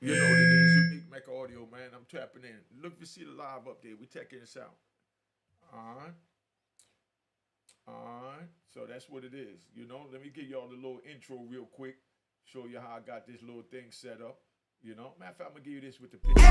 You know what it is, Unique Mecca Audio, man. I'm tapping in. Look to see the live update. We taking this out. All right. All right. So that's what it is. You know, let me give y'all the little intro real quick. Show you how I got this little thing set up. You know, matter of fact, I'm gonna give you this with the picture.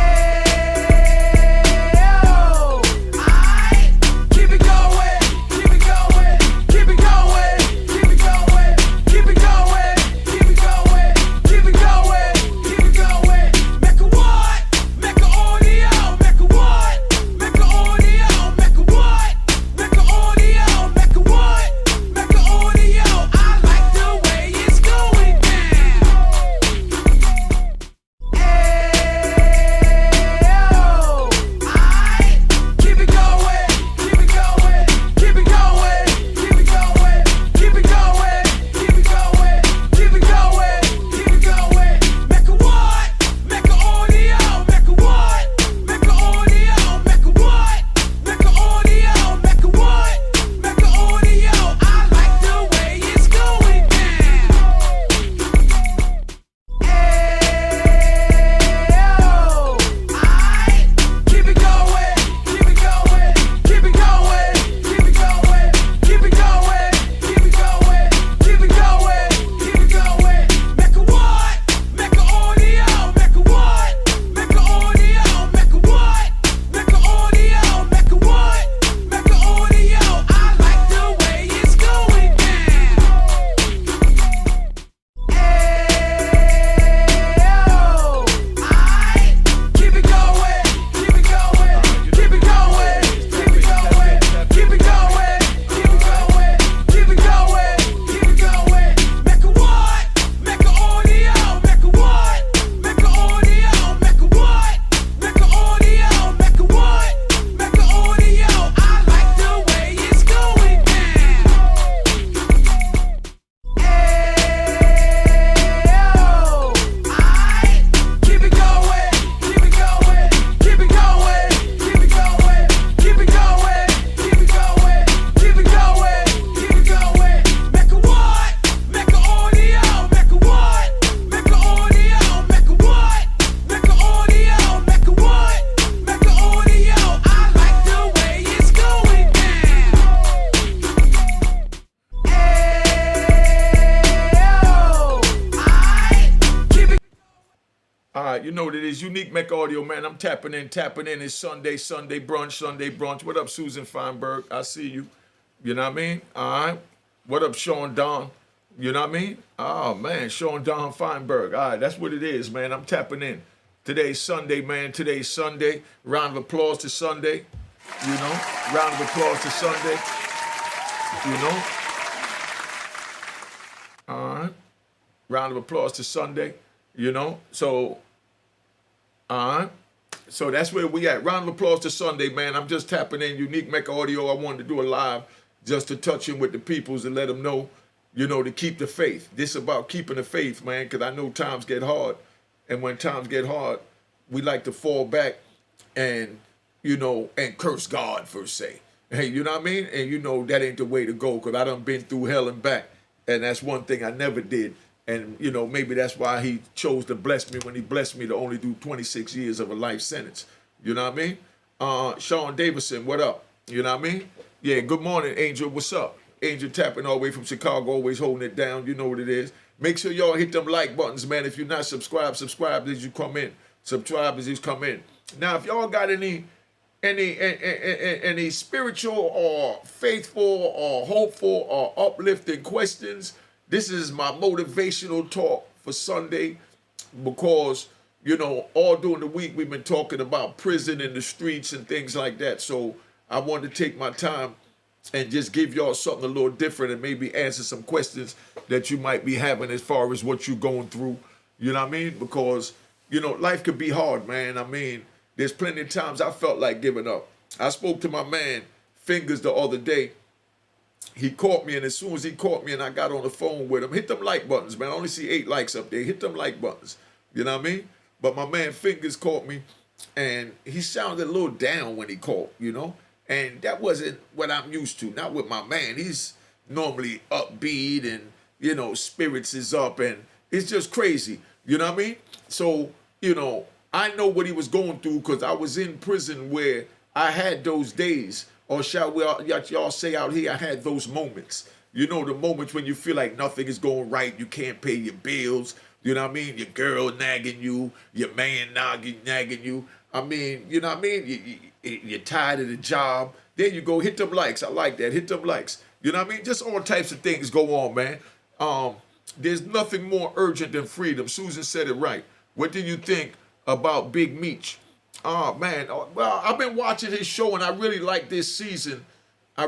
Keep it going, keep it going, keep it going, keep it going, keep it going, keep it going, keep it going, keep it going. Mecca what? Mecca audio, Mecca what? Mecca audio, Mecca what? Mecca audio, Mecca what? Mecca audio. I like the way it's going down. Keep it going, keep it going, keep it going, keep it going, keep it going, keep it going, keep it going, keep it going. Mecca what? Mecca audio, Mecca what? Mecca audio, Mecca what? Mecca audio, Mecca what? Mecca audio. I like the way it's going down. Keep it going, keep it going, keep it going, keep it going, keep it going, keep it going, keep it going, keep it going. Mecca what? Mecca audio, Mecca what? Mecca audio, Mecca what? Mecca audio, Mecca what? Mecca audio. I like the way it's going down. Keep it going, keep it going, keep it going, keep it going, keep it going, keep it going, keep it going, keep it going. Mecca what? Mecca audio, Mecca what? Mecca audio, Mecca what? Mecca audio, Mecca what? Mecca audio. I like the way it's going down. Keep it going, keep it going, keep it going, keep it going, keep it going, keep it going, keep it going, keep it going. Mecca what? Mecca audio, Mecca what? Mecca audio, Mecca what? Mecca audio, Mecca what? Mecca audio. I like the way it's going down. Keep it. All right, you know what it is. Unique Mecca Audio, man. I'm tapping in, tapping in. It's Sunday brunch, Sunday brunch. What up, Susan Feinberg? I see you. You know what I mean? All right. What up, Sean Don? You know what I mean? Oh, man, Sean Don Feinberg. All right, that's what it is, man. I'm tapping in. Today's Sunday, man. Today's Sunday. Round of applause to Sunday. You know? Round of applause to Sunday. You know? All right. Round of applause to Sunday. You know? So, all right. So that's where we at. Round of applause to Sunday, man. I'm just tapping in Unique Mecca Audio. I wanted to do a live just to touch in with the peoples and let them know, you know, to keep the faith. This is about keeping the faith, man, because I know times get hard. And when times get hard, we like to fall back and, you know, and curse God, per se. Hey, you know what I mean? And you know that ain't the way to go, because I done been through hell and back. And that's one thing I never did. And, you know, maybe that's why he chose to bless me when he blessed me to only do 26 years of a life sentence. You know what I mean? Sean Davison, what up? You know what I mean? Yeah, good morning, Angel. What's up? Angel tapping all the way from Chicago, always holding it down. You know what it is. Make sure y'all hit them like buttons, man. If you're not subscribed, subscribe as you come in. Subscribe as you come in. Now, if y'all got any spiritual or faithful or hopeful or uplifting questions, this is my motivational talk for Sunday, because, you know, all during the week we've been talking about prison and the streets and things like that. So I wanted to take my time and just give y'all something a little different and maybe answer some questions that you might be having as far as what you're going through. You know what I mean? Because, you know, life could be hard, man. I mean, there's plenty of times I felt like giving up. I spoke to my man, Fingers, the other day. He caught me, and as soon as he caught me and I got on the phone with him, hit them like buttons, man. I only see 8 likes up there. Hit them like buttons. You know what I mean? But my man Fingers caught me, and he sounded a little down when he called, you know? And that wasn't what I'm used to. Not with my man. He's normally upbeat and, you know, spirits is up, and it's just crazy. You know what I mean? So, you know, I know what he was going through because I was in prison where I had those days, or shall we y'all say out here, I had those moments. You know, the moments when you feel like nothing is going right, you can't pay your bills, you know what I mean? Your girl nagging you, your man nagging you. I mean, you know what I mean? You're tired of the job. There you go, hit them likes. I like that, hit them likes. You know what I mean? Just all types of things go on, man. There's nothing more urgent than freedom. Susan said it right. What do you think about Big Meech? Oh, man. Well, I've been watching his show, and I really like this season. I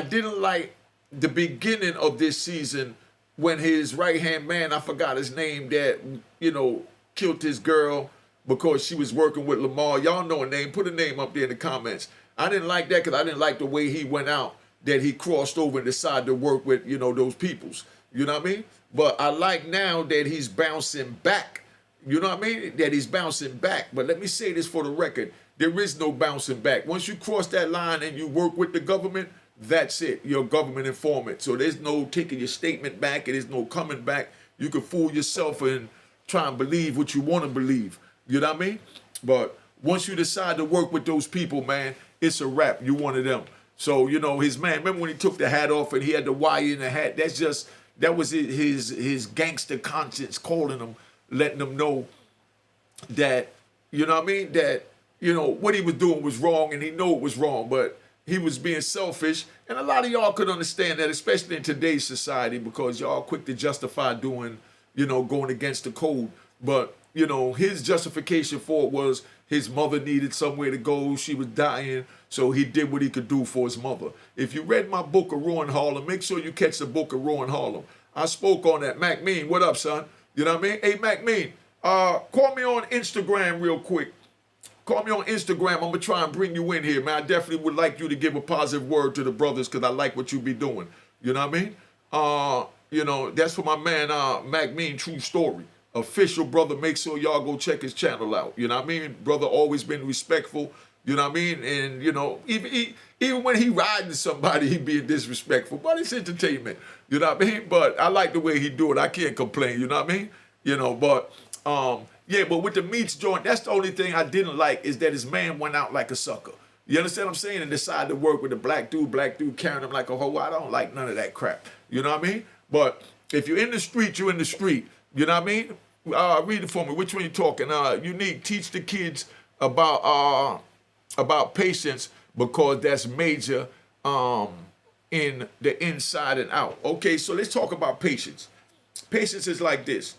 didn't like the beginning of this season when his right-hand man, I forgot his name, that, you know, killed his girl because she was working with Lamar. Y'all know a name. Put a name up there in the comments. I didn't like that because I didn't like the way he went out, that he crossed over and decided to work with, you know, those peoples. You know what I mean? But I like now that he's bouncing back. You know what I mean? That he's bouncing back. But let me say this for the record. There is no bouncing back. Once you cross that line and you work with the government, that's it. You're a government informant. So there's no taking your statement back. There's no coming back. You can fool yourself and try and believe what you want to believe. You know what I mean? But once you decide to work with those people, man, it's a wrap. You one of them. So, you know, his man, remember when he took the hat off and he had the wire in the hat? That was his gangster conscience calling him, letting him know that, you know what I mean? That, you know, what he was doing was wrong and he knew it was wrong, but he was being selfish. And a lot of y'all could understand that, especially in today's society, because y'all quick to justify doing, you know, going against the code. But, you know, his justification for it was his mother needed somewhere to go. She was dying. So he did what he could do for his mother. If you read my book of Raw in Harlem, make sure you catch the book of Raw in Harlem. I spoke on that. Mac Mean, what up, son? You know what I mean? Hey, Mac Mean, call me on Instagram real quick. Call me on Instagram. I'm going to try and bring you in here, man. I definitely would like you to give a positive word to the brothers because I like what you be doing. You know what I mean? You know, that's for my man, Mac Mean, True Story. Official brother, make sure y'all go check his channel out. You know what I mean? Brother always been respectful. You know what I mean? And, you know, even when he riding somebody, he being disrespectful. But it's entertainment. You know what I mean? But I like the way he do it. I can't complain. You know what I mean? You know, but, yeah, but with the Meech joint, that's the only thing I didn't like is that his man went out like a sucker. You understand what I'm saying? And decided to work with a black dude carrying him like a hoe. I don't like none of that crap. You know what I mean? But if you're in the street, you're in the street. You know what I mean? Read it for me. Which one you talking? Unique, teach the kids about patience because that's major in the inside and out. Okay, so let's talk about patience. Patience is like this.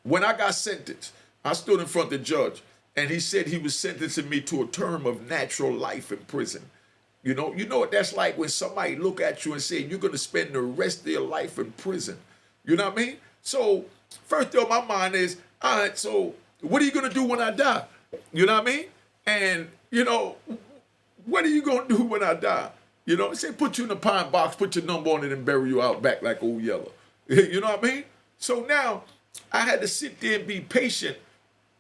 When I got sentenced, I stood in front of the judge and he said he was sentencing me to a term of natural life in prison. You know what that's like when somebody look at you and say you're going to spend the rest of your life in prison. You know what I mean? So first thing on my mind is, all right, so what are you going to do when I die? You know what I mean? And, you know, what are you going to do when I die? You know, say put you in a pine box, put your number on it and bury you out back like Old Yeller. You know what I mean? So now I had to sit there and be patient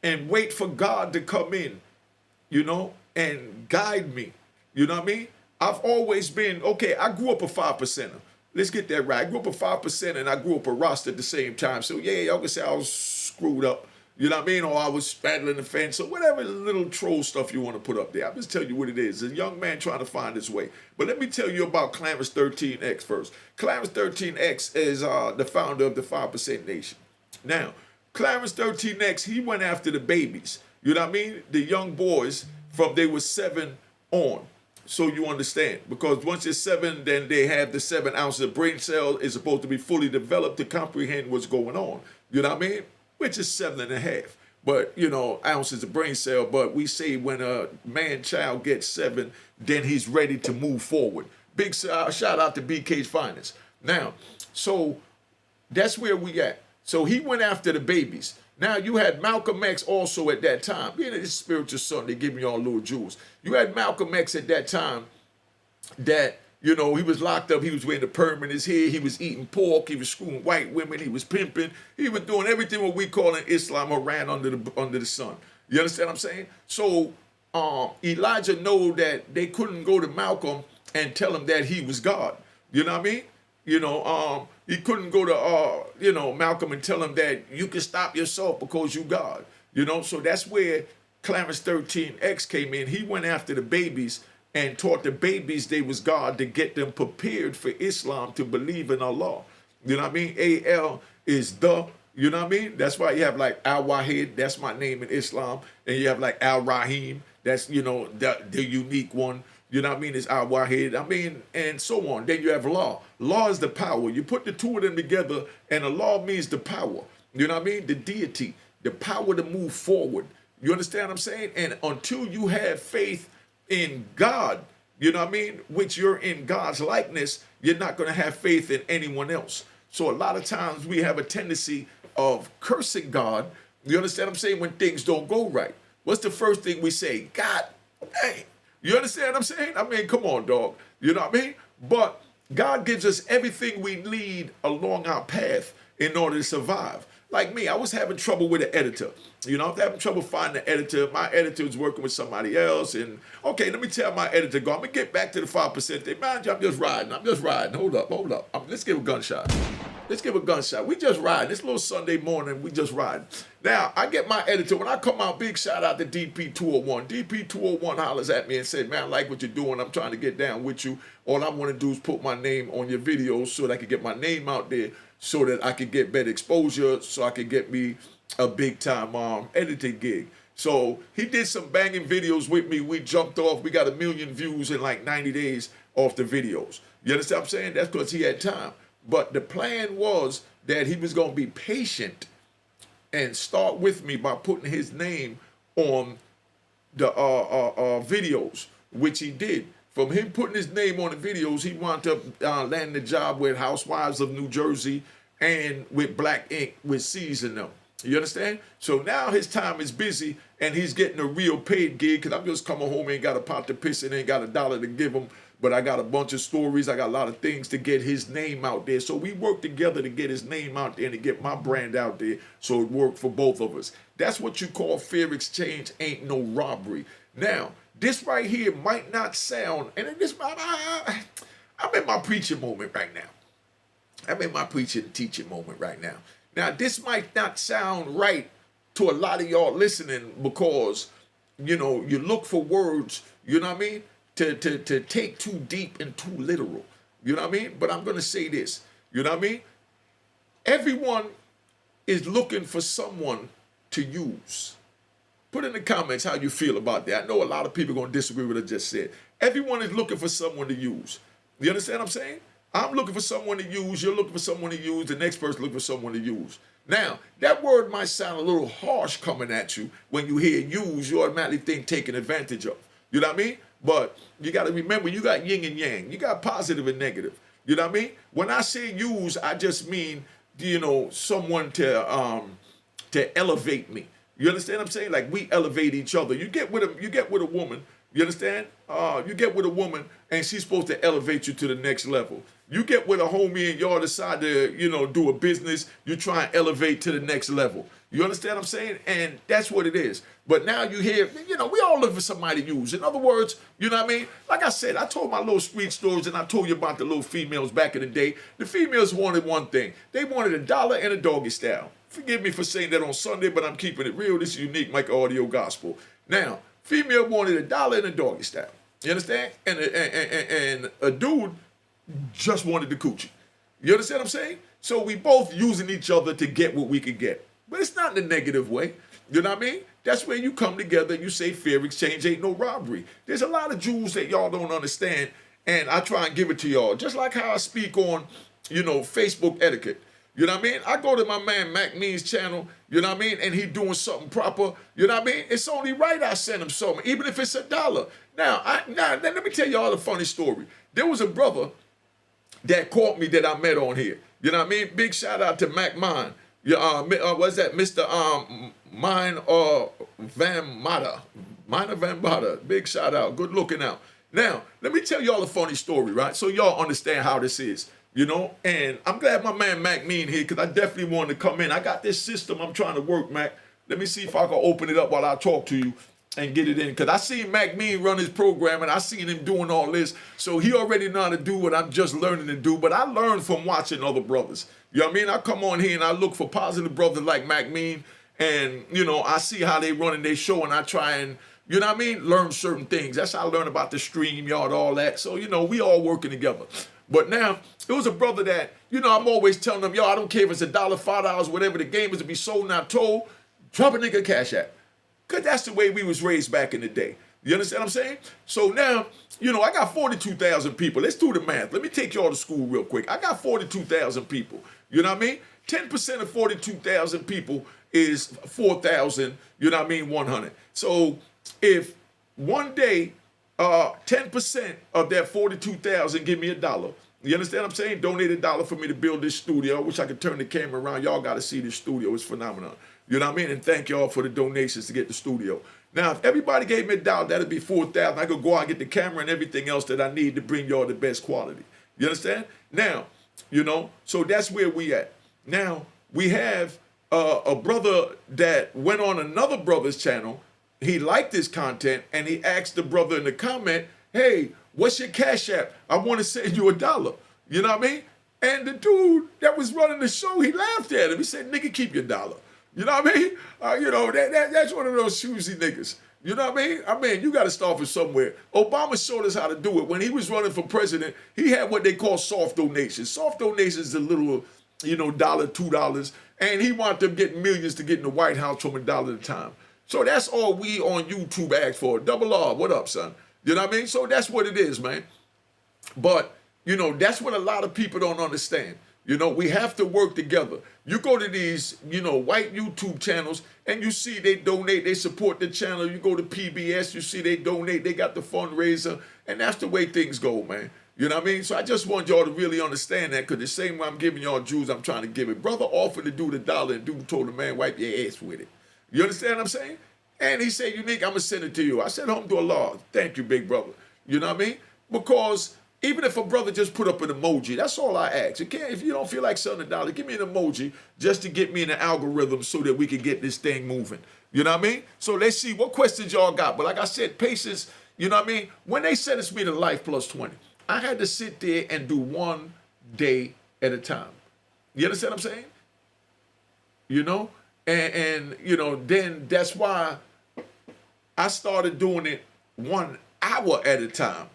and wait for God to come in, you know, and guide me. You know what I mean? I've always been, okay, I grew up a 5%er. Let's get that right. I grew up a 5% and I grew up a Rasta at the same time. So yeah, y'all can say I was screwed up. You know what I mean? Or I was straddling the fence or whatever little troll stuff you want to put up there. I'll just tell you what it is. A young man trying to find his way. But let me tell you about Clarence 13X first. Clarence 13X is the founder of the 5% Nation. Now, Clarence 13X, he went after the babies. You know what I mean? The young boys from they were 7 on. So you understand. Because once you're 7, then they have the 7 ounces of brain cell is supposed to be fully developed to comprehend what's going on. You know what I mean? Which is 7.5. But, you know, ounces of brain cell. But we say when a man-child gets 7, then he's ready to move forward. Big shout out to BK's Finest. Now, so that's where we at. So he went after the babies. Now you had Malcolm X also at that time. Being this spiritual son, they give me all little jewels. You had Malcolm X at that time that, you know, he was locked up. He was wearing a perm in his hair. He was eating pork. He was screwing white women. He was pimping. He was doing everything what we call in Islam Haran under the sun. You understand what I'm saying? So Elijah knew that they couldn't go to Malcolm and tell him that he was God. You know what I mean? He couldn't go to Malcolm and tell him that you can stop yourself because you God. So that's where Clarence 13X came in. He went after the babies and taught the babies they was God to get them prepared for Islam to believe in Allah. You know what I mean? AL is the, you know what I mean? That's why you have like Al-Wahid, that's my name in Islam. And you have like Al-Rahim, that's, the unique one. You know what I mean? It's Al-Wahid. And so on. Then you have law. Law is the power. You put the two of them together, and the law means the power. You know what I mean? The deity, the power to move forward. You understand what I'm saying? And until you have faith in God, you know what I mean, which you're in God's likeness, you're not going to have faith in anyone else. So a lot of times we have a tendency of cursing God. You understand what I'm saying? When things don't go right. What's the first thing we say? God, hey. You understand what I'm saying? Come on, dog. You know what I mean? But God gives us everything we need along our path in order to survive. Like me, I was having trouble with an editor. I was having trouble finding an editor. My editor was working with somebody else. And, okay, let me tell my editor, I'm going to get back to the 5% thing. Mind you, I'm just riding. Hold up. Let's give a gunshot. We just riding. This little Sunday morning, we just riding. Now, I get my editor. When I come out, big shout out to DP201. DP201 hollers at me and said, man, I like what you're doing. I'm trying to get down with you. All I want to do is put my name on your videos so that I can get my name out there, so that I could get better exposure, so I could get me a big-time editing gig. So he did some banging videos with me. We jumped off. We got 1 million views in like 90 days off the videos. You understand what I'm saying? That's because he had time. But the plan was that he was going to be patient and start with me by putting his name on the videos, which he did. From him putting his name on the videos, he wound up landing a job with Housewives of New Jersey and with Black Ink with C's in them. You understand? So now his time is busy and he's getting a real paid gig, because I'm just coming home, ain't got a pot to piss in, ain't got $1 to give him. But I got a bunch of stories. I got a lot of things to get his name out there. So we work together to get his name out there and to get my brand out there, so it worked for both of us. That's what you call fair exchange, ain't no robbery. Now, this right here might not sound, and I'm in my preaching moment right now. I'm in my preaching and teaching moment right now. Now, this might not sound right to a lot of y'all listening, because, you look for words, you know what I mean, to take too deep and too literal. You know what I mean? But I'm going to say this. You know what I mean? Everyone is looking for someone to use. Put in the comments how you feel about that. I know a lot of people are going to disagree with what I just said. Everyone is looking for someone to use. You understand what I'm saying? I'm looking for someone to use. You're looking for someone to use. The next person looking for someone to use. Now, that word might sound a little harsh coming at you. When you hear use, you automatically think taken advantage of. You know what I mean? But you got to remember, you got yin and yang. You got positive and negative. You know what I mean? When I say use, I just mean, someone to elevate me. You understand what I'm saying? Like, we elevate each other. You get with a woman. You understand? You get with a woman and she's supposed to elevate you to the next level. You get with a homie and y'all decide to, do a business. You try and elevate to the next level. You understand what I'm saying? And that's what it is. But now you hear, we all look for somebody to use. In other words, you know what I mean? Like I said, I told my little street stories, and I told you about the little females back in the day. The females wanted one thing. They wanted $1 and a doggy style. Forgive me for saying that on Sunday, but I'm keeping it real. This is Unique Mecca Audio Gospel. Now, female wanted $1 and a doggy style. You understand? And a dude just wanted the coochie. You understand what I'm saying? So we both using each other to get what we could get. But it's not in a negative way. You know what I mean? That's where you come together and you say fair exchange ain't no robbery. There's a lot of jewels that y'all don't understand, and I try and give it to y'all. Just like how I speak on, Facebook etiquette. You know what I mean? I go to my man Mac Means channel, you know what I mean, and he doing something proper. You know what I mean? It's only right I send him something, even if it's $1. Now, let me tell y'all a funny story. There was a brother that caught me that I met on here. You know what I mean? Big shout out to Mac Mine. What's that? Mr. Mine Van Mata. Mine Van Mata. Big shout out. Good looking out. Now, let me tell y'all a funny story, right? So y'all understand how this is, And I'm glad my man Mac Mean here, because I definitely wanted to come in. I got this system I'm trying to work, Mac. Let me see if I can open it up while I talk to you. and get it in. Because I seen Mac Mean run his program, and I seen him doing all this. So he already know how to do what I'm just learning to do. But I learned from watching other brothers. You know what I mean? I come on here and I look for positive brothers like Mac Mean. And, you know, I see how they running their show, and I try and, you know what I mean, learn certain things. That's how I learned about the StreamYard, all that. So, you know, we all working together. But now, it was a brother that, you know, I'm always telling them, yo, I don't care if it's $1, $5, whatever the game is to be sold, not told, drop a nigga Cash App. Because that's the way we was raised back in the day. You understand what I'm saying? So now, you know, I got 42,000 people. Let's do the math. Let me take y'all to school real quick. I got 42,000 people. You know what I mean? 10% of 42,000 people is 4,000, you know what I mean, 100. So if one day, 10% of that 42,000 give me $1, you understand what I'm saying? Donate $1 for me to build this studio. I wish I could turn the camera around. Y'all got to see this studio. It's phenomenal. You know what I mean? And thank y'all for the donations to get the studio. Now, if everybody gave me $1, that'd be 4,000. I could go out and get the camera and everything else that I need to bring y'all the best quality. You understand? Now, you know, so that's where we at. Now, we have a brother that went on another brother's channel. He liked this content, and he asked the brother in the comment, hey, what's your Cash App? I want to send you $1. You know what I mean? And the dude that was running the show, he laughed at him. He said, nigga, keep your $1. You know what I mean? You know, that's one of those choosy niggas. You know what I mean? I mean, you got to start from somewhere. Obama showed us how to do it. When he was running for president, he had what they call soft donations. Soft donations is a little, you know, $1, $2. And he wanted them getting millions to get in the White House from $1 at a time. So that's all we on YouTube ask for. Double R, what up, son? You know what I mean? So that's what it is, man. But, you know, that's what a lot of people don't understand. You know, we have to work together. You go to these, you know, white YouTube channels, and you see they donate, they support the channel. You go to PBS, you see they donate, they got the fundraiser, and that's the way things go, man. You know what I mean? So I just want y'all to really understand that, because the same way I'm giving y'all Jews, I'm trying to give it. Brother offered to do the $1, and dude told the man, wipe your ass with it. You understand what I'm saying? And he said, Unique, I'm going to send it to you. I said, home to Allah. Thank you, big brother. You know what I mean? Because even if a brother just put up an emoji, that's all I ask. If you don't feel like sending $1, give me an emoji just to get me in the algorithm so that we can get this thing moving. You know what I mean? So let's see what questions y'all got. But like I said, patience, you know what I mean? When they sentenced me to life plus 20, I had to sit there and do one day at a time. You understand what I'm saying? You know? And you know, then that's why I started doing it 1 hour at a time.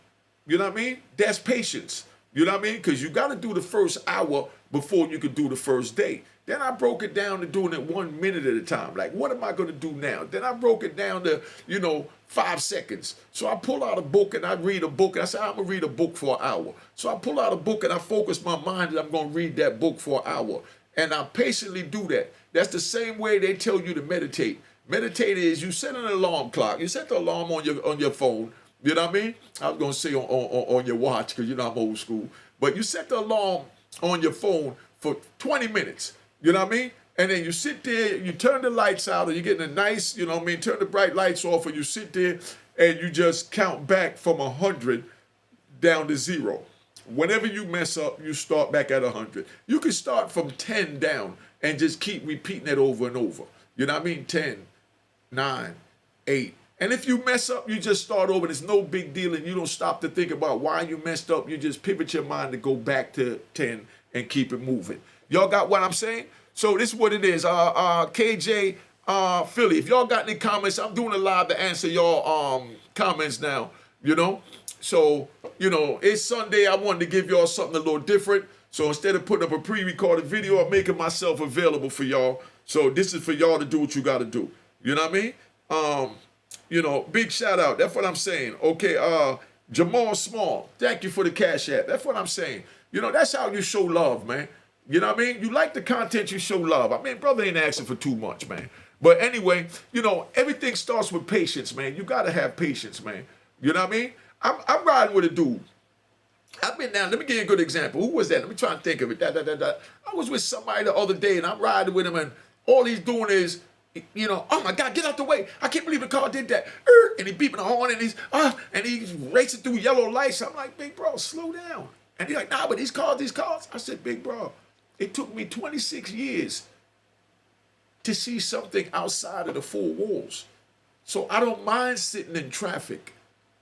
You know what I mean? That's patience. You know what I mean? Because you got to do the first hour before you could do the first day. Then I broke it down to doing it 1 minute at a time. Like, what am I going to do now? Then I broke it down to, you know, 5 seconds. So I pull out a book and I read a book. And I say, I'm going to read a book for an hour. So I pull out a book and I focus my mind that I'm going to read that book for an hour. And I patiently do that. That's the same way they tell you to meditate. Meditate is you set an alarm clock. You set the alarm on your phone. You know what I mean? I was going to say on your watch, because you know I'm old school. But you set the alarm on your phone for 20 minutes. You know what I mean? And then you sit there, you turn the lights out, and you're getting a nice, you know what I mean, turn the bright lights off, and you sit there and you just count back from 100 down to 0. Whenever you mess up, you start back at 100. You can start from 10 down and just keep repeating it over and over. You know what I mean? 10, 9, 8. And if you mess up, you just start over. It's no big deal, and you don't stop to think about why you messed up. You just pivot your mind to go back to 10 and keep it moving. Y'all got what I'm saying? So this is what it is. KJ Philly, if y'all got any comments, I'm doing a live to answer y'all comments now, you know. So, you know, it's Sunday. I wanted to give y'all something a little different. So instead of putting up a pre-recorded video, I'm making myself available for y'all. So this is for y'all to do what you got to do. You know what I mean? You know, big shout out. That's what I'm saying. Okay, Jamal Small, thank you for the Cash App. That's what I'm saying. You know, that's how you show love, man. You know what I mean? You like the content, you show love. I mean, brother ain't asking for too much, man. But anyway, you know, everything starts with patience, man. You got to have patience, man. You know what I mean? I'm riding with a dude. I've been down. Let me give you a good example. Who was that? Let me try and think of it. I was with somebody the other day, and I'm riding with him, and all he's doing is, you know, oh my God, get out the way. I can't believe the car did that. And he's beeping the horn, and he's racing through yellow lights. I'm like, big bro, slow down. And he's like, nah, but these cars. I said, big bro, it took me 26 years to see something outside of the 4 walls. So I don't mind sitting in traffic,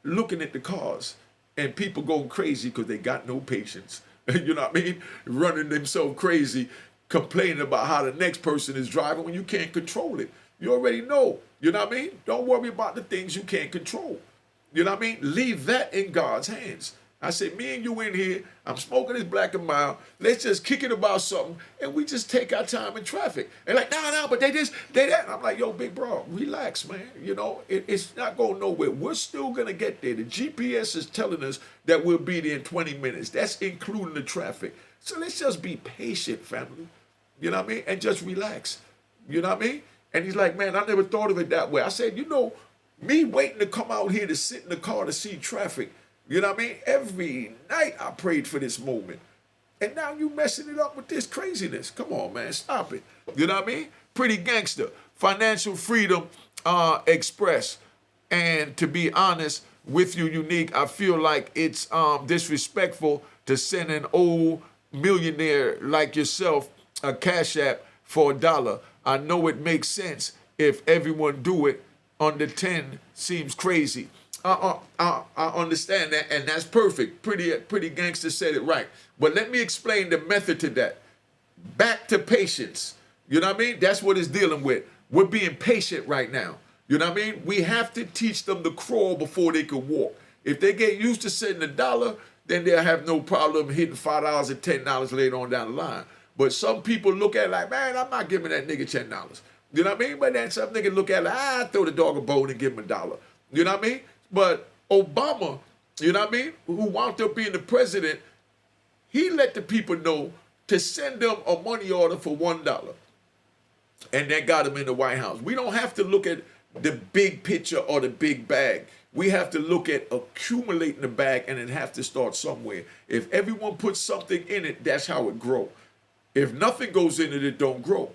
looking at the cars, and people going crazy because they got no patience. You know what I mean? Running themselves crazy, complaining about how the next person is driving when you can't control it. You already know. You know what I mean? Don't worry about the things you can't control. You know what I mean? Leave that in God's hands. I said, me and you in here, I'm smoking this black and mild. Let's just kick it about something, and we just take our time in traffic. And like, no, but they this, they that. And I'm like, yo, big bro, relax, man. You know, it's not going nowhere. We're still going to get there. The GPS is telling us that we'll be there in 20 minutes. That's including the traffic. So let's just be patient, family. You know what I mean? And just relax. You know what I mean? And he's like, man, I never thought of it that way. I said, you know, me waiting to come out here to sit in the car to see traffic, you know what I mean? Every night I prayed for this moment. And now you messing it up with this craziness. Come on, man, stop it. You know what I mean? Pretty gangster. Financial freedom express. And to be honest with you, Unique, I feel like it's disrespectful to send an old millionaire like yourself a cash app for $1. I know it makes sense if everyone do it. Under 10 seems crazy. I understand that, and that's perfect. Pretty gangster said it right. But let me explain the method to that. Back to patience. You know what I mean? That's what it's dealing with. We're being patient right now. You know what I mean? We have to teach them to crawl before they can walk. If they get used to sending $1, then they'll have no problem hitting $5 and $10 later on down the line. But some people look at it like, man, I'm not giving that nigga $10. You know what I mean? But then some nigga look at it like, I throw the dog a bone and give him $1. You know what I mean? But Obama, you know what I mean, who wound up being the president, he let the people know to send them a money order for $1. And that got him in the White House. We don't have to look at the big picture or the big bag. We have to look at accumulating the bag, and it have to start somewhere. If everyone puts something in it, that's how it grows. If nothing goes in it, it don't grow.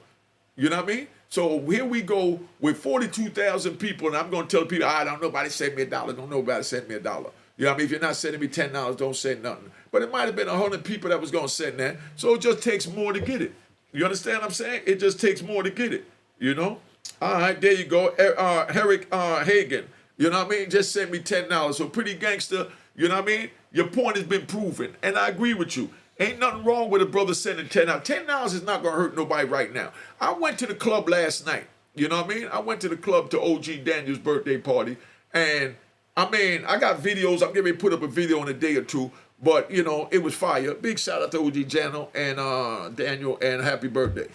You know what I mean? So here we go with 42,000 people, and I'm going to tell people, don't nobody send me $1. Don't nobody send me $1. You know what I mean? If you're not sending me $10, don't send nothing. But it might have been 100 people that was going to send that. So it just takes more to get it. You understand what I'm saying? It just takes more to get it, you know? All right, there you go. Eric Hagen, you know what I mean? Just send me $10. So pretty gangster, you know what I mean? Your point has been proven, and I agree with you. Ain't nothing wrong with a brother sending $10. $10 is not going to hurt nobody right now. I went to the club last night. You know what I mean? I went to the club to OG Daniel's birthday party. And, I mean, I got videos. I'm getting ready to put up a video in a day or two. But, you know, it was fire. Big shout out to OG Daniel and happy birthday.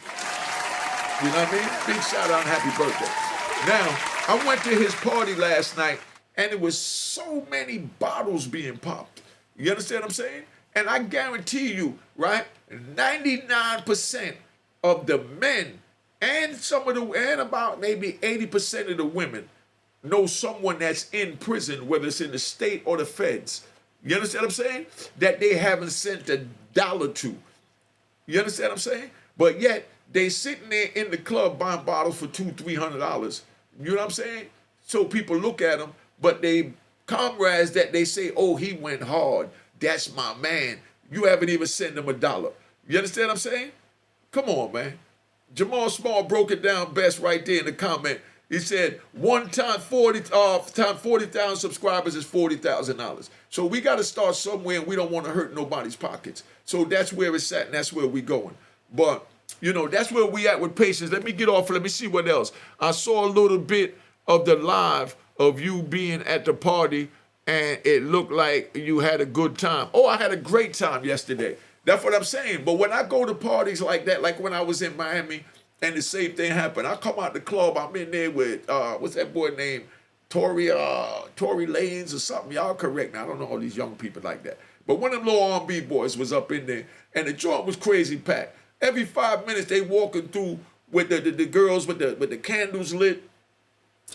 You know what I mean? Big shout out and happy birthday. Now, I went to his party last night, and there was so many bottles being popped. You understand what I'm saying? And I guarantee you, right, 99% of the men and about maybe 80% of the women know someone that's in prison, whether it's in the state or the feds. You understand what I'm saying? That they haven't sent $1 to. You understand what I'm saying? But yet they sitting there in the club buying bottles for $200-300. You know what I'm saying? So people look at them, but they comrades that they say, oh, he went hard. That's my man. You haven't even sent him $1. You understand what I'm saying? Come on, man. Jamal Small broke it down best right there in the comment. He said, one time 40,000 subscribers is $40,000. So we got to start somewhere, and we don't want to hurt nobody's pockets. So that's where it's at, and that's where we're going. But, you know, that's where we at with patience. Let me get off. Let me see what else. I saw a little bit of the live of you being at the party, and it looked like you had a good time. Oh, I had a great time yesterday. That's what I'm saying. But when I go to parties like that, like when I was in Miami and the same thing happened, I come out the club, I'm in there with, what's that boy named? Tory Lanez or something. Y'all correct me. I don't know all these young people like that. But one of them little R&B boys was up in there, and the joint was crazy packed. Every 5 minutes, they walking through with the girls with the candles lit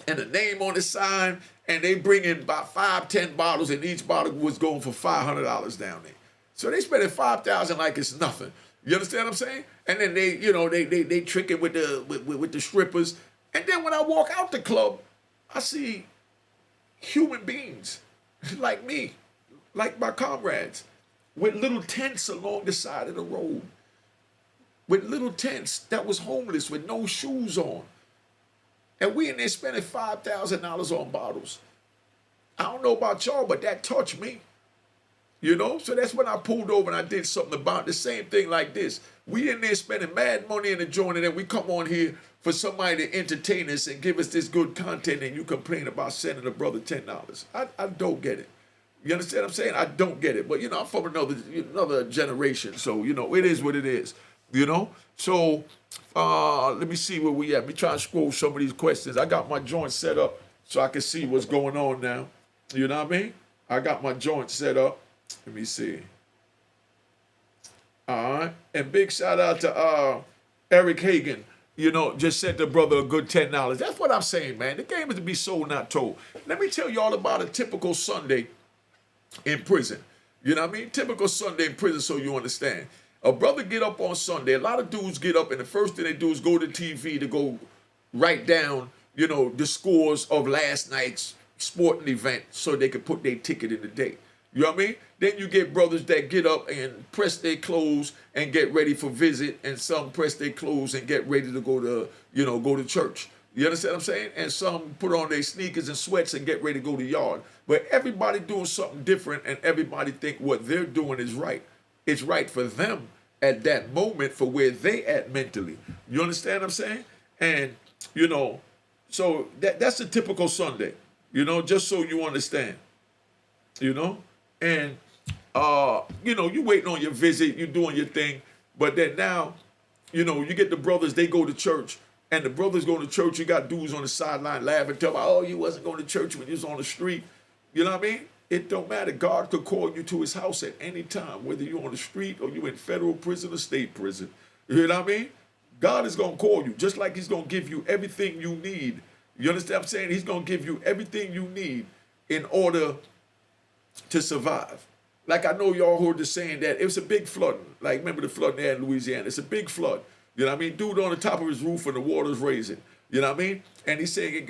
and the name on the sign, and they bring in about 5-10 bottles, and each bottle was going for $500 down there. So they spending $5,000 like it's nothing. You understand what I'm saying? And then they, you know, they tricking with the strippers. And then when I walk out the club, I see human beings like me, like my comrades, with little tents along the side of the road, with little tents that was homeless with no shoes on. And we in there spending $5,000 on bottles. I don't know about y'all, but that touched me. You know, so that's when I pulled over and I did something about the same thing like this. We in there spending mad money in the joint, and then we come on here for somebody to entertain us and give us this good content, and you complain about sending a brother $10. I don't get it. You understand what I'm saying? I don't get it. But, you know, I'm from another generation, so, you know, it is what it is, you know? So let me see where we at. Let me try and scroll some of these questions. I got my joint set up so I can see what's going on now. You know what I mean? I got my joint set up. Let me see. All right. And big shout out to Eric Hagan. You know, just sent the brother a good $10. That's what I'm saying, man. The game is to be sold, not told. Let me tell you all about a typical Sunday in prison. You know what I mean? Typical Sunday in prison, so you understand. A brother get up on Sunday. A lot of dudes get up, and the first thing they do is go to TV to go write down, you know, the scores of last night's sporting event so they can put their ticket in the day. You know what I mean? Then you get brothers that get up and press their clothes and get ready for visit, and some press their clothes and get ready to go to church. You understand what I'm saying? And some put on their sneakers and sweats and get ready to go to yard. But everybody doing something different, and everybody think what they're doing is right. It's right for them at that moment for where they at mentally. You understand what I'm saying? And, you know, so that's a typical Sunday, you know, just so you understand, you know? And, you know, you waiting on your visit, you doing your thing, but then now, you know, you get the brothers, they go to church, and the brothers go to church, you got dudes on the sideline laughing, tell me, oh, you wasn't going to church when you was on the street. You know what I mean? It don't matter. God could call you to his house at any time, whether you're on the street or you in federal prison or state prison. You know what I mean? God is going to call you, just like he's going to give you everything you need. You understand what I'm saying? He's going to give you everything you need in order to survive. Like I know y'all heard the saying that it was a big flood. Like remember the flood there in Louisiana? It's a big flood. You know what I mean? Dude on the top of his roof and the water's raising. You know what I mean? And he's saying,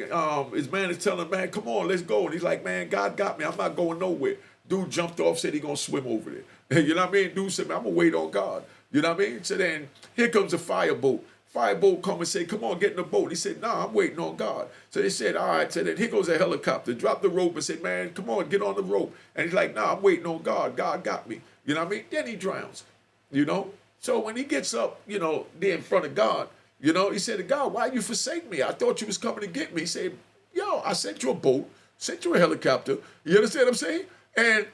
his man is telling him, man, come on, let's go. And he's like, man, God got me. I'm not going nowhere. Dude jumped off, said he going to swim over there. You know what I mean? Dude said, man, I'm going to wait on God. You know what I mean? So then here comes a fireboat. Fireboat come and say, come on, get in the boat. He said, nah, I'm waiting on God. So they said, all right. So then here goes a helicopter. Drop the rope and said, man, come on, get on the rope. And he's like, nah, I'm waiting on God. God got me. You know what I mean? Then he drowns, you know? So when he gets up, you know, there in front of God, you know, he said to God, why you forsake me? I thought you was coming to get me. He said, yo, I sent you a boat, sent you a helicopter. You understand what I'm saying? And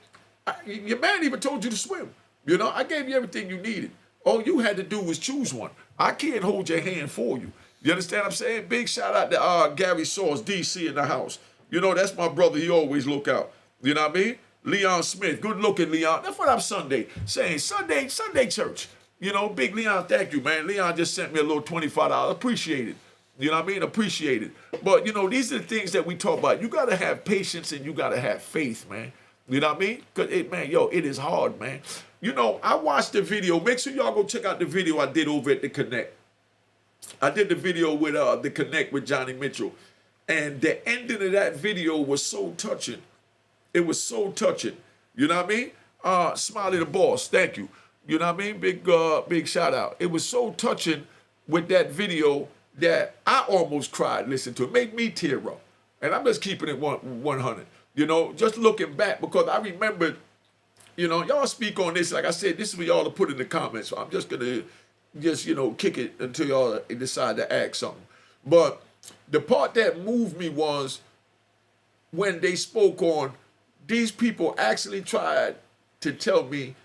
your man even told you to swim. You know, I gave you everything you needed. All you had to do was choose one. I can't hold your hand for you. You understand what I'm saying? Big shout out to Gary Sauce, DC in the house. You know, that's my brother. He always look out. You know what I mean? Leon Smith, good looking Leon. That's what I'm saying Sunday church. You know, big Leon, thank you, man. Leon just sent me a little $25. Appreciate it. You know what I mean? Appreciate it. But, you know, these are the things that we talk about. You got to have patience and you got to have faith, man. You know what I mean? Because, it is hard, man. You know, I watched the video. Make sure y'all go check out the video I did over at The Connect. I did the video with The Connect with Johnny Mitchell. And the ending of that video was so touching. It was so touching. You know what I mean? Smiley the Boss, thank you. You know what I mean? Big shout out. It was so touching with that video that I almost cried listening to it. Made me tear up. And I'm just keeping it 100. You know, just looking back, because I remembered, you know, y'all speak on this. Like I said, this is for y'all to put in the comments. So I'm just going to kick it until y'all decide to ask something. But the part that moved me was when they spoke on, these people actually tried to tell me,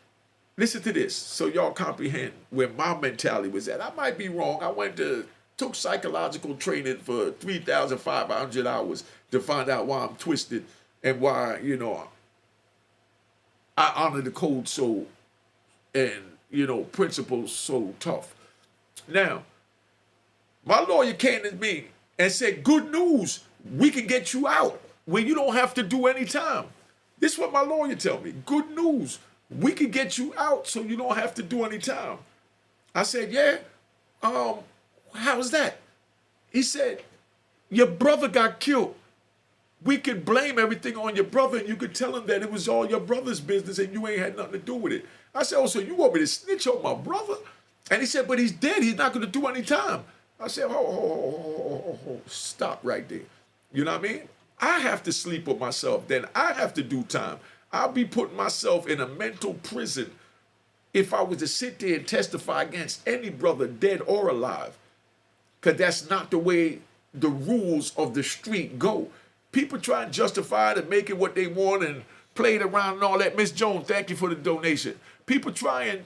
listen to this, so y'all comprehend where my mentality was at. I might be wrong. I took psychological training for 3,500 hours to find out why I'm twisted and why, you know, I honor the code so, and, you know, principles so tough. Now, my lawyer came to me and said, good news, we can get you out where you don't have to do any time. This is what my lawyer tell me. Good news. We can get you out so you don't have to do any time. I said, yeah. How's that? He said, your brother got killed. We could blame everything on your brother, and you could tell him that it was all your brother's business and you ain't had nothing to do with it. I said, oh, so you want me to snitch on my brother? And he said, but he's dead. He's not going to do any time. I said, stop right there. You know what I mean? I have to sleep with myself. Then I have to do time. I'll be putting myself in a mental prison if I was to sit there and testify against any brother, dead or alive. Because that's not the way the rules of the street go. People try and justify it and make it what they want and play it around and all that. Miss Jones, thank you for the donation. People try and,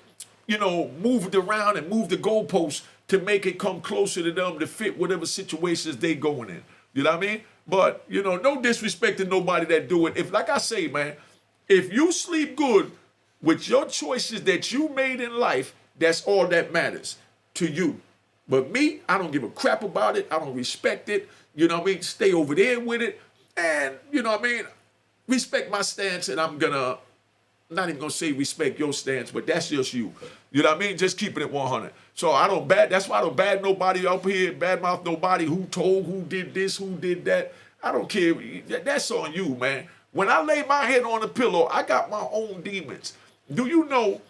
move it around and move the goalposts to make it come closer to them to fit whatever situations they going in. You know what I mean? But, no disrespect to nobody that do it. If, like I say, man, if you sleep good with your choices that you made in life, that's all that matters to you. But me, I don't give a crap about it. I don't respect it. You know what I mean? Stay over there with it. And, respect my stance, and I'm gonna, not even gonna say respect your stance, but that's just you. You know what I mean? Just keeping it 100. So that's why I don't bad nobody up here, badmouth nobody who told, who did this, who did that. I don't care. That's on you, man. When I lay my head on the pillow, I got my own demons. Do you know,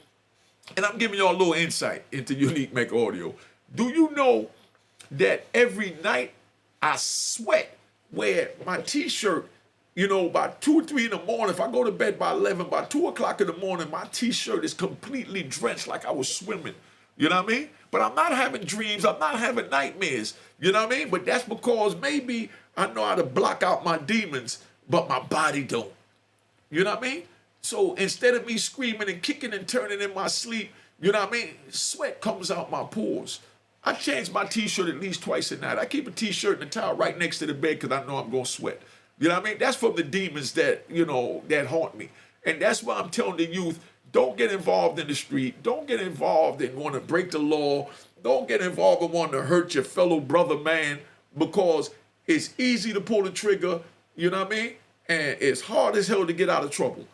and I'm giving y'all a little insight into Unique Mecca Audio. Do you know that every night I sweat, wear my t-shirt, by 2 or 3 in the morning, if I go to bed by 11, by 2 o'clock in the morning, my t-shirt is completely drenched like I was swimming. You know what I mean? But I'm not having dreams. I'm not having nightmares. You know what I mean? But that's because maybe I know how to block out my demons, but my body don't. You know what I mean? So instead of me screaming and kicking and turning in my sleep, you know what I mean? Sweat comes out my pores. I change my t-shirt at least twice a night. I keep a t-shirt and a towel right next to the bed because I know I'm going to sweat. You know what I mean? That's from the demons that, that haunt me. And that's why I'm telling the youth, don't get involved in the street. Don't get involved in wanting to break the law. Don't get involved in wanting to hurt your fellow brother man, because it's easy to pull the trigger, you know what I mean? And it's hard as hell to get out of trouble.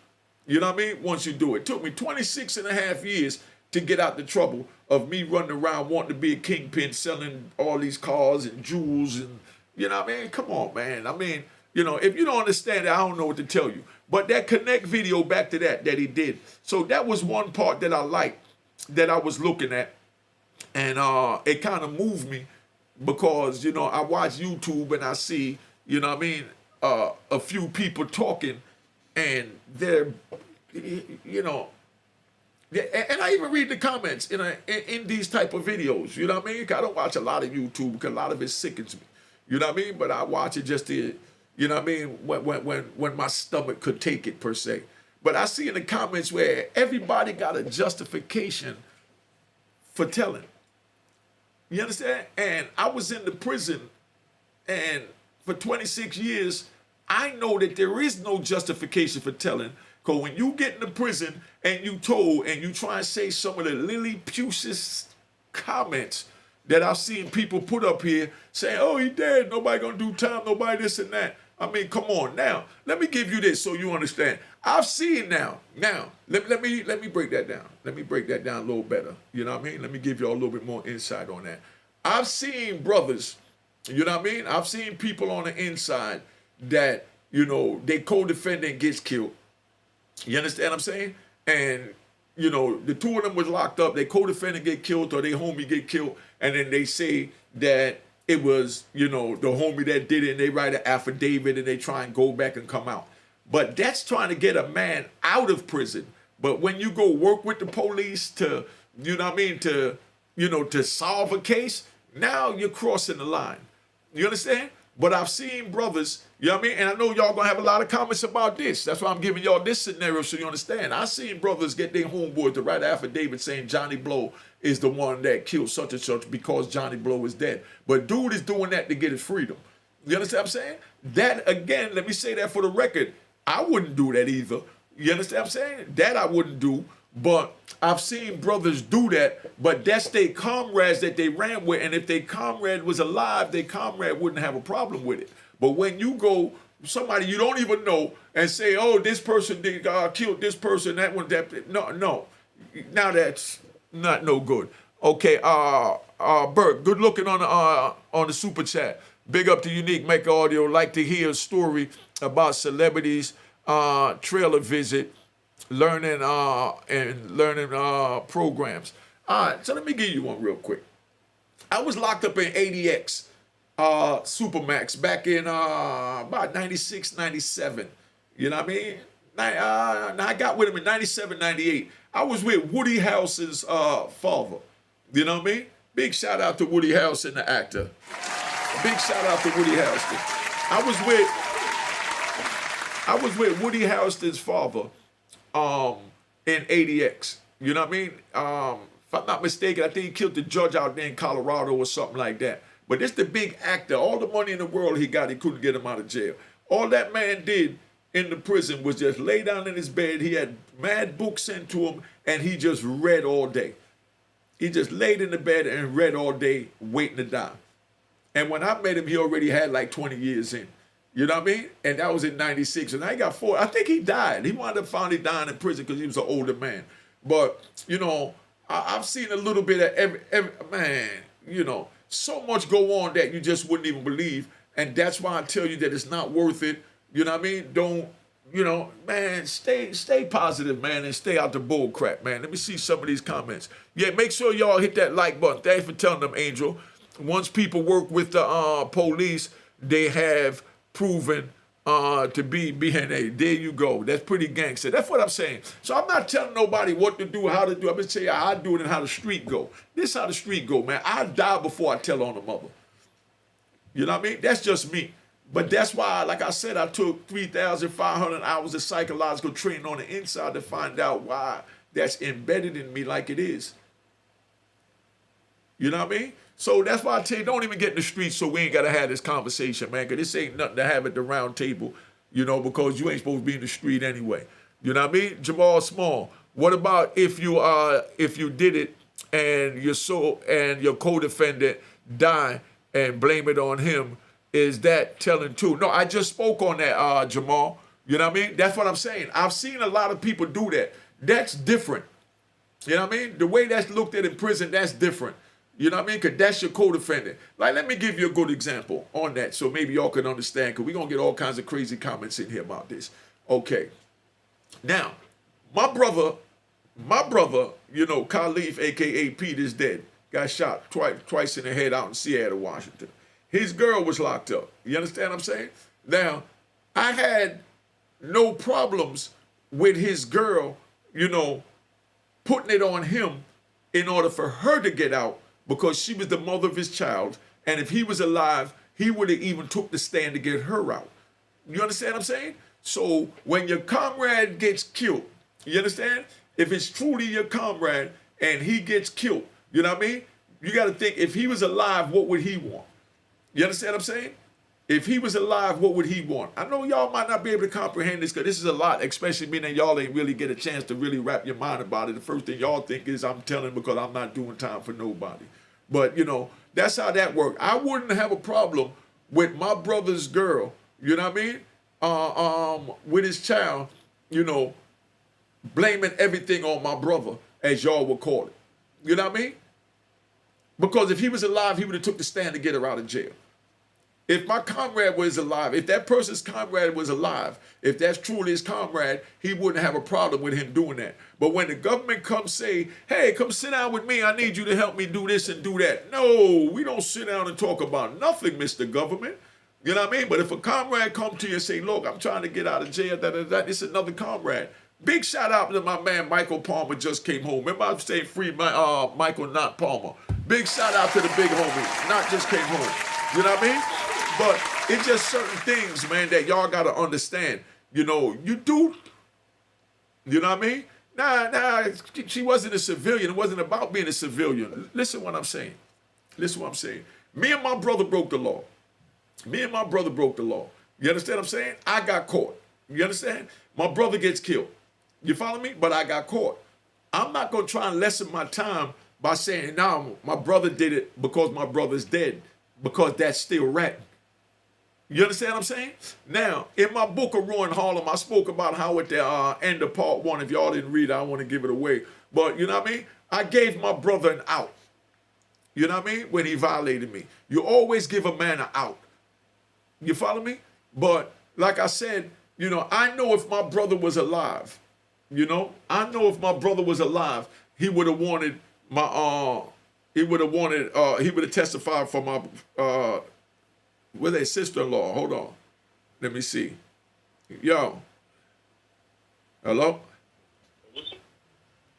You know what I mean? Once you do it. It took me 26 and a half years to get out the trouble of me running around wanting to be a kingpin, selling all these cars and jewels and, you know what I mean? Come on, man. I mean, if you don't understand it, I don't know what to tell you. But that Connect video, back to that he did. So that was one part that I liked, that I was looking at. And it kind of moved me because, I watch YouTube and I see, a few people talking, and they're, and I even read the comments in these type of videos. You know what I mean? I don't watch a lot of YouTube because a lot of it sickens me. You know what I mean? But I watch it just to, you know what I mean, when my stomach could take it, per se. But I see in the comments where everybody got a justification for telling. You understand? And I was in the prison, and for 26 years, I know that there is no justification for telling. Because when you get in the prison and you told and you try and say some of the Lilliputious comments that I've seen people put up here saying, oh, he dead, nobody gonna do time, nobody this and that. I mean, come on. Now, let me give you this so you understand. I've seen now, let me break that down. Let me break that down a little better. You know what I mean? Let me give you all a little bit more insight on that. I've seen brothers, you know what I mean? I've seen people on the inside that, they co-defendant gets killed. You understand what I'm saying? And, the two of them was locked up. They co-defendant get killed or they homie get killed. And then they say that it was, the homie that did it, and they write an affidavit and they try and go back and come out. But that's trying to get a man out of prison. But when you go work with the police to, to solve a case, now you're crossing the line. You understand? But I've seen brothers, you know what I mean? And I know y'all gonna have a lot of comments about this. That's why I'm giving y'all this scenario so you understand. I've seen brothers get their homeboys to write an affidavit saying Johnny Blow is the one that killed such and such because Johnny Blow is dead. But dude is doing that to get his freedom. You understand what I'm saying? That, again, let me say that for the record, I wouldn't do that either. You understand what I'm saying? That I wouldn't do. But I've seen brothers do that, but that's their comrades that they ran with. And if their comrade was alive, their comrade wouldn't have a problem with it. But when you go, somebody you don't even know, and say, oh, this person killed this person, that one, that, no. Now that's not no good. Okay, Bert, good looking on the super chat. Big up to Unique Mecca Audio. Like to hear a story about celebrities, trailer visit, learning programs. All right, so let me give you one real quick. I was locked up in ADX Supermax back in about 96, 97. You know what I mean? Now I got with him in 97, 98. I was with Woody Harrelson's father. You know what I mean? Big shout out to Woody Harrelson, the actor. Big shout out to Woody Harrelson. I was with Woody Harrelson's father in ADX. You know what I mean? If I'm not mistaken, I think he killed the judge out there in Colorado or something like that. But this the big actor. All the money in the world he got, he couldn't get him out of jail. All that man did in the prison was just lay down in his bed. He had mad books sent to him, and he just read all day. He just laid in the bed and read all day, waiting to die. And when I met him, he already had like 20 years in. You know what I mean? And that was in 96. And I got 4. I think he died. He wound up finally dying in prison because he was an older man. But, you know, I've seen a little bit of every man, you know, so much go on that you just wouldn't even believe. And that's why I tell you that it's not worth it. You know what I mean? Don't, you know, man, stay positive, man, and stay out the bull crap, man. Let me see some of these comments. Yeah, make sure y'all hit that like button. Thanks for telling them, Angel. Once people work with the police, they have proven to be BNA. There you go. That's pretty gangster. That's what I'm saying. So I'm not telling nobody what to do, how to do. I'm going to tell you how I do it and how the street go. This is how the street go, man. I die before I tell on the mother. You know what I mean? That's just me. But that's why, like I said, I took 3,500 hours of psychological training on the inside to find out why that's embedded in me like it is. You know what I mean? So that's why I tell you, don't even get in the streets so we ain't got to have this conversation, man, because this ain't nothing to have at the round table, you know, because you ain't supposed to be in the street anyway. You know what I mean? Jamal Small, what about if you did it and your co-defendant die and blame it on him? Is that telling too? No, I just spoke on that, Jamal. You know what I mean? That's what I'm saying. I've seen a lot of people do that. That's different. You know what I mean? The way that's looked at in prison, that's different. You know what I mean? Because that's your co-defendant. Like, let me give you a good example on that so maybe y'all can understand, because we're going to get all kinds of crazy comments in here about this. Okay. Now, my brother, you know, Khalif, a.k.a. Pete, is dead. Got shot twice in the head out in Seattle, Washington. His girl was locked up. You understand what I'm saying? Now, I had no problems with his girl, you know, putting it on him in order for her to get out because she was the mother of his child. And if he was alive, he would have even took the stand to get her out. You understand what I'm saying? So when your comrade gets killed, you understand? If it's truly your comrade and he gets killed, you know what I mean? You got to think, if he was alive, what would he want? You understand what I'm saying? If he was alive, what would he want? I know y'all might not be able to comprehend this because this is a lot, especially meaning y'all ain't really get a chance to really wrap your mind about it. The first thing y'all think is I'm telling because I'm not doing time for nobody. But, you know, that's how that worked. I wouldn't have a problem with my brother's girl, you know what I mean? With his child, you know, blaming everything on my brother, as y'all would call it. You know what I mean? Because if he was alive, he would have took the stand to get her out of jail. If my comrade was alive, if that person's comrade was alive, if that's truly his comrade, he wouldn't have a problem with him doing that. But when the government comes say, hey, come sit down with me, I need you to help me do this and do that. No, we don't sit down and talk about nothing, Mr. Government. You know what I mean? But if a comrade come to you and say, look, I'm trying to get out of jail, it's another comrade. Big shout out to my man Michael Palmer just came home. Remember I was saying free Michael Not Palmer. Big shout out to the big homie. Not just came home. You know what I mean? But it's just certain things, man, that y'all got to understand. You know, you do. You know what I mean? Nah, she wasn't a civilian. It wasn't about being a civilian. Listen what I'm saying. Listen what I'm saying. Me and my brother broke the law. Me and my brother broke the law. You understand what I'm saying? I got caught. You understand? My brother gets killed. You follow me? But I got caught. I'm not going to try and lessen my time by saying, no, my brother did it because my brother's dead, because that's still ratting. You understand what I'm saying? Now, in my book of Ruin Harlem, I spoke about how at the end of part 1, if y'all didn't read it, I don't want to give it away. But you know what I mean? I gave my brother an out. You know what I mean? When he violated me. You always give a man an out. You follow me? But like I said, you know, I know if my brother was alive, you know, I know if my brother was alive, he would have wanted my he would have wanted, he would have testified for my, with a sister-in-law. Hold on. Let me see. Yo. Hello?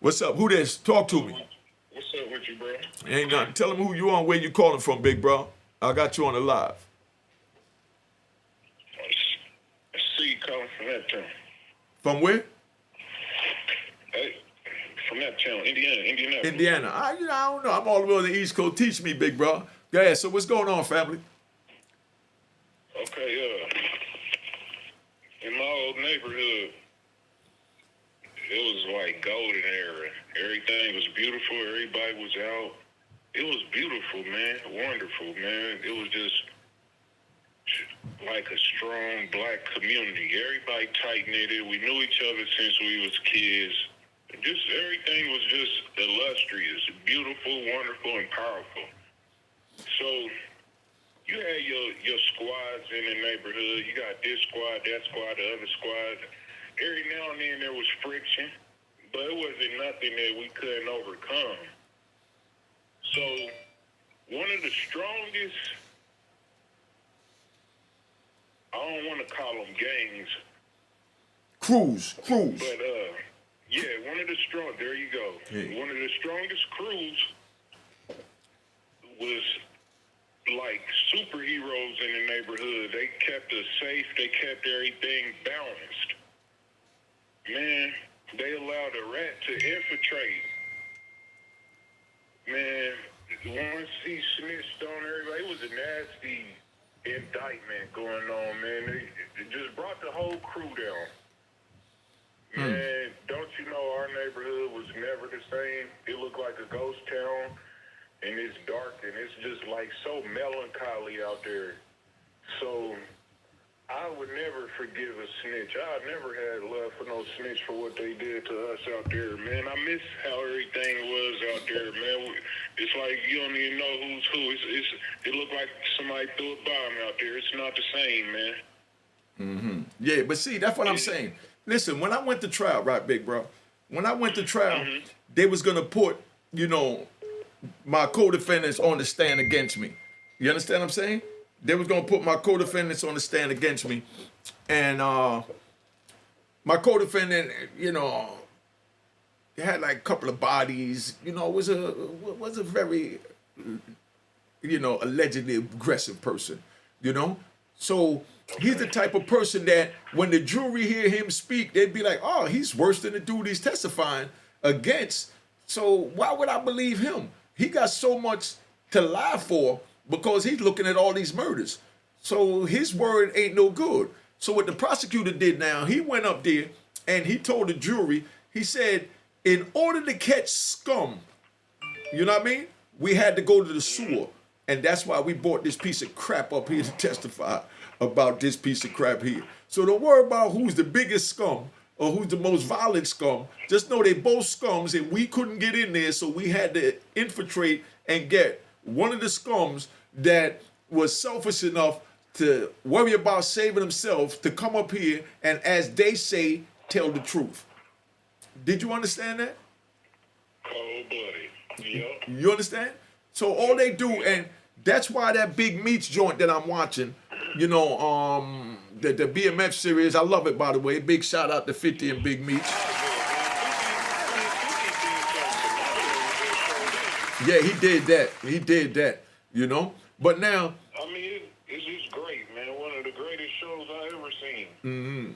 What's up? Who this? Talk to me. What's up with you, bro? Ain't nothing. Tell them who you are and where you calling from, big bro. I got you on the live. I see you calling from that town. From where? Hey, from that town, Indiana. Indiana. I don't know. I'm all the way on the East Coast. Teach me, big bro. Yeah, so what's going on, family? Okay, in my old neighborhood, it was like golden era. Everything was beautiful. Everybody was out. It was beautiful, man. Wonderful, man. It was just like a strong black community. Everybody tight-knitted. We knew each other since we was kids. Just everything was just illustrious, beautiful, wonderful, and powerful. So you had your squads in the neighborhood. You got this squad, that squad, the other squad. Every now and then there was friction, but it wasn't nothing that we couldn't overcome. So one of the strongest, I don't want to call them gangs. Crews. But, yeah, one of the there you go. Yeah. One of the strongest crews was like superheroes in the neighborhood. They kept us safe. They kept everything balanced. Man, they allowed a rat to infiltrate. Man, once he snitched on everybody, it was a nasty indictment going on, man. It just brought the whole crew down. Man, don't you know our neighborhood was never the same? It looked like a ghost town, and it's dark, and it's just like so melancholy out there. So I would never forgive a snitch. I never had love for no snitch for what they did to us out there, man. I miss how everything was out there, man. It's like you don't even know who's who. It looked like somebody threw a bomb out there. It's not the same, man. Yeah, but see, that's what I'm saying. Listen, when I went to trial, right, big bro? When I went to trial, they was going to put, my co-defendants on the stand against me. You understand what I'm saying? They was going to put my co-defendants on the stand against me. And my co-defendant, had like a couple of bodies. Was a very, allegedly aggressive person, So he's the type of person that when the jury hear him speak, they'd be like, oh, he's worse than the dude he's testifying against. So why would I believe him? He got so much to lie for because he's looking at all these murders. So his word ain't no good. So what the prosecutor did now, he went up there and he told the jury, he said, in order to catch scum, you know what I mean? We had to go to the sewer. And that's why we brought this piece of crap up here to testify about this piece of crap here. So don't worry about who's the biggest scum or who's the most violent scum. Just know they both scums and we couldn't get in there, so we had to infiltrate and get one of the scums that was selfish enough to worry about saving themselves to come up here and, as they say, tell the truth. Did you understand that? Cold-blooded. Yep. You understand? So all they do, and that's why that Big Meats joint that I'm watching, the BMF series, I love it, by the way. Big shout out to 50 and Big Meats. Yeah, he did that, But now, I mean, it's just great, man. One of the greatest shows I ever seen.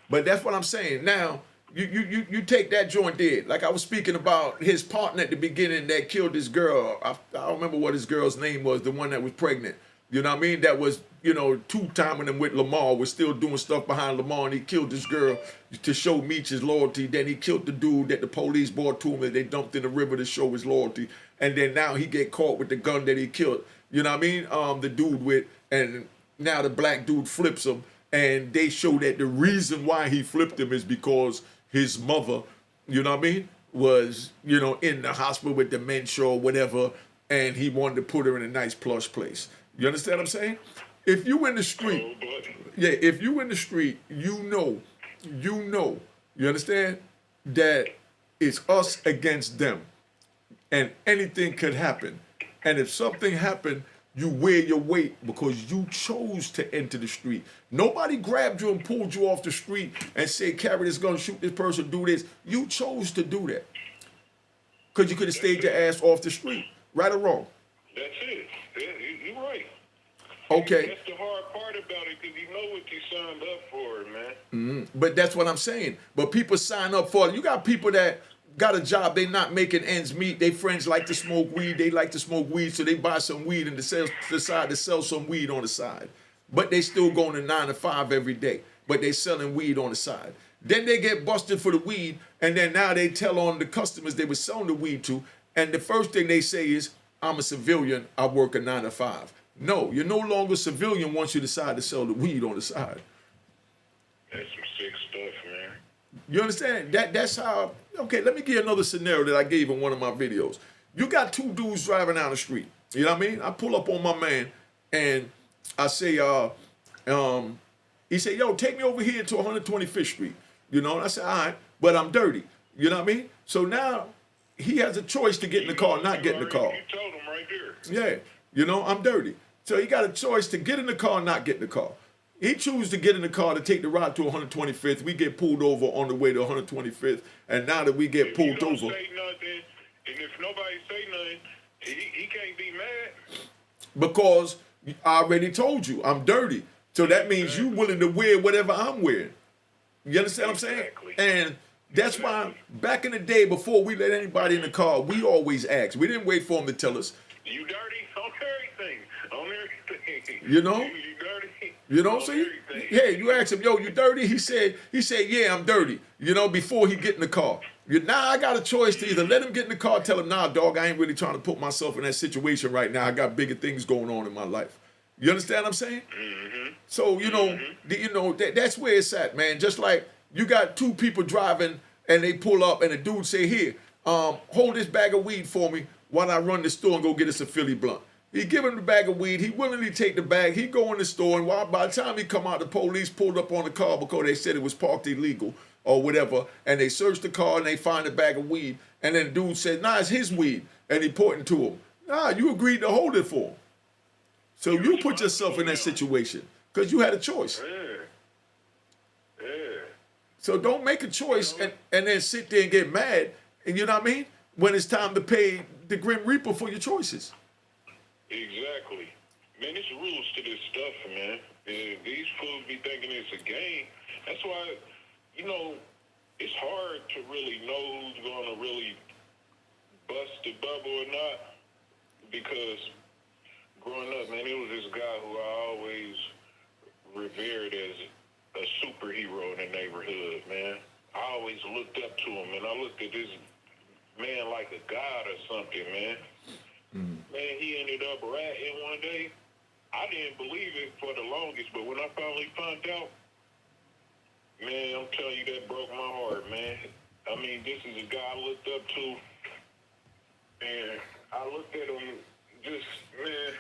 But that's what I'm saying. Now, you take that joint there. Like I was speaking about his partner at the beginning that killed this girl. I don't remember what his girl's name was, the one that was pregnant. You know what I mean? That was, two-timing him with Lamar, was still doing stuff behind Lamar, and he killed this girl to show Meech his loyalty. Then he killed the dude that the police brought to him and they dumped in the river to show his loyalty. And then now he get caught with the gun that he killed, you know what I mean? The dude with, and now the black dude flips him. And they show that the reason why he flipped him is because his mother, you know what I mean, was, in the hospital with dementia or whatever, and he wanted to put her in a nice plush place. You understand what I'm saying? If you in the street, if you in the street, you understand that it's us against them. and anything could happen. And if something happened, you wear your weight because you chose to enter the street. Nobody grabbed you and pulled you off the street and said, carry this gun, shoot this person, do this. You chose to do that. Because you could have stayed your ass off the street, right or wrong. That's it. You're right. Okay. That's the hard part about it, because you know what you signed up for, man. But that's what I'm saying. But people sign up for it. You got people that got a job, they not making ends meet. They friends like to smoke weed. They like to smoke weed, so they buy some weed and decide to sell some weed on the side. But they still going to 9 to 5 every day. But they selling weed on the side. Then they get busted for the weed, and then now they tell on the customers they were selling the weed to, and the first thing they say is, I'm a civilian, I work a 9 to 5. No, you're no longer a civilian once you decide to sell the weed on the side. That's some sick stuff, man. You understand? That's how, okay, let me give you another scenario that I gave in one of my videos. You got two dudes driving down the street. You know what I mean? I pull up on my man, and I say, he said, yo, take me over here to 125th Street. You know, and I said, all right, but I'm dirty. You know what I mean? So now he has a choice to get in the car or not get in the car. You told him right there. Yeah, you know, I'm dirty. So he got a choice to get in the car or not get in the car. He chooses to get in the car to take the ride to 125th. We get pulled over on the way to 125th, and now that we get pulled if you don't over. say nothing, and if nobody say nothing, he can't be mad. Because I already told you, I'm dirty. So that means you willing to wear whatever I'm wearing. You understand what I'm saying? Exactly. And that's why back in the day, before we let anybody in the car, we always asked. We didn't wait for them to tell us. You dirty on everything. On everything. You know? You dirty. You know, on so you, everything. yeah, you ask him, yo, you dirty? He said, yeah, I'm dirty. You know, before he get in the car. Now I got a choice to either let him get in the car, tell him, nah, dog, I ain't really trying to put myself in that situation right now. I got bigger things going on in my life. You understand what I'm saying? Mm-hmm. So, that's where it's at, man. Just like you got two people driving and they pull up and the dude say, here, hold this bag of weed for me while I run the store and go get us a Philly blunt. He give him the bag of weed. He willingly take the bag. He go in the store, and by the time he come out, the police pulled up on the car because they said it was parked illegal or whatever, and they searched the car and they find a bag of weed. And then the dude said, nah, it's his weed, and he pointing to him. Nah, you agreed to hold it for him. So you put yourself in that situation because you had a choice. Yeah. So don't make a choice and then sit there and get mad, and you know what I mean? When it's time to pay the Grim Reaper for your choices. Exactly. Man, there's rules to this stuff, man. These fools be thinking it's a game. That's why, it's hard to really know who's going to really bust the bubble or not. Because growing up, man, it was this guy who I always revered as a superhero in the neighborhood, man. I always looked up to him, and I looked at this man like a god or something, man. Man, he ended up ratting one day. I didn't believe it for the longest, but when I finally found out, man, I'm telling you, that broke my heart, man. I mean, this is a guy I looked up to, and I looked at him just, man,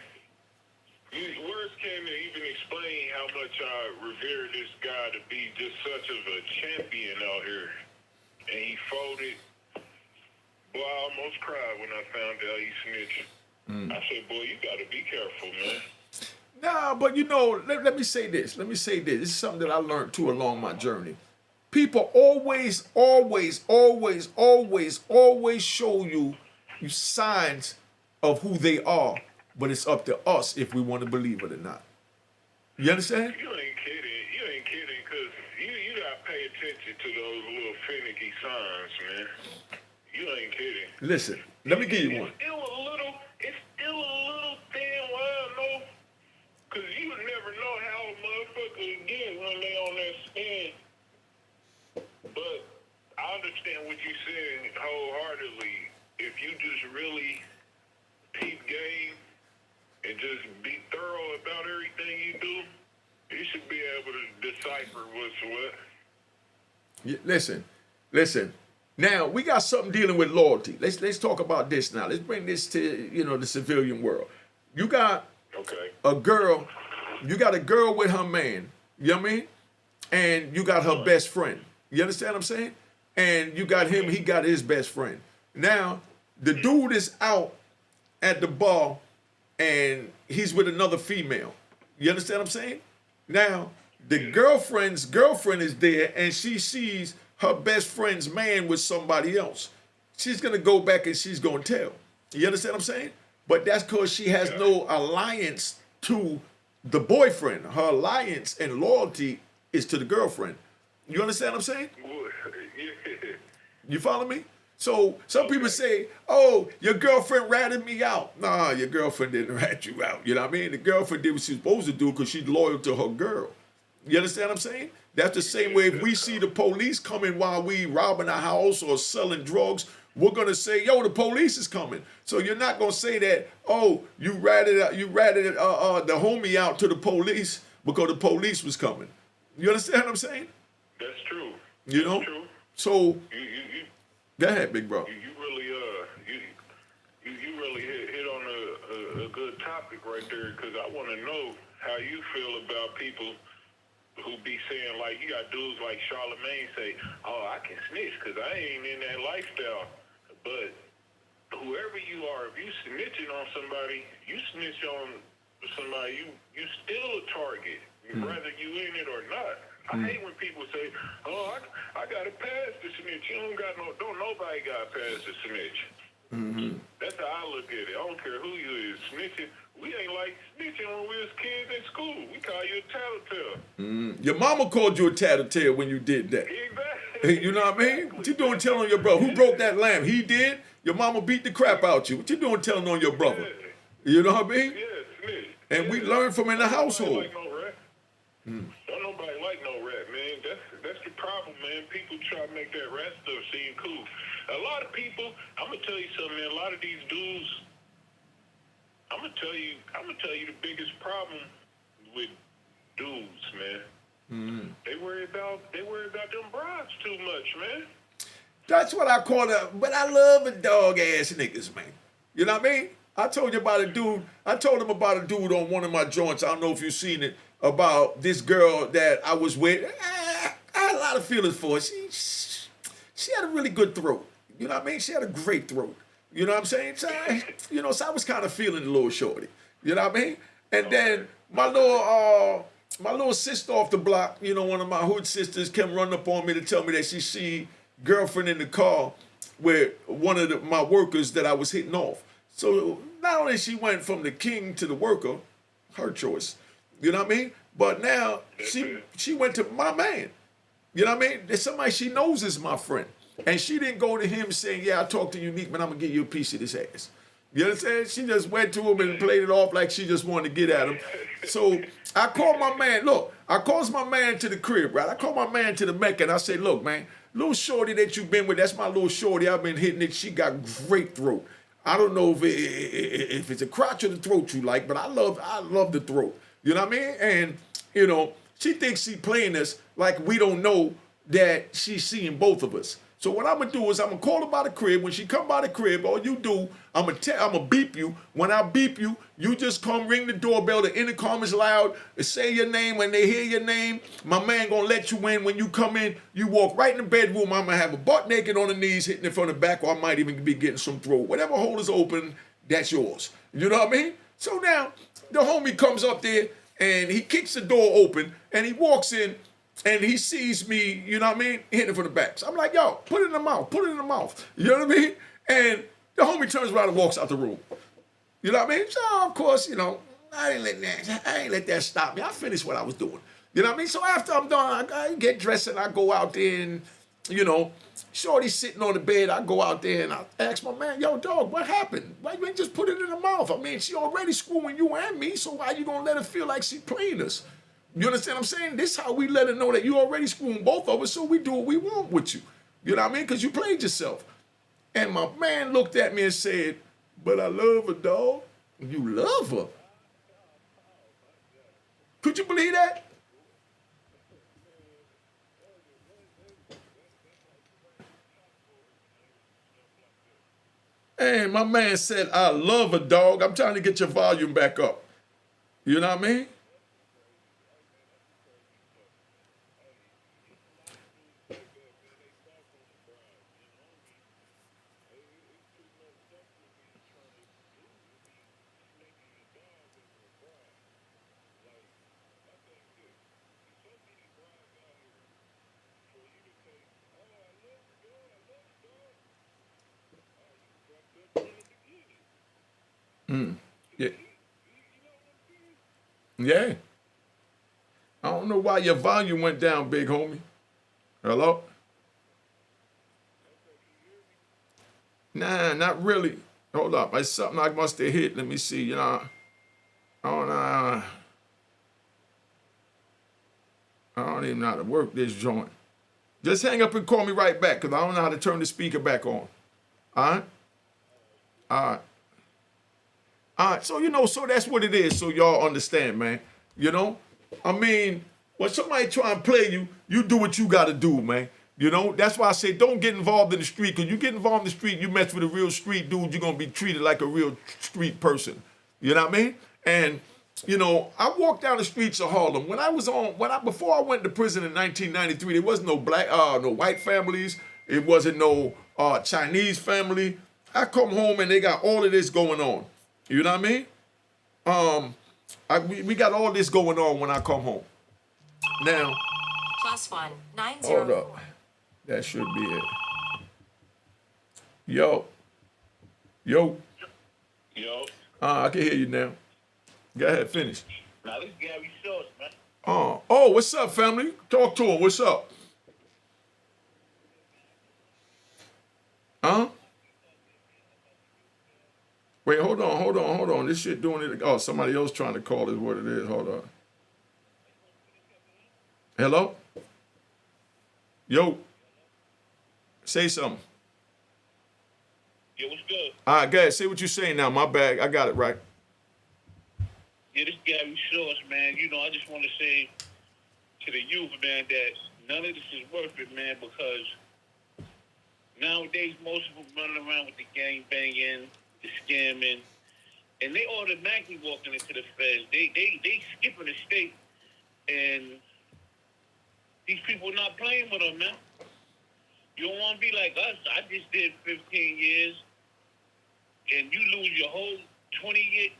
words can't even explain how much I revere this guy to be just such of a champion out here. And he folded. Boy, I almost cried when I found out he snitched. I said, boy, you got to be careful, man. Nah, but let me say this. This is something that I learned too along my journey. People always show you signs of who they are, but it's up to us if we want to believe it or not. You understand? You ain't kidding, because you got to pay attention to those little finicky signs, man. You ain't kidding. Listen, let me give you one. It's still a little thin line, though, because you never know how a motherfucker get when they on that spin. But I understand what you're saying wholeheartedly. If you just really peep game and just be thorough about everything you do, you should be able to decipher what's what. Listen. Now we got something dealing with loyalty. Let's talk about this now. Let's bring this to the civilian world. You got a girl. You got a girl with her man. You know what I mean? And you got her best friend. You understand what I'm saying? And you got him. He got his best friend. Now The dude is out at the bar and he's with another female. You understand what I'm saying? Now, the girlfriend's girlfriend is there and she sees her best friend's man with somebody else. She's going to go back and she's going to tell. You understand what I'm saying? But that's because she has no alliance to the boyfriend. Her alliance and loyalty is to the girlfriend. You understand what I'm saying? Yeah. You follow me? So some people say, oh, your girlfriend ratted me out. Nah, your girlfriend didn't rat you out. You know what I mean? The girlfriend did what she's supposed to do because she's loyal to her girl. You understand what I'm saying? That's the same way if we see the police coming while we robbing a house or selling drugs, we're going to say, yo, the police is coming. So you're not going to say that, oh, you ratted the homie out to the police because the police was coming. You understand what I'm saying? That's true. You know? That's true. So, You go ahead, big bro. You really you really hit on a good topic right there, because I want to know how you feel about people who be saying, like, you got dudes like Charlemagne say, oh, I can snitch because I ain't in that lifestyle. But whoever you are, if you snitching on somebody, you snitch on somebody, you still a target, whether you in it or not. I hate when people say, oh, I got to pass the snitch. You don't nobody got to pass the snitch. Mm-hmm. That's how I look at it. I don't care who you is. Snitching, we ain't like snitching when we was kids in school. We call you a tattletale. Your mama called you a tattletale when you did that. Exactly. You know what I mean? What you doing telling on your brother? Who broke that lamp? He did? Your mama beat the crap out you. What you doing telling on your brother? Yeah. You know what I mean? Yeah, snitch. And we learn from in the household. Don't nobody like no rat, man. That's the problem, man. People try to make that rat stuff seem cool. A lot of people, I'm gonna tell you something, man. A lot of these dudes, I'm gonna tell you the biggest problem with dudes, man. They worry about them broads too much, man. That's what I call it. But I love a dog ass niggas, man. You know what I mean? I told him about a dude on one of my joints. I don't know if you've seen it, about this girl that I was with. I had a lot of feelings for her. She had a really good throat. You know what I mean? She had a great throat. You know what I'm saying? So I was kind of feeling the little shorty. You know what I mean? And then my little sister off the block, one of my hood sisters, came running up on me to tell me that she see girlfriend in the car with one of my workers that I was hitting off. So not only she went from the king to the worker, her choice, you know what I mean? But now she went to my man. You know what I mean? There's somebody she knows is my friend. And she didn't go to him saying, yeah, I talked to Unique, man, I'm going to give you a piece of this ass. You understand? She just went to him and played it off like she just wanted to get at him. So I called my man. Look, I calls my man to the crib, right? I called my man to the Mecca and I said, look, man, little shorty that you've been with, that's my little shorty. I've been hitting it. She got great throat. I don't know if it's a crotch or the throat you like, but I love the throat. You know what I mean? And, she thinks she playing us like we don't know that she's seeing both of us. So what I'm going to do is I'm going to call her by the crib. When she come by the crib, all you do, I'm going to beep you. When I beep you, you just come ring the doorbell. The intercom is loud. Say your name. When they hear your name, my man going to let you in. When you come in, you walk right in the bedroom. I'm going to have a butt naked on the knees hitting it from the back, or I might even be getting some throat. Whatever hole is open, that's yours. You know what I mean? So now the homie comes up there and he kicks the door open and he walks in. And he sees me, you know what I mean, hitting it from the back. So I'm like, yo, put it in the mouth, put it in the mouth. You know what I mean? And the homie turns around and walks out the room. You know what I mean? So, of course, I ain't let that stop me. I finished what I was doing. You know what I mean? So after I'm done, I get dressed and I go out there and, shorty's sitting on the bed. I go out there and I ask my man, yo, dog, what happened? Why you ain't just put it in the mouth? I mean, she already screwing you and me, so why you gonna let her feel like she playing us? You understand what I'm saying? This is how we let her know that you already screwing both of us, so we do what we want with you. You know what I mean? Because you played yourself. And my man looked at me and said, but I love her, dog. You love her? Could you believe that? And my man said, I love her, dog. I'm trying to get your volume back up. You know what I mean? Yeah. Yeah. I don't know why your volume went down, big homie. Hello? Nah, not really. Hold up. It's something I must have hit. Let me see. You know, I don't even know how to work this joint. Just hang up and call me right back because I don't know how to turn the speaker back on. All right? All right. All right. So, so that's what it is so y'all understand, man. You know? I mean, when somebody try and play you, you do what you got to do, man. That's why I say don't get involved in the street because you get involved in the street, you mess with a real street dude, you're going to be treated like a real street person. You know what I mean? And, I walked down the streets of Harlem. Before I went to prison in 1993, there wasn't no white families. It wasn't no Chinese family. I come home and they got all of this going on. You know what I mean? We got all this going on when I come home. Now, +1 904. hold up. That should be it. Yo. Yo. I can hear you now. Go ahead, finish. Now, this is Gary Shorts, man. Oh, what's up, family? Talk to him. What's up? Huh? Wait, hold on. This shit doing it. Oh, somebody else trying to call is what it is. Hold on. Hello? Yo. Say something. Yeah, what's good? All right, go ahead. Say what you're saying now. My bad. I got it right. Yeah, this is Gary Shorts, man. I just want to say to the youth, man, that none of this is worth it, man, because nowadays most of them running around with the gang banging, the scamming, and they automatically walking into the feds. They skipping the state, and these people not playing with them, man. You don't want to be like us. I just did 15 years, and you lose your whole 20s,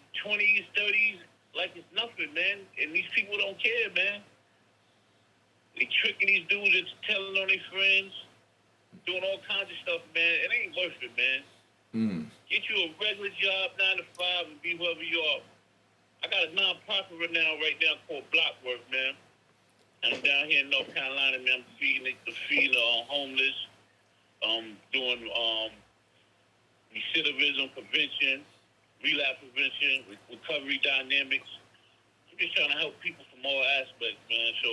30s like it's nothing, man. And these people don't care, man. They tricking these dudes into telling on their friends, doing all kinds of stuff, man. It ain't worth it, man. Get you a regular job, 9 to 5, and be whoever you are. I got a non-profit right now called Blockwork, man. And I'm down here in North Carolina, man. I'm feeding homeless, doing recidivism prevention, relapse prevention, recovery dynamics. I'm just trying to help people from all aspects, man. So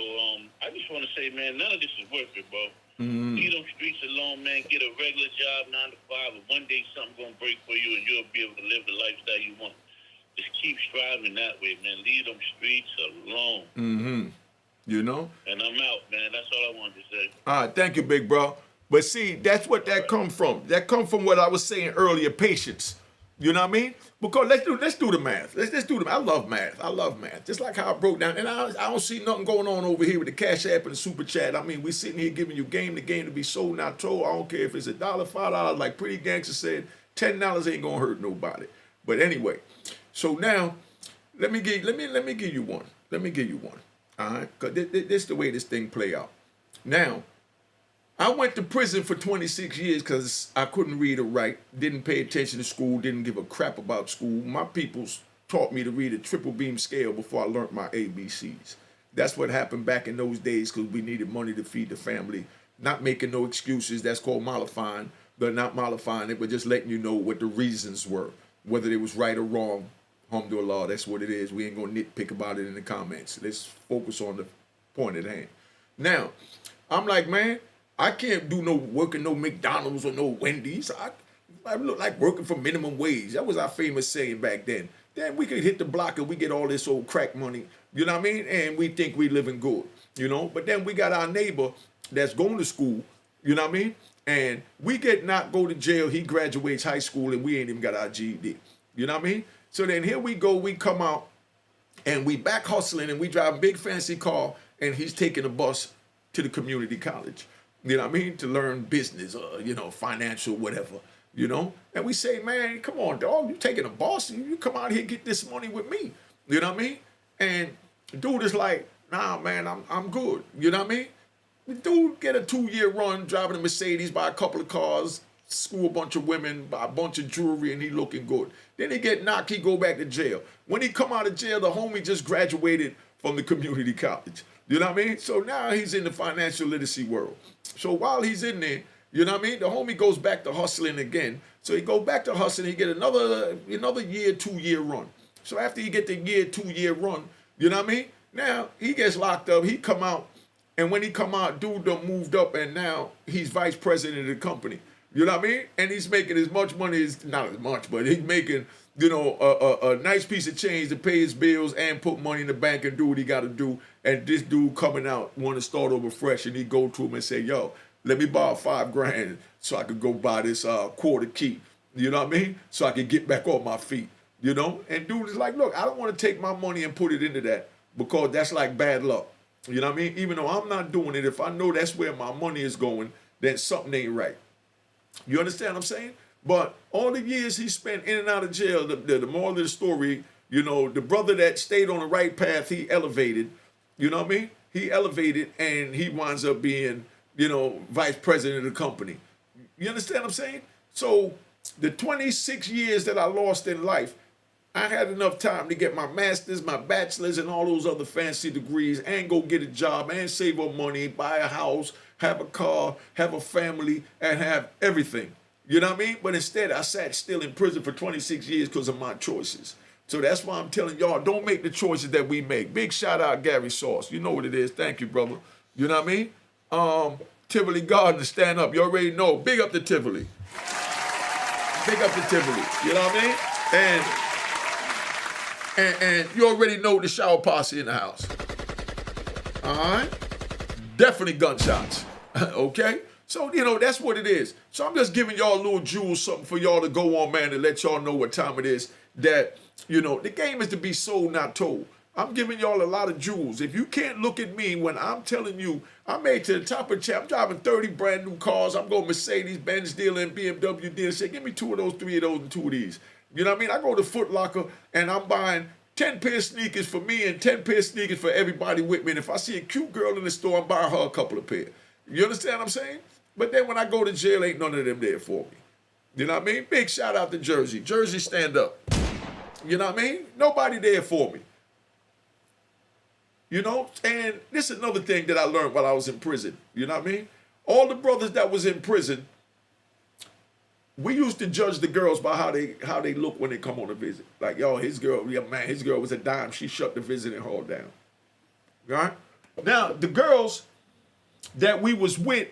I just want to say, man, none of this is worth it, bro. Leave them streets alone, man. Get a regular job, 9 to 5, and one day something's going to break for you and you'll be able to live the lifestyle you want. Just keep striving that way, man. Leave them streets alone. And I'm out, man. That's all I wanted to say. All right, thank you, big bro. But see, that's what that come from. That come from what I was saying earlier, patience. You know what I mean? Because let's do the math. Let's do the math. I love math. Just like how I broke down. And I don't see nothing going on over here with the Cash App and the Super Chat. I mean, we sitting here giving you game to be sold, not told. I don't care if it's $1, $5, like Pretty Gangster said. $10 ain't gonna hurt nobody. But anyway, so now let me give you one. All right, because this is the way this thing play out. Now, I went to prison for 26 years because I couldn't read or write, didn't pay attention to school, didn't give a crap about school. My peoples taught me to read a triple beam scale before I learned my ABCs. That's what happened back in those days because we needed money to feed the family. Not making no excuses, that's called mollifying. But not mollifying it, but just letting you know what the reasons were, whether it was right or wrong. Alhamdulillah, that's what it is. We ain't gonna nitpick about it in the comments. Let's focus on the point at hand. Now, I'm like, man, I can't do no work in no McDonald's or no Wendy's. I look like working for minimum wage. That was our famous saying back then. Then we could hit the block and we get all this old crack money, you know what I mean? And we think we living good, But then we got our neighbor that's going to school, you know what I mean? And we go to jail, he graduates high school and we ain't even got our GED, you know what I mean? So then here we go, we come out and we back hustling and we drive a big fancy car and he's taking a bus to the community college, you know what I mean? To learn business or, financial, whatever, And we say, man, come on, dog, you taking a bus, you come out here, get this money with me, you know what I mean? And dude is like, nah, man, I'm good, you know what I mean? The dude get a 2-year run driving a Mercedes, buy a couple of cars, screw a bunch of women, buy a bunch of jewelry, and he looking good. Then he get knocked, he go back to jail. When he come out of jail, the homie just graduated from the community college. You know what I mean? So now he's in the financial literacy world. So while he's in there, you know what I mean? The homie goes back to hustling again. So he go back to hustling, he get another year, 2-year run. So after he get the year, 2-year run, you know what I mean? Now he gets locked up, he come out, and when he come out, dude done moved up, and now he's vice president of the company. You know what I mean? And he's making as much money as, not as much, but he's making, you know, a nice piece of change to pay his bills and put money in the bank and do what he got to do. And this dude coming out want to start over fresh, and he go to him and say, yo, let me borrow $5,000 so I could go buy this quarter key. You know what I mean? So I could get back on my feet, you know? And dude is like, look, I don't want to take my money and put it into that because that's like bad luck. You know what I mean? Even though I'm not doing it, if I know that's where my money is going, then something ain't right. You understand what I'm saying? But all the years he spent in and out of jail, the moral of the story, you know, the brother that stayed on the right path, he elevated. You know what I mean? He elevated and he winds up being, you know, vice president of the company. You understand what I'm saying? So the 26 years that I lost in life, I had enough time to get my master's, my bachelor's, and all those other fancy degrees and go get a job and save up money, buy a house, have a car, have a family, and have everything. You know what I mean? But instead, I sat still in prison for 26 years because of my choices. So that's why I'm telling y'all, don't make the choices that we make. Big shout out Gary Sauce. You know what it is. Thank you, brother. You know what I mean? Tivoli Garden, stand up. You already know. Big up to Tivoli. Big up to Tivoli. You know what I mean? And you already know the shower posse in the house. All right? Definitely gunshots. Okay? So, you know, that's what it is. So I'm just giving y'all a little jewels, something for y'all to go on, man, to let y'all know what time it is that, you know, the game is to be sold, not told. I'm giving y'all a lot of jewels. If you can't look at me when I'm telling you, I made to the top of the chain. I'm driving 30 brand new cars. I'm going Mercedes, Benz dealer, and BMW dealer. Say, give me 2 of those, 3 of those, and 2 of these. You know what I mean? I go to Foot Locker and I'm buying 10 pair of sneakers for me and 10 pair of sneakers for everybody with me. And if I see a cute girl in the store, I'm buying her a couple of pair. You understand what I'm saying? But then when I go to jail, ain't none of them there for me. You know what I mean? Big shout out to Jersey. Jersey, stand up. You know what I mean? Nobody there for me. You know? And this is another thing that I learned while I was in prison. You know what I mean? All the brothers that was in prison, we used to judge the girls by how they look when they come on a visit. Like, yo, his girl was a dime. She shut the visiting hall down. All right? Now, the girls that we was with,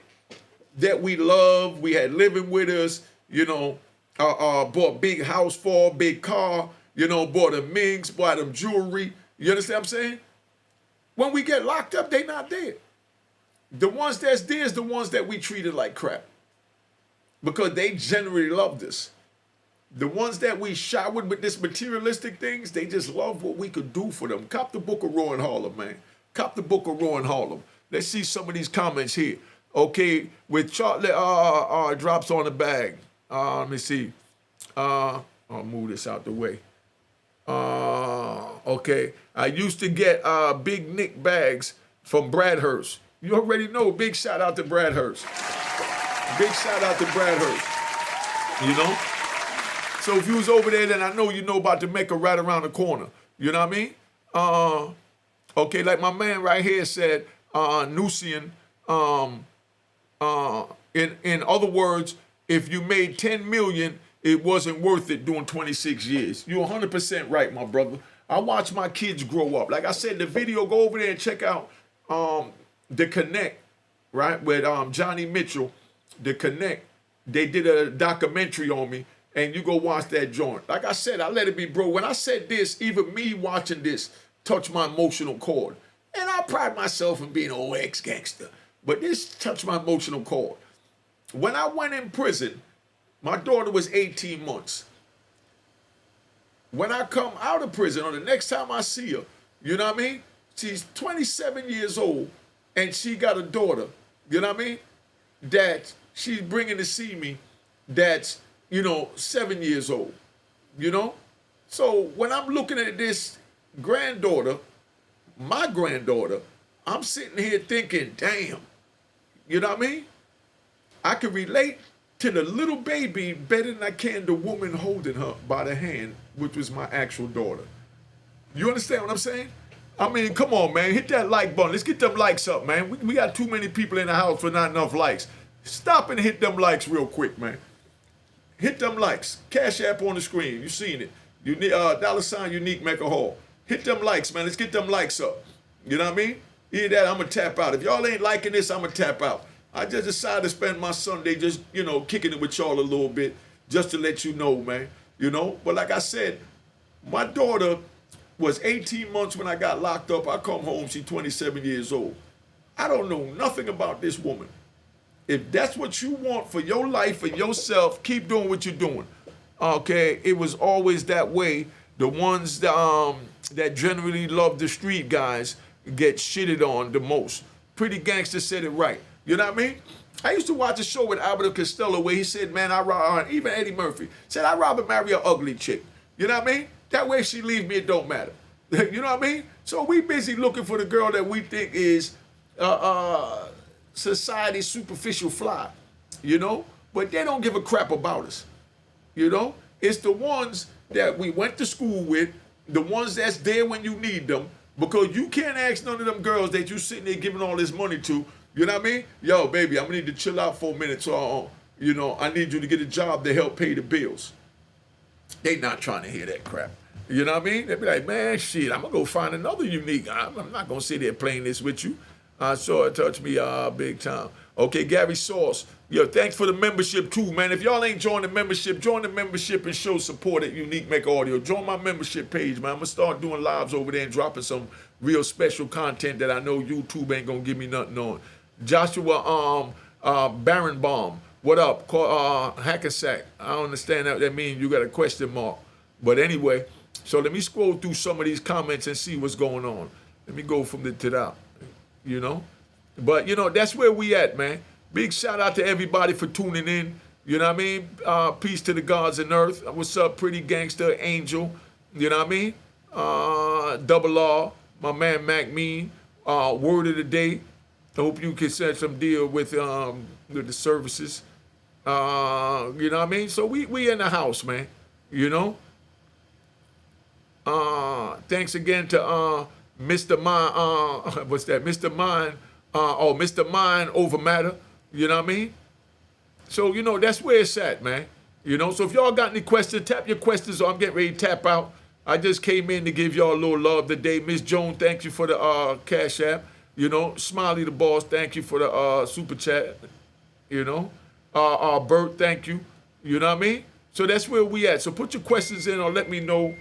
that we loved, we had living with us, you know, bought big house for, big car, you know, bought them minks, bought them jewelry. You understand what I'm saying? When we get locked up, they not there. The ones that's there is the ones that we treated like crap. Because they generally loved us. The ones that we showered with this materialistic things, they just love what we could do for them. Cop the book of Rowan Harlem, man. Cop the book of Rowan Harlem. Let's see some of these comments here. Okay, with chocolate drops on the bag. Let me see. I'll move this out the way. Okay, I used to get Big Nick bags from Bradhurst. You already know, big shout out to Bradhurst. Big shout out to Bradhurst. You know? So if you was over there, then I know you know about the Mecca right around the corner. You know what I mean? Okay, like my man right here said, Nusian, in other words, if you made 10 million, it wasn't worth it doing 26 years. You're 100% right, my brother. I watch my kids grow up. Like I said, the video, go over there and check out The Connect, right, with Johnny Mitchell. The Connect. They did a documentary on me, and you go watch that joint. Like I said, I let it be, bro. When I said this, even me watching this touched my emotional chord. And I pride myself in being an ex-gangster. But this touched my emotional chord. When I went in prison, my daughter was 18 months. When I come out of prison, or the next time I see her, you know what I mean? She's 27 years old, and she got a daughter, you know what I mean? That she's bringing to see me that's, you know, 7 years old, you know? So when I'm looking at this granddaughter, my granddaughter, I'm sitting here thinking, damn, you know what I mean? I can relate to the little baby better than I can the woman holding her by the hand, which was my actual daughter. You understand what I'm saying? I mean, come on, man. Hit that like button. Let's get them likes up, man. We got too many people in the house for not enough likes. Stop and hit them likes real quick, man. Hit them likes. Cash App on the screen. You seen it. $ Unique Mecca Hall. Hit them likes, man. Let's get them likes up. You know what I mean? Either that, I'm going to tap out. If y'all ain't liking this, I'm going to tap out. I just decided to spend my Sunday just, kicking it with y'all a little bit just to let you know, man. But like I said, my daughter was 18 months when I got locked up. I come home, she's 27 years old. I don't know nothing about this woman. If that's what you want for your life, for yourself, keep doing what you're doing. Okay, it was always that way. The ones that generally love the street guys get shitted on the most. Pretty Gangster said it right. You know what I mean? I used to watch a show with Albert Costello where he said, man, even Eddie Murphy said, I'd rather marry an ugly chick. You know what I mean? That way if she leaves me, it don't matter. You know what I mean? So we busy looking for the girl that we think is society's superficial fly, but they don't give a crap about us. It's the ones that we went to school with, the ones that's there when you need them, because you can't ask none of them girls that you sitting there giving all this money to, you know what I mean? Yo, baby, I'm gonna need to chill out for a minute, so I need you to get a job to help pay the bills. They not trying to hear that crap. You know what I mean? They be like, man, shit, I'm gonna go find another Unique. I'm not gonna sit there playing this with you. I saw it touch me big time. Okay, Gary Sauce. Yo, thanks for the membership too, man. If y'all ain't joined the membership, join the membership and show support at Unique Mecca Audio. Join my membership page, man. I'm gonna start doing lives over there and dropping some real special content that I know YouTube ain't gonna give me nothing on. Joshua Barenbaum, what up? Hackensack. I don't understand that means you got a question mark. But anyway, so let me scroll through some of these comments and see what's going on. Let me go from the to that. But that's where we at, man. Big shout out to everybody for tuning in. You know what I mean? Peace to the gods and earth. What's up, Pretty Gangster, Angel? You know what I mean? Double R, my man Mac Mean. Word of the day. I hope you can set some deal with the services. You know what I mean? So we in the house, man. Thanks again to Mr. Mind, what's that? Mr. Mind, Mr. Mind over matter. You know what I mean? So, that's where it's at, man. So if y'all got any questions, tap your questions or I'm getting ready to tap out. I just came in to give y'all a little love today. Miss Joan, thank you for the Cash App. Smiley the boss, thank you for the super chat. Bert, thank you. You know what I mean? So that's where we at. So put your questions in or let me know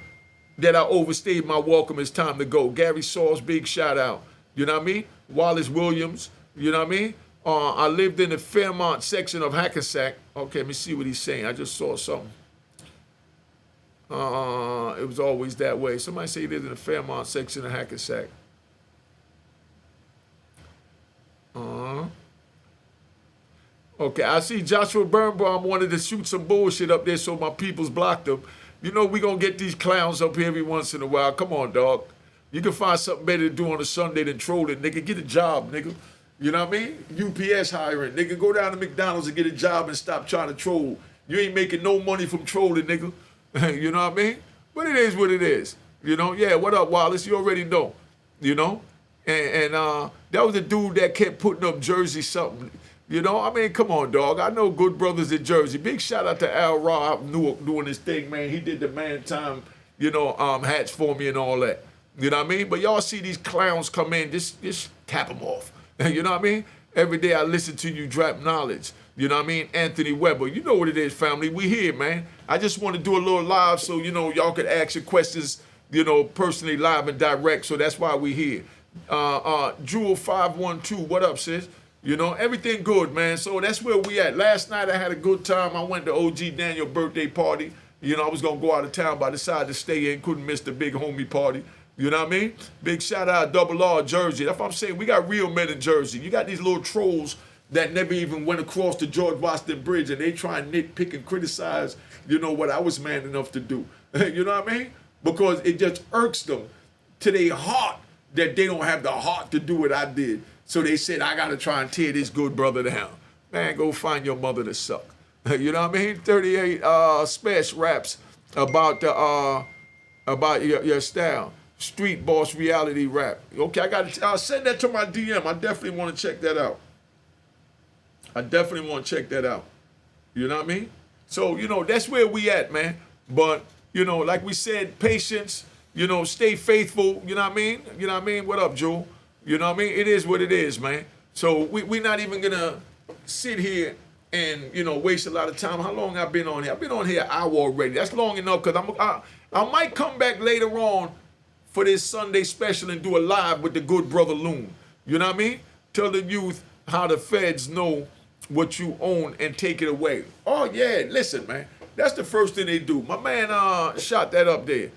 that I overstayed my welcome. It's time to go. Gary Sauce, big shout out. You know what I mean? Wallace Williams, you know what I mean? I lived in the Fairmont section of Hackensack. Okay, let me see what he's saying. I just saw something. It was always that way. Somebody say he lived in the Fairmont section of Hackensack. Okay, I see Joshua Birnbaum wanted to shoot some bullshit up there so my peoples blocked him. We gonna get these clowns up here every once in a while. Come on, dog. You can find something better to do on a Sunday than trolling. Nigga, get a job, nigga. You know what I mean? UPS hiring. Nigga, go down to McDonald's and get a job and stop trying to troll. You ain't making no money from trolling, nigga. You know what I mean? But it is what it is. Yeah, what up, Wallace? You already know. And that was the dude that kept putting up Jersey something. I mean, come on, dog. I know good brothers in Jersey. Big shout out to Al Ra out in Newark doing his thing, man. He did the man time, hats for me and all that. You know what I mean? But y'all see these clowns come in, just tap them off. You know what I mean? Every day I listen to you drop knowledge. You know what I mean? Anthony Weber. You know what it is, family. We here, man. I just want to do a little live so, y'all could ask your questions, personally live and direct. So that's why we here. Jewel 512, what up, sis? Everything good, man. So that's where we at. Last night I had a good time. I went to OG Daniel birthday party. I was going to go out of town, but I decided to stay in. Couldn't miss the big homie party. You know what I mean? Big shout out Double R, Jersey. That's what I'm saying. We got real men in Jersey. You got these little trolls that never even went across the George Washington Bridge, and they try and nitpick and criticize, what I was man enough to do. You know what I mean? Because it just irks them to their heart that they don't have the heart to do what I did. So they said, I got to try and tear this good brother down. Man, go find your mother to suck. You know what I mean? 38 special raps about the about your style. Street boss reality rap. Okay, I'll send that to my DM. I definitely want to check that out. I definitely want to check that out. You know what I mean? So, that's where we at, man. But, like we said, patience, stay faithful, you know what I mean? You know what I mean? What up, Joe? You know what I mean? It is what it is, man. So we're not even gonna sit here and, waste a lot of time. How long I've been on here? I've been on here an hour already. That's long enough because I might come back later on for this Sunday special and do a live with the good brother Loon. You know what I mean? Tell the youth how the feds know what you own and take it away. Oh yeah, listen, man. That's the first thing they do. My man shot that up there.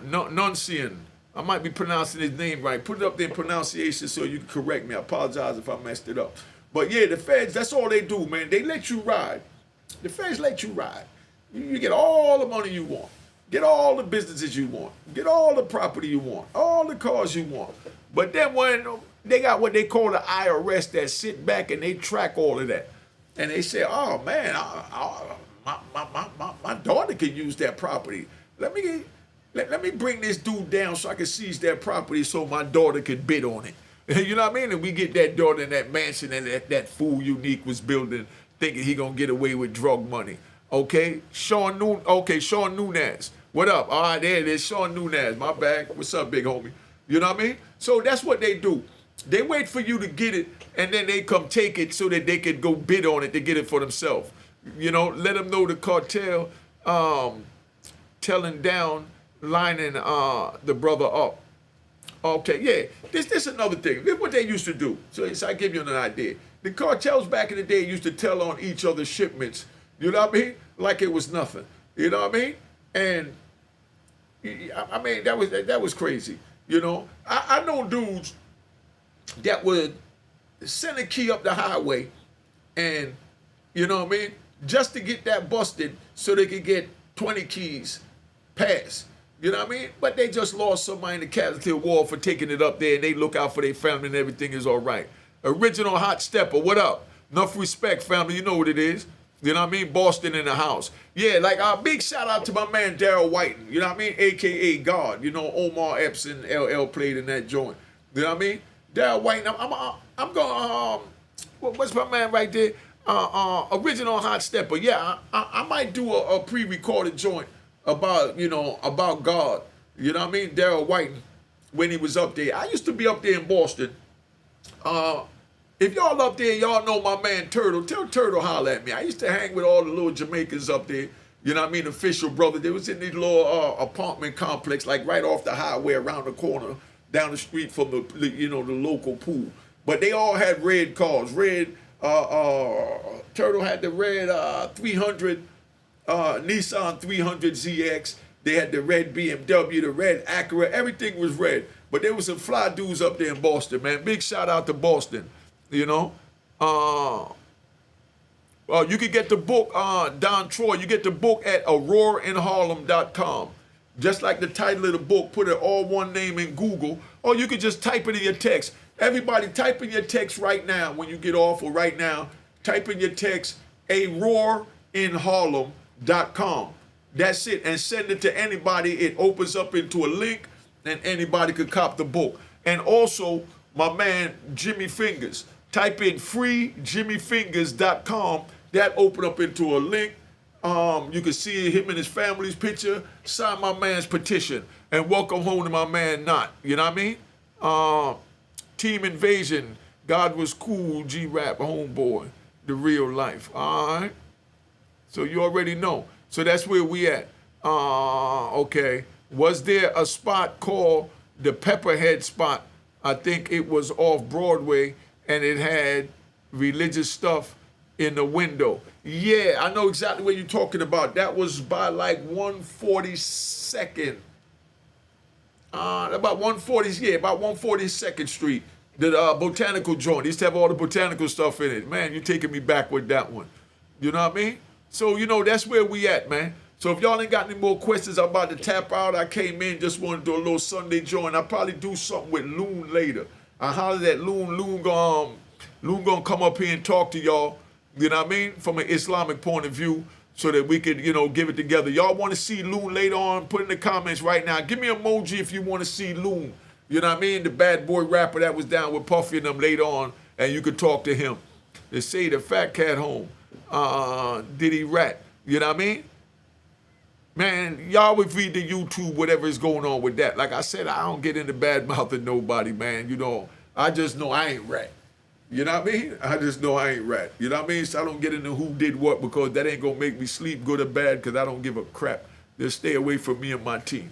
Nuncian. I might be pronouncing his name right. Put it up there in pronunciation so you can correct me. I apologize if I messed it up. But yeah, the feds, that's all they do, man. They let you ride. The feds let you ride. You get all the money you want. Get all the businesses you want. Get all the property you want. All the cars you want. But then when they got what they call the IRS that sit back and they track all of that. And they say, oh man, my daughter can use that property. Let me bring this dude down so I can seize that property so my daughter can bid on it. You know what I mean? And we get that daughter in that mansion that fool Unique was building, thinking he gonna get away with drug money. Okay, Sean Nunez. What up? All right, there it is, Sean Nunez. My bad. What's up, big homie? You know what I mean? So that's what they do. They wait for you to get it, and then they come take it so that they can go bid on it to get it for themselves. Let them know the cartel telling down, lining the brother up. Okay, yeah. This another thing. This is what they used to do. So I give you an idea. The cartels back in the day used to tell on each other's shipments. You know what I mean? Like it was nothing. You know what I mean? And I mean that was crazy. I know dudes that would send a key up the highway, and you know what I mean, just to get that busted so they could get 20 keys passed. You know what I mean? But they just lost somebody in the casualty of war for taking it up there, and they look out for their family and everything is all right. Original hot stepper, what up? Enough respect, family. You know what it is. You know what I mean? Boston in the house. Yeah, like a big shout out to my man Daryl Whiten. You know what I mean? AKA God. Omar Epps and LL played in that joint. You know what I mean? Daryl Whiten. I'm going. What's my man right there? Original hot stepper. Yeah, I might do a pre-recorded joint about about God. You know what I mean? Daryl Whiten when he was up there. I used to be up there in Boston. If y'all up there, y'all know my man Turtle. Tell Turtle holler at me. I used to hang with all the little Jamaicans up there. You know what I mean? Official brother. They was in these little apartment complex, like right off the highway around the corner, down the street from the local pool. But they all had red cars. Red. Turtle had the red 300 Nissan 300 ZX. They had the red BMW, the red Acura. Everything was red. But there was some fly dudes up there in Boston, man. Big shout out to Boston. You could get the book, Don Troy, you get the book at aurorainharlem.com. Just like the title of the book, put it all one name in Google, or you could just type it in your text. Everybody type in your text right now when you get off, or right now, type in your text, aurorainharlem.com. That's it, and send it to anybody. It opens up into a link, and anybody could cop the book. And also, my man, Jimmy Fingers. Type in freejimmyfingers.com. That open up into a link. You can see him and his family's picture. Sign my man's petition. And welcome home to my man, Not. You know what I mean? Team Invasion. God was cool. G-Rap, homeboy. The real life. All right? So you already know. So that's where we at. Okay. Was there a spot called the Pepperhead spot? I think it was off Broadway, and it had religious stuff in the window. Yeah, I know exactly what you're talking about. That was by like 142nd. About 142nd Street. The botanical joint. It used to have all the botanical stuff in it. Man, you're taking me back with that one. You know what I mean? So, that's where we at, man. So if y'all ain't got any more questions, I'm about to tap out. I came in, just want to do a little Sunday joint. I'll probably do something with Loon later. I hollered at Loon. Loon gonna come up here and talk to y'all. you know what I mean, from an Islamic point of view, so that we could, give it together. Y'all want to see Loon later on? Put in the comments right now. Give me an emoji if you want to see Loon. You know what I mean? The bad boy rapper that was down with Puffy and them later on, and you could talk to him. They say the fat cat home. Did he rat? You know what I mean? Man, y'all would read the YouTube, whatever is going on with that. Like I said, I don't get into bad mouthing nobody, man. I just know I ain't rat. You know what I mean? I just know I ain't rat. You know what I mean? So I don't get into who did what, because that ain't gonna make me sleep good or bad, because I don't give a crap. Just stay away from me and my team.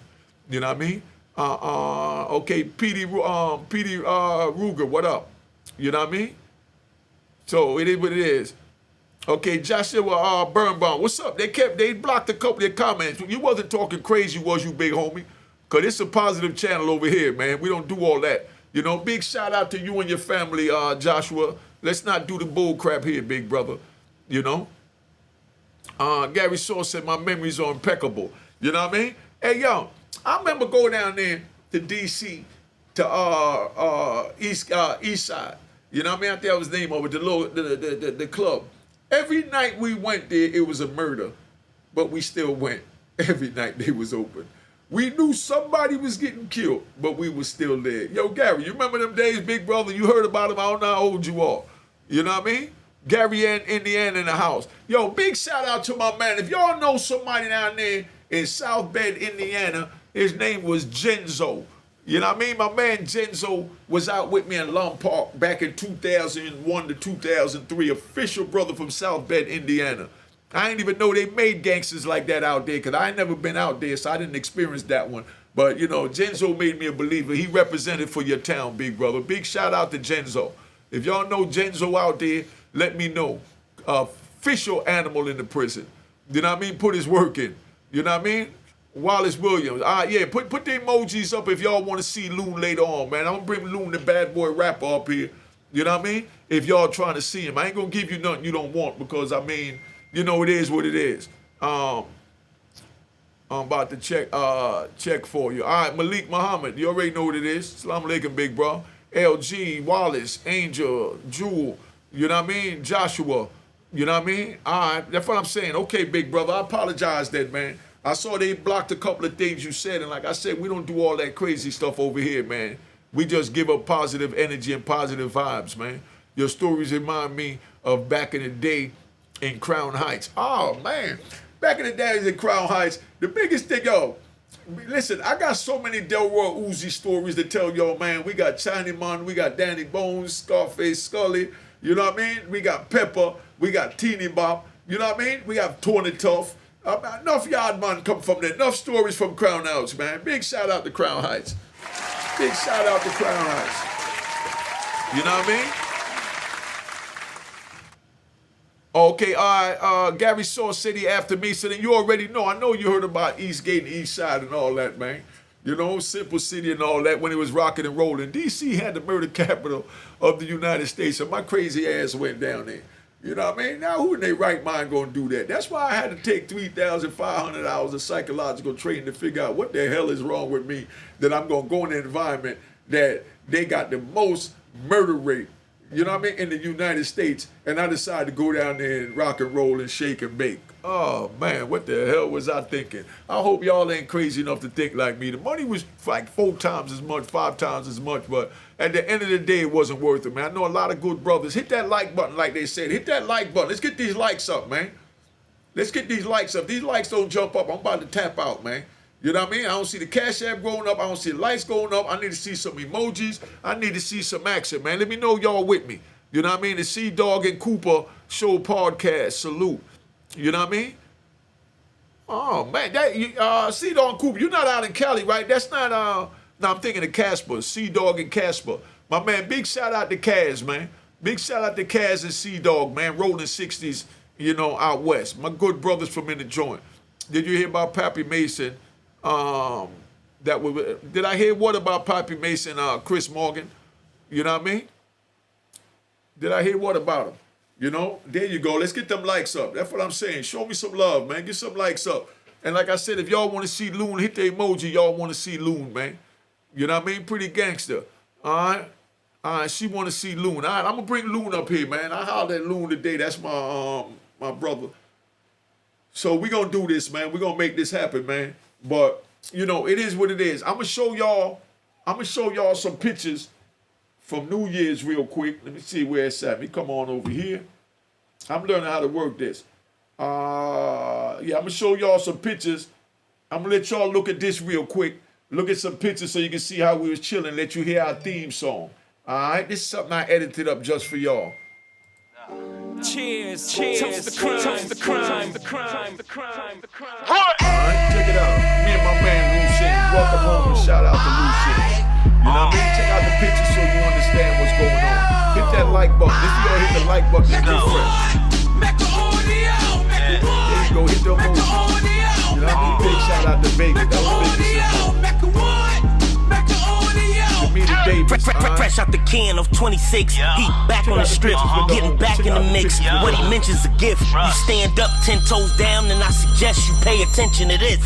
You know what I mean? Okay, Petey Ruger, what up? You know what I mean? So it is what it is. Okay, Joshua Birnbaum, what's up? They blocked a couple of your comments. You wasn't talking crazy, was you, big homie? Because it's a positive channel over here, man. We don't do all that. Big shout out to you and your family, Joshua. Let's not do the bull crap here, big brother. Gary Saw said my memories are impeccable. You know what I mean? Hey, yo, I remember going down there to D.C. to East Side. You know what I mean? I think that was the name of it, the club. Every night we went there, it was a murder, but we still went. Every night they was open. We knew somebody was getting killed, but we was still there. Yo, Gary, you remember them days, big brother? You heard about them. I don't know how old you are. You know what I mean? Gary and Indiana in the house. Yo, big shout out to my man. If y'all know somebody down there in South Bend, Indiana, his name was Genzo. You know what I mean? My man Genzo was out with me in Lum Park back in 2001 to 2003. Official brother from South Bend, Indiana. I didn't even know they made gangsters like that out there, because I ain't never been out there, so I didn't experience that one. But, Genzo made me a believer. He represented for your town, big brother. Big shout out to Genzo. If y'all know Genzo out there, let me know. Official animal in the prison. You know what I mean? Put his work in. You know what I mean? Wallace Williams. Yeah, put the emojis up if y'all want to see Loon later on, man. I'm going to bring Loon, the bad boy rapper, up here. You know what I mean? If y'all trying to see him. I ain't going to give you nothing you don't want, because, it is what it is. I'm about to check for you. All right, Malik Muhammad. You already know what it is. Assalamu alaikum, big bro. LG, Wallace, Angel, Jewel. You know what I mean? Joshua. You know what I mean? All right, that's what I'm saying. Okay, big brother. I apologize then, man. I saw they blocked a couple of things you said, and like I said, we don't do all that crazy stuff over here, man. We just give up positive energy and positive vibes, man. Your stories remind me of back in the day in Crown Heights. Oh, man. Back in the days in Crown Heights, the biggest thing, listen, I got so many Delroy Uzi stories to tell y'all, man. We got Chiny Man, we got Danny Bones, Scarface Scully, you know what I mean? We got Pepper, we got Teeny Bop, you know what I mean? We got Tony Tough. Enough yard man come from there. Enough stories from Crown Heights, man. Big shout out to Crown Heights. Big shout out to Crown Heights. You know what I mean? Okay, all right. Gary Saw City after me. So then you already know. I know you heard about Eastgate and East Side and all that, man. Simple City and all that when it was rocking and rolling. D.C. had the murder capital of the United States, and my crazy ass went down there. You know what I mean? Now, who in their right mind going to do that? That's why I had to take 3,500 hours of psychological training to figure out what the hell is wrong with me, that I'm going to go in an environment that they got the most murder rate, you know what I mean, in the United States, and I decided to go down there and rock and roll and shake and bake. Oh, man, what the hell was I thinking? I hope y'all ain't crazy enough to think like me. The money was like 4 times as much, 5 times as much, but at the end of the day, it wasn't worth it, man. I know a lot of good brothers. Hit that like button like they said. Hit that like button. Let's get these likes up, man. Let's get these likes up. These likes don't jump up. I'm about to tap out, man. You know what I mean? I don't see the Cash App going up. I don't see the lights going up. I need to see some emojis. I need to see some action, man. Let me know y'all with me. You know what I mean? The C-Dog and Cooper Show podcast. Salute. You know what I mean? Oh, man. C-Dog and Cooper, you're not out in Cali, right? That's not, no, I'm thinking of Casper. C-Dog and Casper. My man, big shout out to Kaz, man. Big shout out to Kaz and C-Dog, man. Rolling 60s, out west. My good brothers from in the joint. Did you hear about Pappy Mason? Did I hear what about Pappy Mason, Chris Morgan? You know what I mean? Did I hear what about him? There you go. Let's get them likes up. That's what I'm saying. Show me some love, man. Get some likes up. And like I said, if y'all want to see Loon, hit the emoji. Y'all want to see Loon, man. You know what I mean? Pretty gangster. All right? She want to see Loon. All right, I'm gonna bring Loon up here, man. I hollered at Loon today. That's my brother. So we gonna do this, man. We gonna make this happen, man. But you know, it is what it is. I'm gonna show y'all some pictures from New Year's real quick. Let me see where it's at. Let me come on over here. I'm learning how to work this. Yeah, I'm gonna show y'all some pictures. I'm gonna let y'all look at this real quick. Look at some pictures so you can see how we was chilling. Let you hear our theme song. All right, this is something I edited up just for y'all. Cheers, cheers, toast the crime, toast the crime, the crime, the crime, the crime. All right, check it out. Me and my man Lucien. Welcome home and shout out to Lucien. You know what I mean? Check out the pictures so you understand what's going on. Hit that like button. If you don't hit the like button, it's different. There you go, hit the emoji. You know what I mean? Big shout out to Vegas. That was Davis. Fresh out the can of 26, he back on the strip, getting back in the mix. What he mentions a gift. You stand up 10 toes down, and I suggest you pay attention to this.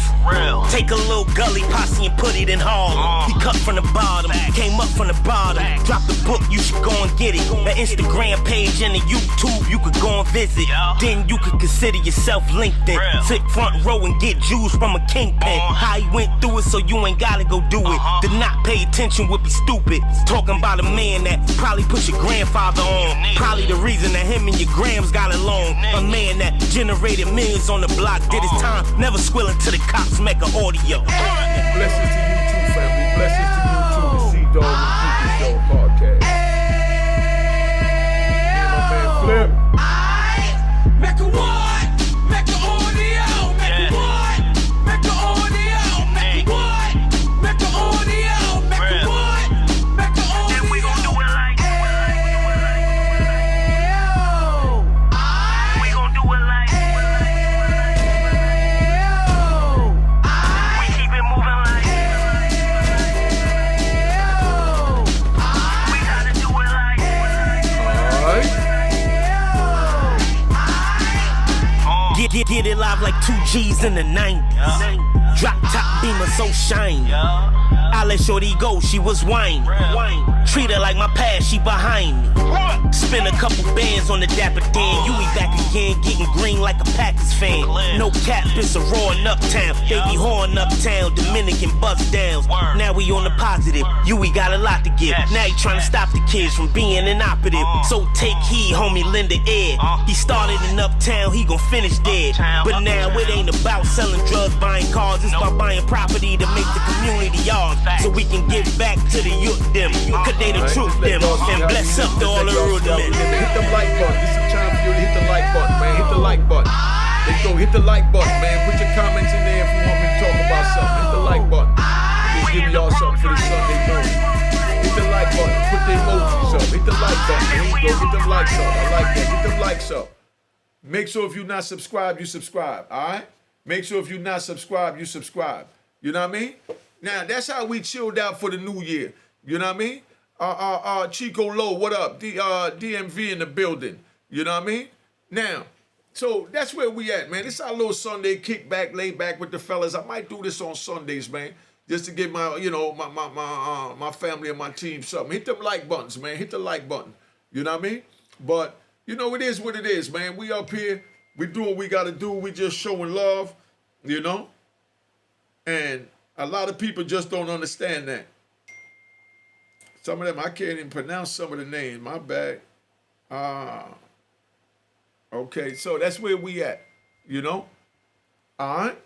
Take a little gully posse and put it in Harlem. He cut from the bottom, came up from the bottom. Drop the book, you should go and get it. The Instagram page and the YouTube, you could go and visit. Then you could consider yourself LinkedIn. Sit front row and get Jews from a kingpin. How he went through it, so you ain't gotta go do it. To not pay attention would be stupid. Talking about a man that probably put your grandfather on. Probably the reason that him and your grams got along. A man that generated millions on the block, did his time, never squilling to the cops, Mecca audio. Blessings to you too, family. Blessings to you too, the C-Dog and Cookie Show podcast. And my man Flip. Mecca what? Mecca audio. Mecca what? Mecca audio. Mecca what? Mecca audio. Mecca what? Mecca audio. And we gon' do it like. We gon' do it like. We keep it moving like. We gotta do it like. Alright. Get it live like 2 G's in the 90s. Drop top beamer so shiny. I let shorty go, she was whining. Treat her like my past, she behind me. Spin a couple bands on the Dapper Dan. You be back again, getting green like a Packers fan. No cap, it's a roaring uptown. They be horn uptown, Dominican bust downs. Now we on the positive, you we got a lot to give. Now he trying to stop the kids from being inoperative. So take heed, homie, lend a ear. He started in uptown, he gon' finish dead. But now it ain't about selling drugs, buying cars. It's about buying property to make the community ours. So we can give back to the youth them. Cause they the truth them. And bless up to all the rude men. Hit the like button. This is time for you to hit the like button, man. Hit the like button. Let's go. Hit the like button, man. Put your comments in there if you want me to talk about something. Hit the like button. Just giving y'all something for the Sunday morning. Hit the like button. Put the emojis up. Hit the like button. There you go. Get them likes up. I like that. Get them likes up. Make sure if you're not subscribed, you subscribe. All right? Make sure if you're not subscribed, you subscribe. You know what I mean? Now, that's how we chilled out for the new year. You know what I mean? Chico Low, what up? DMV in the building. You know what I mean? Now, so that's where we at, man. This is our little Sunday kickback, lay back with the fellas. I might do this on Sundays, man, just to give my, you know, my family and my team something. Hit them like buttons, man. Hit the like button. You know what I mean? But, you know, it is what it is, man. We up here. We do what we got to do. We just showing love, you know? And a lot of people just don't understand that. Some of them, I can't even pronounce some of the names. My bad. Okay, so that's where we at, you know? All right?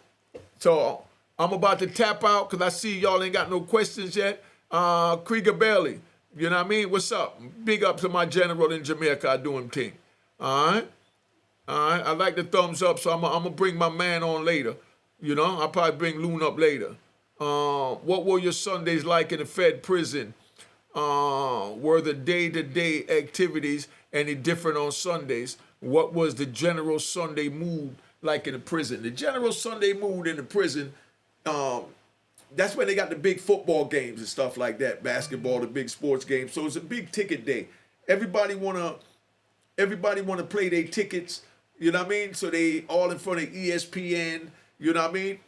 So I'm about to tap out because I see y'all ain't got no questions yet. Krieger Bailey, you know what I mean? What's up? Big up to my general in Jamaica. I do him thing. All right? All right? I like the thumbs up, so I'm going to bring my man on later. You know? I'll probably bring Loon up later. What were your Sundays like in the Fed prison? Were the day-to-day activities any different on Sundays? What was the general Sunday mood like in the prison? The general Sunday mood in the prison, that's when they got the big football games and stuff like that, basketball, the big sports games. So it's a big ticket day. Everybody wanna play their tickets, you know what I mean? So they all in front of ESPN, you know what I mean?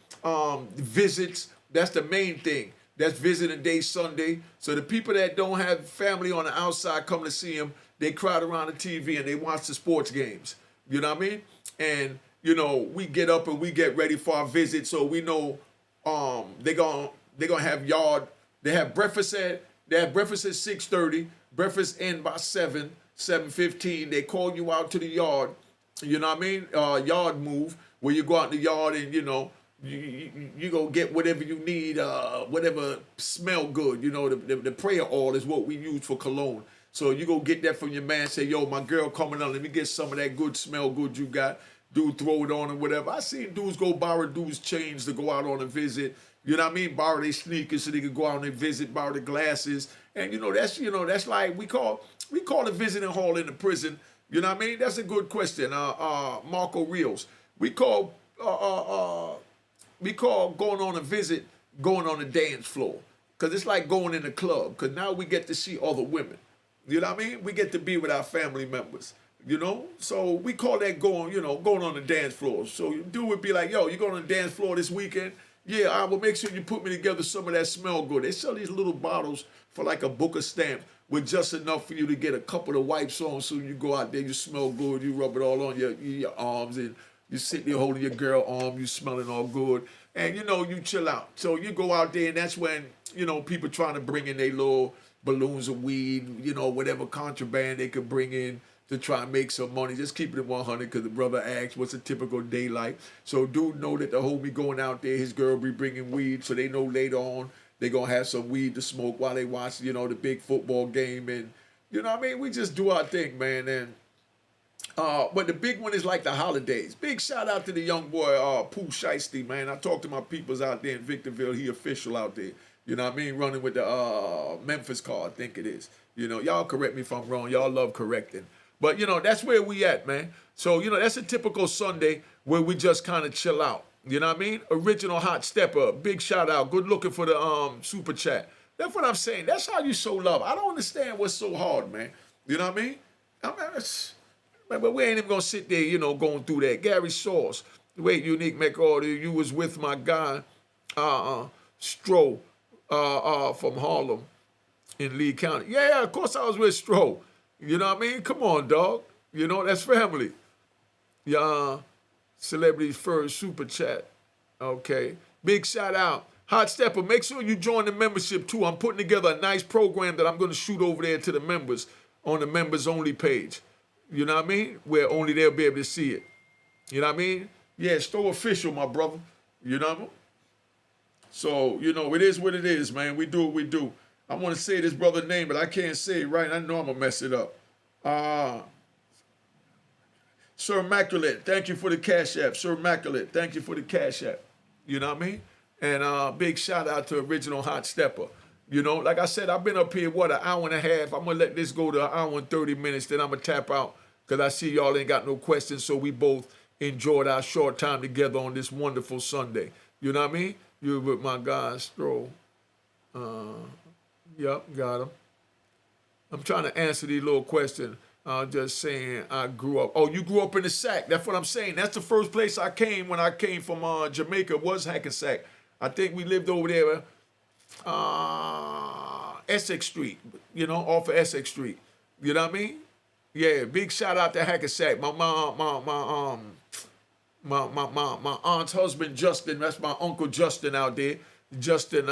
Visits, that's the main thing. That's visiting day Sunday. So the people that don't have family on the outside come to see him, they crowd around the TV and they watch the sports games. You know what I mean? And, you know, we get up and we get ready for our visit. So we know they're gonna have yard. They have breakfast at 6:30. Breakfast end by 7:15. They call you out to the yard. You know what I mean? Yard move, where you go out in the yard and, you know, you go get whatever you need, whatever smell good. You know, the prayer oil is what we use for cologne. So you go get that from your man, say, yo, my girl coming on, let me get some of that good smell good you got. Dude, throw it on and whatever. I seen dudes go borrow dudes' chains to go out on a visit. You know what I mean? Borrow their sneakers so they could go out on a visit, borrow the glasses. And that's like we call a visiting hall in the prison. You know what I mean? That's a good question. Marco Rios. We call going on a visit, going on a dance floor. Because it's like going in a club. Because now we get to see other women. You know what I mean? We get to be with our family members. You know? So we call that going on the dance floor. So dude would be like, yo, you going on the dance floor this weekend? Yeah, I will make sure you put me together some of that smell good. They sell these little bottles for like a book of stamps with just enough for you to get a couple of wipes on so you go out there, you smell good, you rub it all on your arms, and you sit there holding your girl arm, you smelling all good, and you know, you chill out. So you go out there, and that's when, you know, people trying to bring in their little balloons of weed, you know, whatever contraband they could bring in to try and make some money. Just keep it 100 because the brother asked, what's a typical day like? So dude know that the homie going out there, his girl be bringing weed, so they know later on they going to have some weed to smoke while they watch, you know, the big football game. And, you know what I mean? We just do our thing, man. And but the big one is like the holidays. Big shout out to the young boy, Pooh Shiesty, man. I talked to my peoples out there in Victorville. He official out there. You know what I mean? Running with the Memphis car, I think it is. You know, y'all correct me if I'm wrong. Y'all love correcting. But, you know, that's where we at, man. So, you know, that's a typical Sunday where we just kind of chill out. You know what I mean? Original Hot Stepper. Big shout out. Good looking for the super chat. That's what I'm saying. That's how you show love. I don't understand what's so hard, man. You know what I mean? But we ain't even going to sit there, you know, going through that. Gary Sauce. Wait, Unique Mecca, you was with my guy, Stroh, from Harlem in Lee County. Yeah, of course I was with Stroh. You know what I mean? Come on, dog. You know, that's family. Yeah, Celebrities First Super Chat. Okay. Big shout out. Hot Stepper, make sure you join the membership too. I'm putting together a nice program that I'm going to shoot over there to the members on the members only page. You know what I mean? Where only they'll be able to see it. You know what I mean? Yeah, Stowe official, my brother. You know what I mean? So, you know, it is what it is, man. We do what we do. I want to say this brother's name, but I can't say it right. I know I'm going to mess it up. Sir Immaculate, thank you for the Cash App. Sir Immaculate, thank you for the Cash App. You know what I mean? And big shout out to Original Hot Stepper. You know, like I said, I've been up here, an hour and a half. I'm going to let this go to an hour and 30 minutes. Then I'm going to tap out because I see y'all ain't got no questions. So we both enjoyed our short time together on this wonderful Sunday. You know what I mean? You with my guy, Stroll. Yep, got him. I'm trying to answer these little questions. Just saying I grew up. Oh, you grew up in the Sac. That's what I'm saying. That's the first place I came when I came from Jamaica was Hackensack. I think we lived over there, Essex Street, you know, off of Essex Street. You know what I mean? Yeah, big shout out to Hackensack. My aunt's husband, Justin, that's my uncle Justin out there. Justin,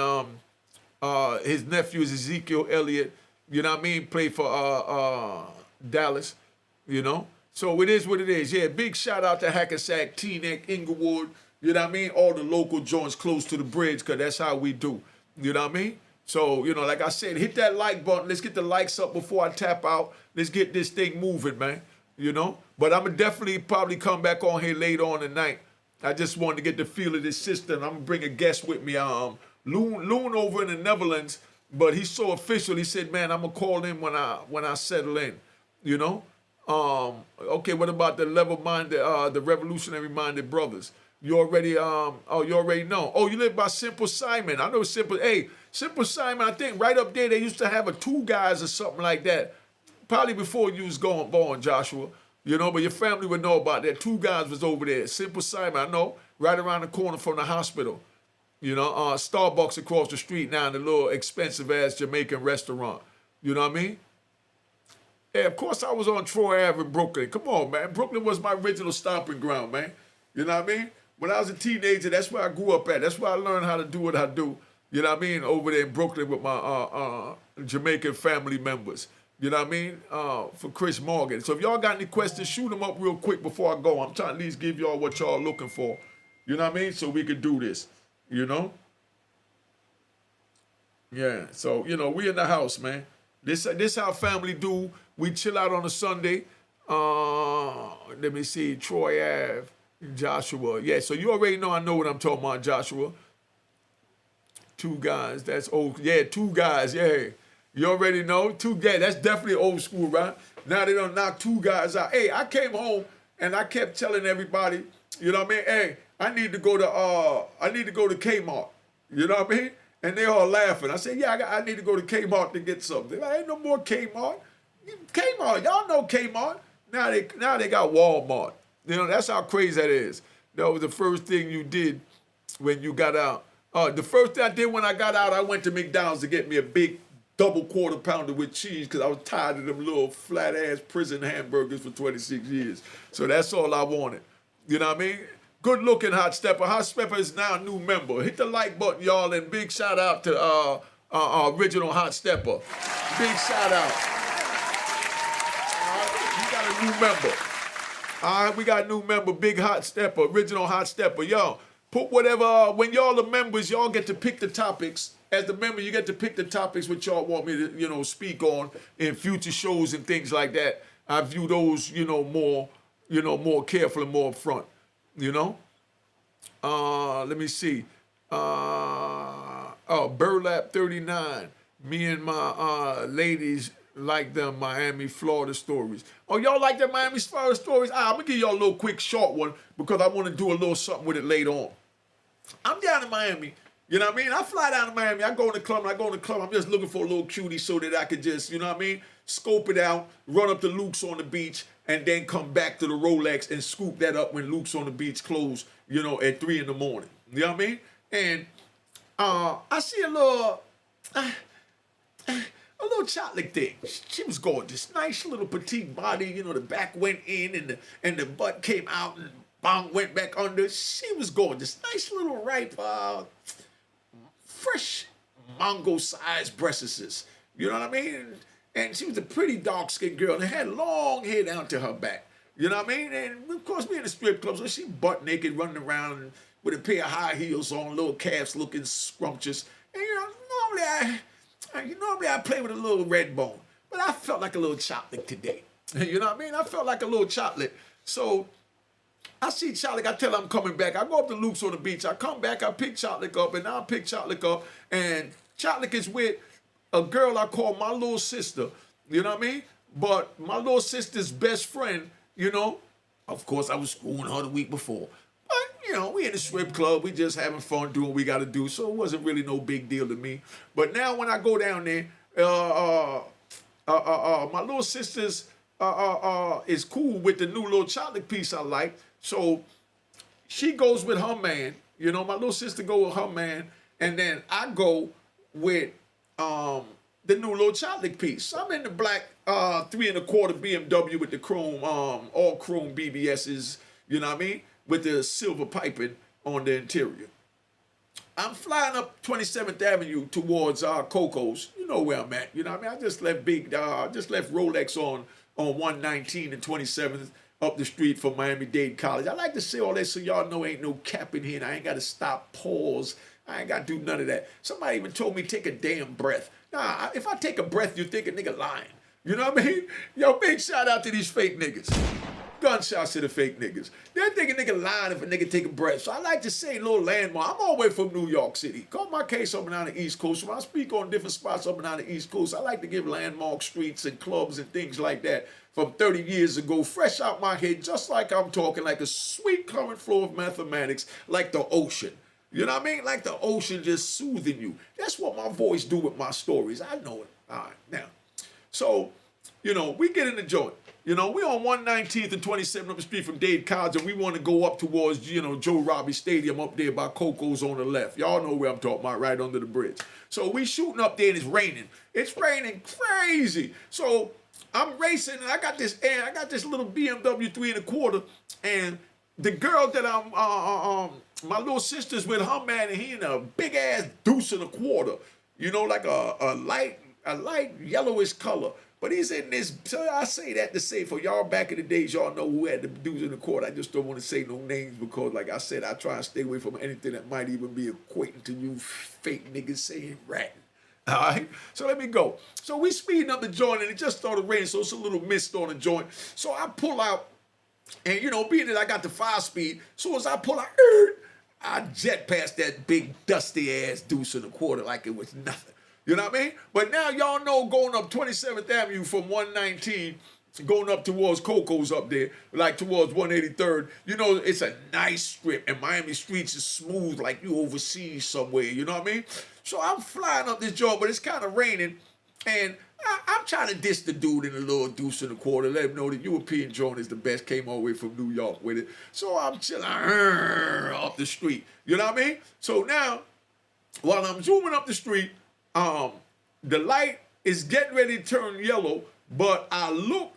his nephew is Ezekiel Elliott, you know what I mean? Played for Dallas, you know? So it is what it is. Yeah, big shout out to Hackensack, Teaneck, Inglewood, you know what I mean? All the local joints close to the bridge, because that's how we do. You know what I mean? So, you know, like I said, hit that like button. Let's get the likes up before I tap out. Let's get this thing moving, man. You know? But I'm going to definitely probably come back on here later on tonight. I just wanted to get the feel of this system. I'm going to bring a guest with me. Loon over in the Netherlands, but he's so official. He said, man, I'm going to call in when I settle in. You know? Okay, what about the level-minded, the revolutionary-minded brothers? You already, you already know. Oh, you live by Simple Simon. I know Simple. Hey, Simple Simon, I think right up there they used to have a two guys or something like that. Probably before you was born, Joshua. You know, but your family would know about that. Two guys was over there. Simple Simon, I know, right around the corner from the hospital. You know, Starbucks across the street now in the little expensive-ass Jamaican restaurant. You know what I mean? Yeah, of course I was on Troy Ave in Brooklyn. Come on, man. Brooklyn was my original stomping ground, man. You know what I mean? When I was a teenager, that's where I grew up at. That's where I learned how to do what I do. You know what I mean? Over there in Brooklyn with my Jamaican family members. You know what I mean? For Chris Morgan. So if y'all got any questions, shoot them up real quick before I go. I'm trying to at least give y'all what y'all looking for. You know what I mean? So we can do this. You know? Yeah. So, you know, we in the house, man. This how family do. We chill out on a Sunday. Let me see. Troy Ave. Joshua. Yeah, so you already know I know what I'm talking about, Joshua. Two guys. That's old. Yeah, two guys. Yeah. You already know. Yeah, that's definitely old school, right? Now they done knock two guys out. Hey, I came home and I kept telling everybody, you know what I mean? Hey, I need to go to Kmart. You know what I mean? And they all laughing. I said, yeah, I need to go to Kmart to get something. They're like, ain't no more Kmart. Kmart, y'all know Kmart. Now they got Walmart. You know, that's how crazy that is. That was the first thing you did when you got out. The first thing I did when I got out, I went to McDonald's to get me a big double quarter pounder with cheese because I was tired of them little flat-ass prison hamburgers for 26 years. So that's all I wanted. You know what I mean? Good-looking Hot Stepper. Hot Stepper is now a new member. Hit the like button, y'all, and big shout-out to original Hot Stepper. Big shout-out. We got a new member. All right, we got a new member, Big Hot Stepper, original Hot Stepper. Yo, put whatever, when y'all the members, y'all get to pick the topics. As the member, you get to pick the topics which y'all want me to, you know, speak on in future shows and things like that. I view those, more careful and more upfront, you know? Let me see. Burlap 39. Me and my ladies like them Miami, Florida stories. Oh, y'all like them Miami, Florida stories? I'm going to give y'all a little quick short one because I want to do a little something with it later on. I'm down in Miami. You know what I mean? I fly down to Miami. I go in the club. I'm just looking for a little cutie so that I could just, you know what I mean? Scope it out, run up to Luke's on the beach, and then come back to the Rolex and scoop that up when Luke's on the beach closed, at 3 in the morning. You know what I mean? And I see a little chocolate thing. She was gorgeous. Nice little petite body. The back went in and the butt came out and bong went back under. She was gorgeous. Nice little ripe, fresh mango-sized breasts. You know what I mean? And she was a pretty dark-skinned girl and had long hair down to her back. You know what I mean? And, of course, we in the strip club, so she butt naked running around with a pair of high heels on, little calves looking scrumptious. And, normally I play with a little red bone, but I felt like a little chocolate today. You know what I mean? I felt like a little chocolate. So I see Chocolate. I tell her I'm coming back. I go up to Luke's on the beach. I come back. I pick Chocolate up, and now I pick Chocolate up, and Chocolate is with a girl I call my little sister. You know what I mean? But my little sister's best friend, of course I was schooling her the week before. But, we in the strip club. We just having fun doing what we got to do. So it wasn't really no big deal to me. But now when I go down there, my little sister's is cool with the new little chocolate piece I like. So she goes with her man. My little sister go with her man. And then I go with the new little chocolate piece. I'm in the black 3 1/4 BMW with the chrome, all chrome BBSs, you know what I mean? With the silver piping on the interior. I'm flying up 27th Avenue towards Coco's. You know where I'm at. You know what I mean? I just left Rolex on 119 and 27th up the street from Miami-Dade College. I like to say all that so y'all know ain't no cap in here and I ain't got to stop, pause. I ain't got to do none of that. Somebody even told me take a damn breath. Nah, if I take a breath, you think a nigga lying. You know what I mean? Yo, big shout out to these fake niggas. Gunshots to the fake niggas. They think a nigga lying if a nigga take a breath. So I like to say a little landmark. I'm all the way from New York City. Call my case up and down the East Coast. When I speak on different spots up and down the East Coast, I like to give landmark streets and clubs and things like that from 30 years ago, fresh out my head, just like I'm talking, like a sweet current flow of mathematics, like the ocean. You know what I mean? Like the ocean just soothing you. That's what my voice do with my stories. I know it. All right, now. So, we get in the joint. You know, we on 119th and 27th up the street from Dade College, and we want to go up towards, you know, Joe Robbie Stadium up there by Coco's on the left. Y'all know where I'm talking about, right under the bridge. So we shooting up there and it's raining. It's raining crazy. So I'm racing and I got this little BMW 3 1/4, and the girl that my little sister's with, her man, and he in a big ass deuce 1/4, you know, like a light yellowish color. But he's in this, so I say that to say for y'all back in the days, y'all know who had the deuce 1/4. I just don't want to say no names because, like I said, I try and stay away from anything that might even be equating to you fake niggas saying ratting. All right, so let me go. So we speeding up the joint and it just started raining, so it's a little mist on the joint. So I pull out, and you know, being that I got the 5-speed, so as I pull out, I jet past that big dusty ass deuce 1/4 like it was nothing. You know what I mean? But now y'all know going up 27th Avenue from 119, going up towards Coco's up there, like towards 183rd, you know, it's a nice strip, and Miami streets is smooth like you overseas somewhere, you know what I mean? So I'm flying up this joint, but it's kind of raining, and I'm trying to diss the dude in the little deuce 1/4, let him know the European joint is the best, came all the way from New York with it. So I'm chilling up the street, you know what I mean? So now, while I'm zooming up the street, the light is getting ready to turn yellow, but I look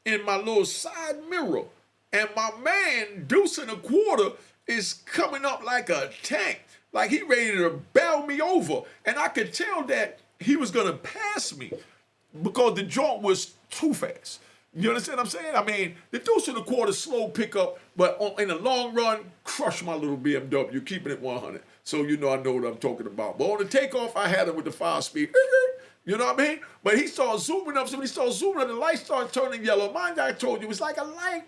in my little side mirror, and my man, deuce 1/4, is coming up like a tank, like he ready to bail me over, and I could tell that he was gonna pass me because the joint was too fast. You understand what I'm saying? I mean, the deuce 1/4 slow pickup, but in the long run, crush my little BMW, keeping it 100. So you know I know what I'm talking about. But on the takeoff, I had him with the 5-speed. You know what I mean? But he started zooming up. So when he started zooming up, the light started turning yellow. Mind I told you, it's like a light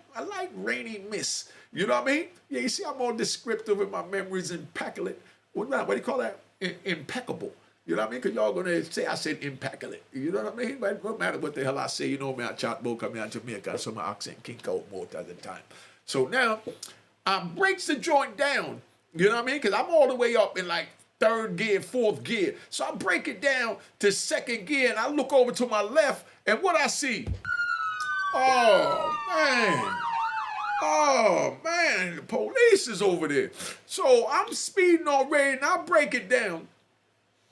rainy mist. You know what I mean? Yeah, you see, I'm all descriptive and my memory's impeccable. What do you call that? Impeccable. You know what I mean? Because y'all going to say I said impeccable. You know what I mean? But it don't matter what the hell I say. You know me, I chat both coming out Jamaica, so my accent can go more at the time. So now, I breaks the joint down. You know what I mean? Because I'm all the way up in like 3rd gear, 4th gear. So I break it down to 2nd gear, and I look over to my left, and what I see? Oh, man, the police is over there. So I'm speeding already, and I break it down.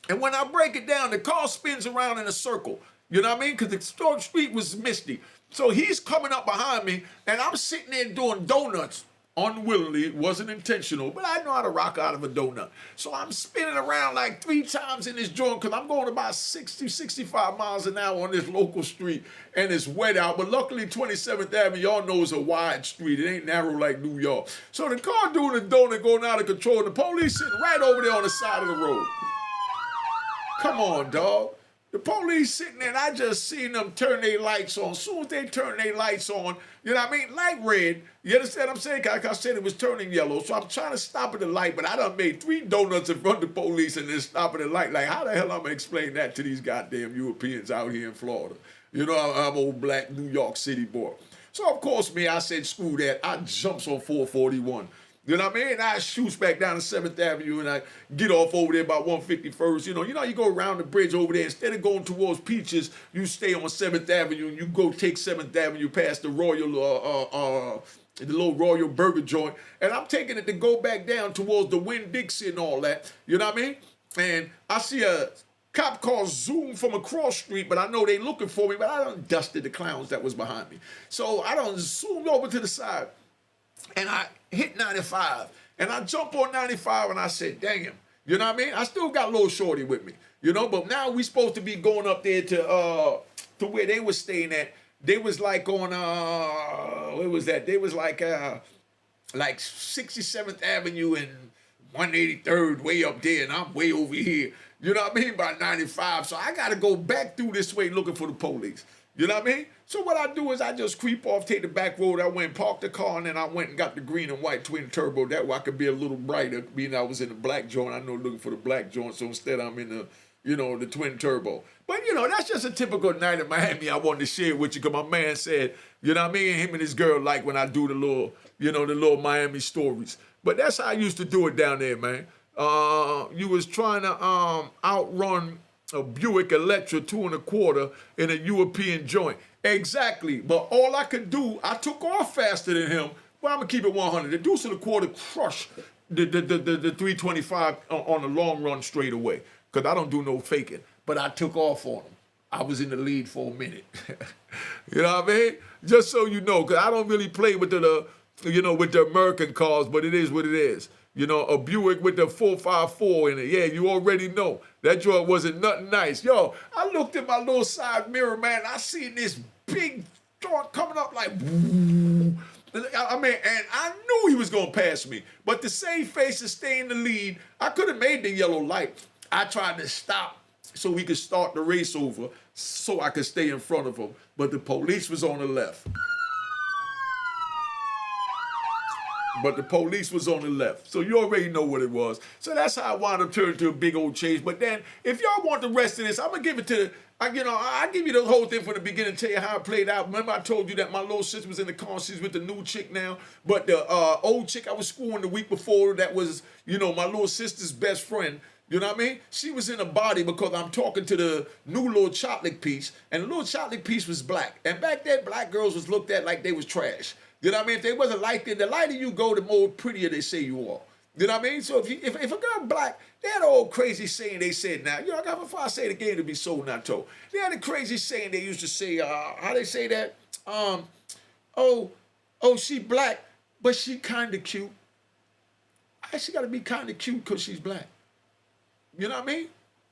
And when I break it down, the car spins around in a circle. You know what I mean? Because the street was misty. So he's coming up behind me, and I'm sitting there doing donuts. Unwillingly, it wasn't intentional, but I know how to rock out of a donut. So I'm spinning around like 3 times in this joint because I'm going about 60, 65 miles an hour on this local street, and it's wet out. But luckily, 27th Avenue, y'all know it's a wide street. It ain't narrow like New York. So the car doing the donut going out of control, and the police sitting right over there on the side of the road. Come on, dog. The police sitting there, and I just seen them turn their lights on. As soon as they turn their lights on, you know what I mean? Light red. You understand what I'm saying? Like I said, it was turning yellow. So I'm trying to stop at the light, but I done made 3 donuts in front of the police and then stop at the light. Like, how the hell I'm going to explain that to these goddamn Europeans out here in Florida? You know, I'm old black New York City boy. So, of course, me, I said, screw that. I jumps on 441. You know what I mean? I shoots back down to 7th Avenue and I get off over there by 151st. You know, you go around the bridge over there. Instead of going towards Peaches, you stay on 7th Avenue and you go take 7th Avenue past the Royal, the little Royal Burger joint. And I'm taking it to go back down towards the Winn-Dixie and all that. You know what I mean? And I see a cop car zoom from across street, but I know they looking for me, but I done dusted the clowns that was behind me. So I done zoomed over to the side. And I hit 95, and I jump on 95, and I said, dang him. You know what I mean? I still got Lil Shorty with me, you know, but now we supposed to be going up there to where they was staying at. They was like on, where was that? They was like 67th Avenue and 183rd, way up there, and I'm way over here. You know what I mean? By 95, so I got to go back through this way looking for the police. You know what I mean? So what I do is I just creep off, take the back road. I went and parked the car, and then I went and got the green and white twin turbo. That way I could be a little brighter, being I was in the black joint. I know looking for the black joint, so instead I'm in the, the twin turbo. But, that's just a typical night in Miami I wanted to share with you because my man said, you know what I mean? Him and his girl like when I do the little, the little Miami stories. But that's how I used to do it down there, man. You was trying to outrun a Buick Electra 2 1/4 in a European joint. Exactly. But all I could do, I took off faster than him. Well, I'm gonna keep it 100. The deuce and a quarter crushed the 325 on the long run straight away. Cause I don't do no faking. But I took off on him. I was in the lead for a minute. You know what I mean? Just so you know, cause I don't really play with with the American cars, but it is what it is. You know, a Buick with the 454 in it. Yeah, you already know. That joint wasn't nothing nice. Yo, I looked in my little side mirror, man. I seen this big joint coming up like, I mean, and I knew he was going to pass me. But to save face and stay in the lead, I could have made the yellow light. I tried to stop so we could start the race over so I could stay in front of him. But the police was on the left. So you already know what it was. So that's how I wound up turning to a big old change. But then, if y'all want the rest of this, I'm going to give it to, I give you the whole thing from the beginning, tell you how it played out. Remember I told you that my little sister was in the car, she's with the new chick now. But the old chick I was schooling the week before, that was, my little sister's best friend. You know what I mean? She was in a body because I'm talking to the new little chocolate piece, and the little chocolate piece was black. And back then, black girls was looked at like they was trash. You know what I mean? If they wasn't like that, the lighter you go, the more prettier they say you are. You know what I mean? So if a girl black, they had an old crazy saying they said now. I got before I say it again to be sold, not told. They had a crazy saying they used to say, how they say that? She black, but she kind of cute. She got to be kind of cute because she's black. You know what I mean?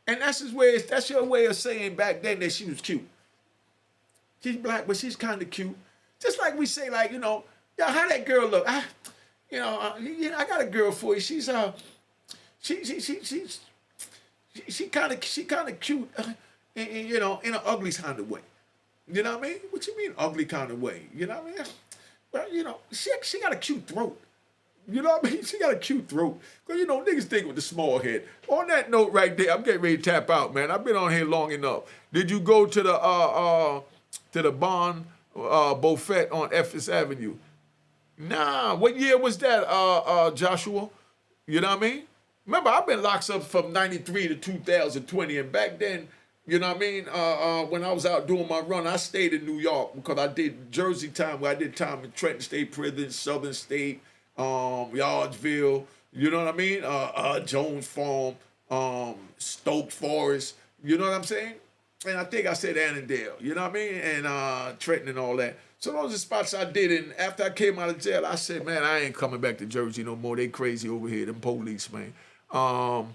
And that's your way of saying back then that she was cute. She's black, but she's kind of cute. Just like we say, like, how that girl look? I got a girl for you. She's she kind of cute, in an ugly kind of way. You know what I mean? What you mean ugly kind of way? You know what I mean? Well, she got a cute throat. You know what I mean? She got a cute throat. Because, niggas think with the small head. On that note right there, I'm getting ready to tap out, man. I've been on here long enough. Did you go to the Bon Buffet on Fifth Avenue? Nah. What year was that, Joshua? You know what I mean? Remember, I've been locked up from 93 to 2020. And back then, you know what I mean? When I was out doing my run, I stayed in New York because I did Jersey time, where I did time in Trenton State Prison, Southern State, Yardsville, you know what I mean? Jones Farm, Stoke Forest, you know what I'm saying? And I think I said Annandale, you know what I mean? And Trenton and all that. So those are the spots I did. And after I came out of jail, I said, man, I ain't coming back to Jersey no more. They crazy over here, them police, man. I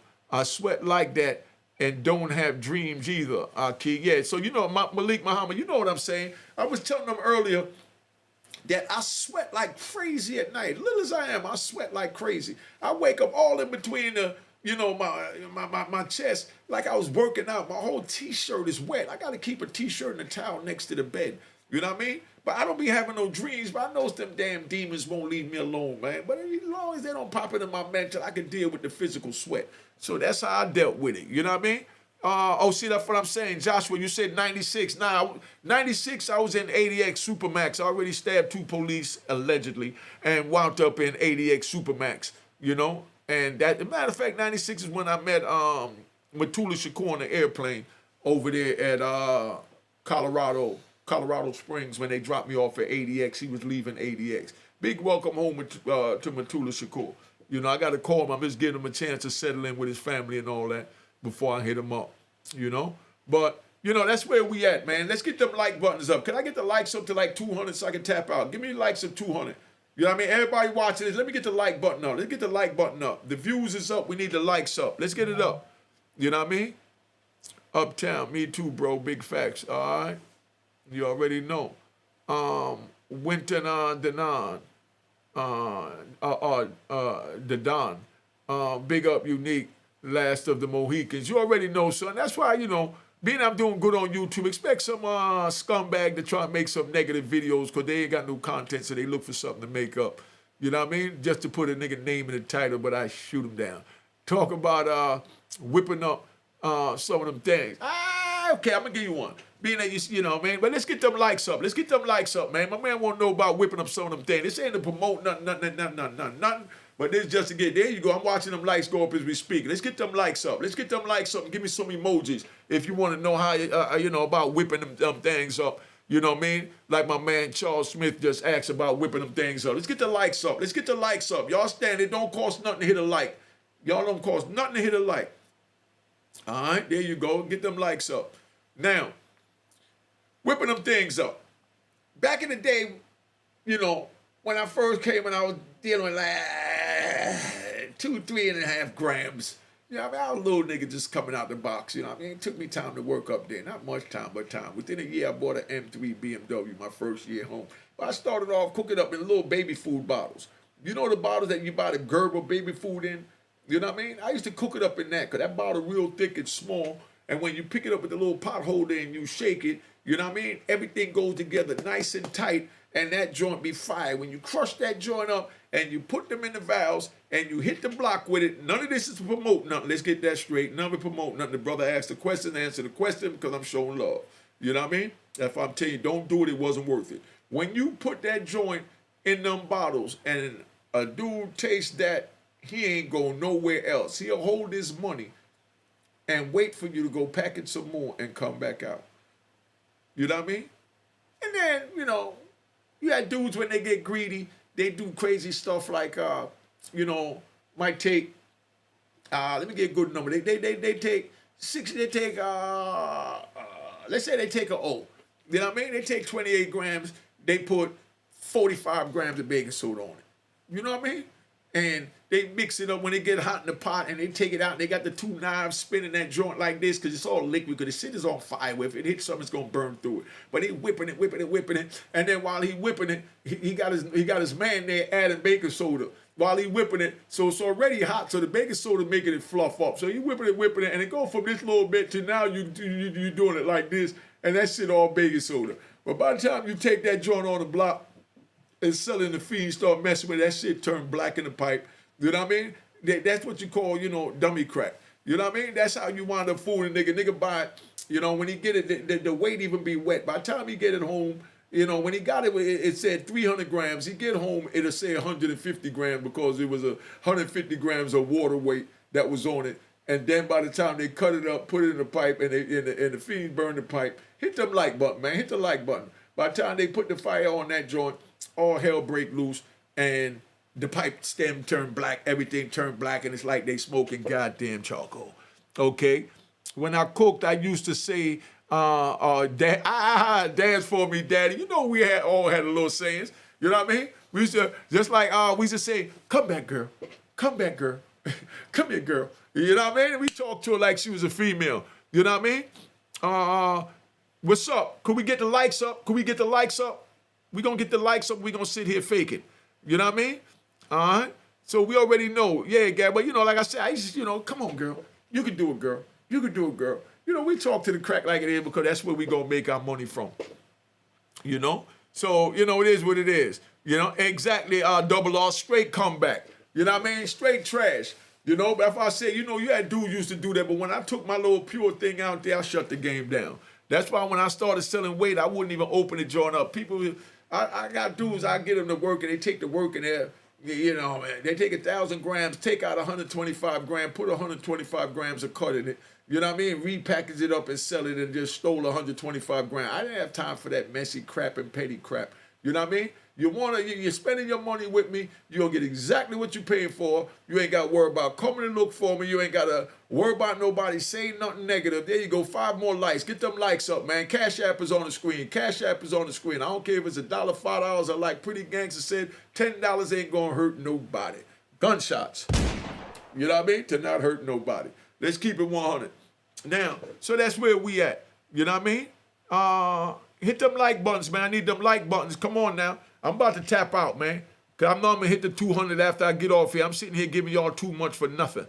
sweat like that and don't have dreams either, Key. Yeah, so Malik Muhammad, you know what I'm saying? I was telling them earlier that I sweat like crazy at night. Little as I am, I sweat like crazy. I wake up all in between my chest like I was working out. My whole T-shirt is wet. I got to keep a T-shirt and a towel next to the bed. You know what I mean? But I don't be having no dreams, but I know them damn demons won't leave me alone, man. But as long as they don't pop into my mental, I can deal with the physical sweat. So that's how I dealt with it. You know what I mean? See, that's what I'm saying. Joshua, you said 96. Nah, 96, I was in 80X Supermax. I already stabbed 2 police, allegedly, and wound up in 80X Supermax, And that, as a matter of fact, 96 is when I met Matula Shakur on the airplane over there at Colorado Springs when they dropped me off at 80X. He was leaving 80X. Big welcome home to Matula Shakur. I got to call him. I'm just giving him a chance to settle in with his family and all that before I hit him up, But, that's where we at, man. Let's get them like buttons up. Can I get the likes up to like 200 so I can tap out? Give me the likes of 200. You know what I mean? Everybody watching this, let me get the like button up. Let's get the like button up. The views is up. We need the likes up. Let's get it up. You know what I mean? Uptown, me too, bro. Big facts, all right? You already know. Winton Denon. The Don. Big up Unique. Last of the Mohicans. You already know, son. That's why, being I'm doing good on YouTube, expect some scumbag to try and make some negative videos because they ain't got no content, so they look for something to make up. You know what I mean? Just to put a nigga name in the title, but I shoot him down. Talk about whipping up some of them things. Okay, I'm going to give you one. Being that you know what I mean? But let's get them likes up. Let's get them likes up, man. My man won't know about whipping up some of them things. This ain't to promote nothing. But this just to get, there you go. I'm watching them likes go up as we speak. Let's get them likes up. Let's get them likes up and give me some emojis if you want to know how, about whipping them things up. You know what I mean? Like my man Charles Smith just asked about whipping them things up. Let's get the likes up. Let's get the likes up. Y'all stand. It don't cost nothing to hit a like. Y'all don't cost nothing to hit a like. All right, there you go. Get them likes up. Now, whipping them things up. Back in the day, you know, when I first came and I was dealing with like 2, 3.5 grams. You know, I mean, I was a little nigga just coming out the box. You know, I mean, it took me time to work up there. Not much time, but time. Within a year, I bought an M3 BMW, my first year home. But I started off cooking up in little baby food bottles. You know the bottles that you buy the Gerber baby food in? You know what I mean? I used to cook it up in that because that bottle real thick and small. And when you pick it up with the little pot holder and you shake it, you know what I mean? Everything goes together nice and tight, and that joint be fire. When you crush that joint up and you put them in the valves and you hit the block with it, none of this is to promote nothing. Let's get that straight. None of it promote nothing. The brother asked the question, answer the question because I'm showing love. You know what I mean? If I'm telling you, don't do it, it wasn't worth it. When you put that joint in them bottles and a dude tastes that, he ain't going nowhere else. He'll hold his money and wait for you to go package some more and come back out. You know what I mean? And then, you know, you had dudes when they get greedy, they do crazy stuff like, you know, might take, let me get a good number. They take 60, they take, let's say they take a O. You know what I mean? They take 28 grams, they put 45 grams of baking soda on it. You know what I mean? And they mix it up when they get hot in the pot and they take it out and they got the 2 knives spinning that joint like this because it's all liquid because the shit is on fire. If it hits something, it's going to burn through it. But he whipping it. And then while he whipping it, he got his man there adding baking soda while he whipping it. So it's already hot. So the baking soda making it fluff up. So he whipping it. And it go from this little bit to now you doing it like this. And that shit all baking soda. But by the time you take that joint on the block, and selling the feed, start messing with that shit, turn black in the pipe. You know what I mean? That's what you call, you know, dummy crack. You know what I mean? That's how you wind up fooling a nigga. Nigga buy it, you know, when he get it, the weight even be wet. By the time he get it home, you know, when he got it, it said 300 grams. He get home, it'll say 150 grams because it was 150 grams of water weight that was on it. And then by the time they cut it up, put it in the pipe, and the feed burn the pipe, hit the like button, man. Hit the like button. By the time they put the fire on that joint, all hell break loose, and the pipe stem turned black, everything turned black, and it's like they smoking goddamn charcoal. Okay? When I cooked, I used to say, dance for me, daddy. You know we all had a little sayings. You know what I mean? We used to, just like, we used to say, come back, girl. Come back, girl. Come here, girl. You know what I mean? And we talked to her like she was a female. You know what I mean? What's up? Could we get the likes up? Could we get the likes up? We gonna get the likes up. We gonna sit here faking. You know what I mean? All right. So we already know. Yeah, Gab. But you know, like I said, I just, you know, come on, girl. You can do it, girl. You can do it, girl. You know, we talk to the crack like it is because that's where we gonna make our money from. You know. So you know, it is what it is. You know, exactly. Double R, straight comeback. You know what I mean? Straight trash. You know, but if I say, you know, you had dudes used to do that, but when I took my little pure thing out there, I shut the game down. That's why when I started selling weight, I wouldn't even open the joint up. People, I got dudes, I get them to work, and they take the work in there, you know, man, they take 1,000 grams, take out 125 grams, put 125 grams of cut in it, you know what I mean, repackage it up and sell it and just stole 125 grams. I didn't have time for that messy crap and petty crap, you know what I mean? You're spending your money with me, you're gonna get exactly what you're paying for. You ain't got to worry about coming and look for me. You ain't got to worry about nobody saying nothing negative. There you go, 5 more likes. Get them likes up, man. Cash App is on the screen. Cash App is on the screen. I don't care if it's $1, $5, or like Pretty Gangster said, $10 ain't gonna hurt nobody. Gunshots, you know what I mean? To not hurt nobody. Let's keep it 100. Now, so that's where we at. You know what I mean? Hit them like buttons, man. I need them like buttons. Come on now. I'm about to tap out, man. Because I know I'm going to hit the 200 after I get off here. I'm sitting here giving y'all too much for nothing.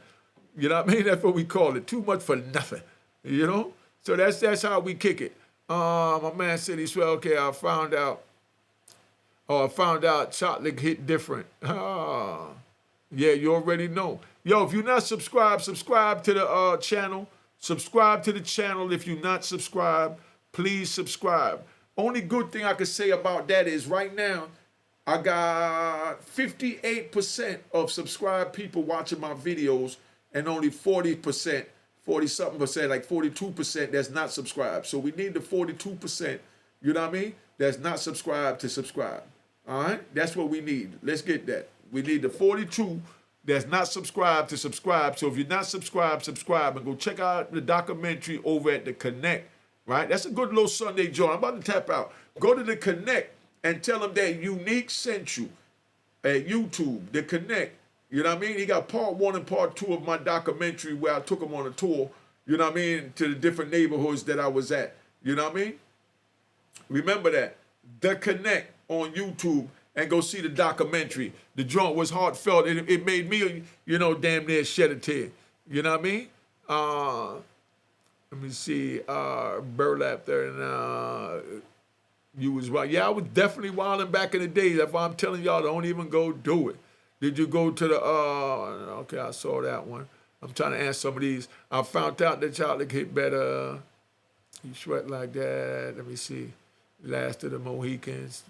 You know what I mean? That's what we call it. Too much for nothing. You know? So that's how we kick it. My man said he swear, okay, I found out chocolate hit different. Yeah, you already know. Yo, if you're not subscribed, subscribe to the channel. Subscribe to the channel. If you're not subscribed, please subscribe. Only good thing I could say about that is right now, I got 58% of subscribed people watching my videos and only 40-something percent, like 42% that's not subscribed. So we need the 42% you know what I mean, that's not subscribed to subscribe. All right? That's what we need. Let's get that. We need the 42 that's not subscribed to subscribe. So if you're not subscribed, subscribe and go check out the documentary over at the Connect, right? That's a good little Sunday joint. I'm about to tap out. Go to the Connect and tell them that Unique sent you at YouTube, the Connect. You know what I mean? He got part 1 and part 2 of my documentary where I took him on a tour, you know what I mean, to the different neighborhoods that I was at. You know what I mean? Remember that. The Connect on YouTube, and go see the documentary. The joint was heartfelt. It made me, you know, damn near shed a tear. You know what I mean? Let me see. Burlap there, and you was right. Yeah, I was definitely wilding back in the days. That's why I'm telling y'all, don't even go do it. Did you go to the, okay, I saw that one. I'm trying to answer some of these. I found out that y'all could hit better. You sweat like that. Let me see. Last of the Mohicans.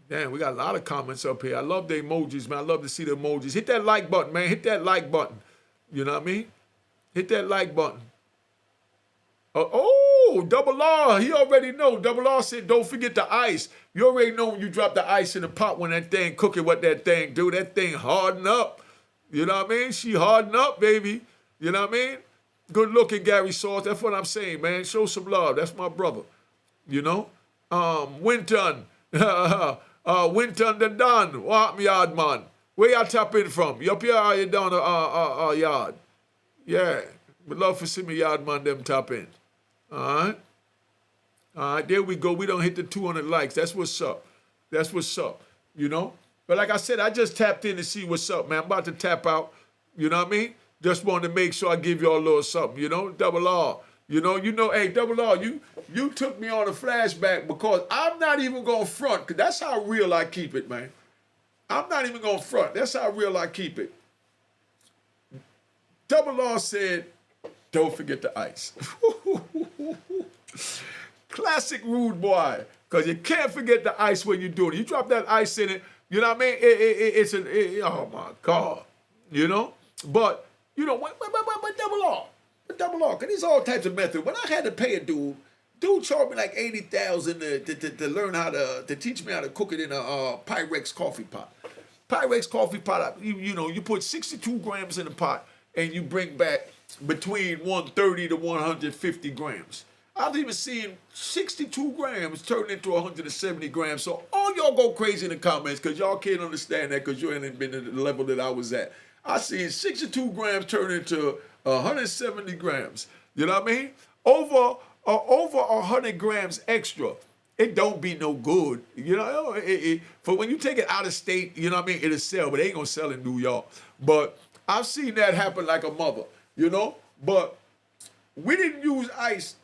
Damn, we got a lot of comments up here. I love the emojis, man. I love to see the emojis. Hit that like button, man. Hit that like button. You know what I mean? Hit that like button. Oh, Double R. He already know. Double R said, don't forget the ice. You already know when you drop the ice in the pot when that thing cooking, what that thing do. That thing harden up. You know what I mean? She harden up, baby. You know what I mean? Good looking, Gary Sauce. That's what I'm saying, man. Show some love. That's my brother. You know? Winton. Winton the Don. What yard, man? Where y'all tap in from? You up here or you down the yard? Yeah. Would love to see me yard man them tap in. All right, there we go. We don't hit the 200 likes. That's what's up. That's what's up, you know? But like I said, I just tapped in to see what's up, man. I'm about to tap out, you know what I mean? Just wanted to make sure I give y'all a little something, you know? Double R. You know, hey, Double R, you took me on a flashback because I'm not even going to front, because that's how real I keep it, man. I'm not even going to front. That's how real I keep it. Double R said, don't forget the ice. Classic rude boy, because you can't forget the ice when you're doing it. You drop that ice in it, you know what I mean? Oh, my God. You know? But, you know, but Double R, because there's all types of methods. When I had to pay a dude charged me like $80,000 to learn how to teach me how to cook it in a Pyrex coffee pot. Pyrex coffee pot, you know, you put 62 grams in the pot and you bring back between 130 to 150 grams. I've even seen 62 grams turn into 170 grams. So all y'all go crazy in the comments because y'all can't understand that because you ain't been at the level that I was at. I seen 62 grams turn into 170 grams. You know what I mean? Over 100 grams extra. It don't be no good. You know, for when you take it out of state, you know what I mean? It'll sell, but it ain't gonna sell in New York. But I've seen that happen like a mother, you know? But we didn't use ice.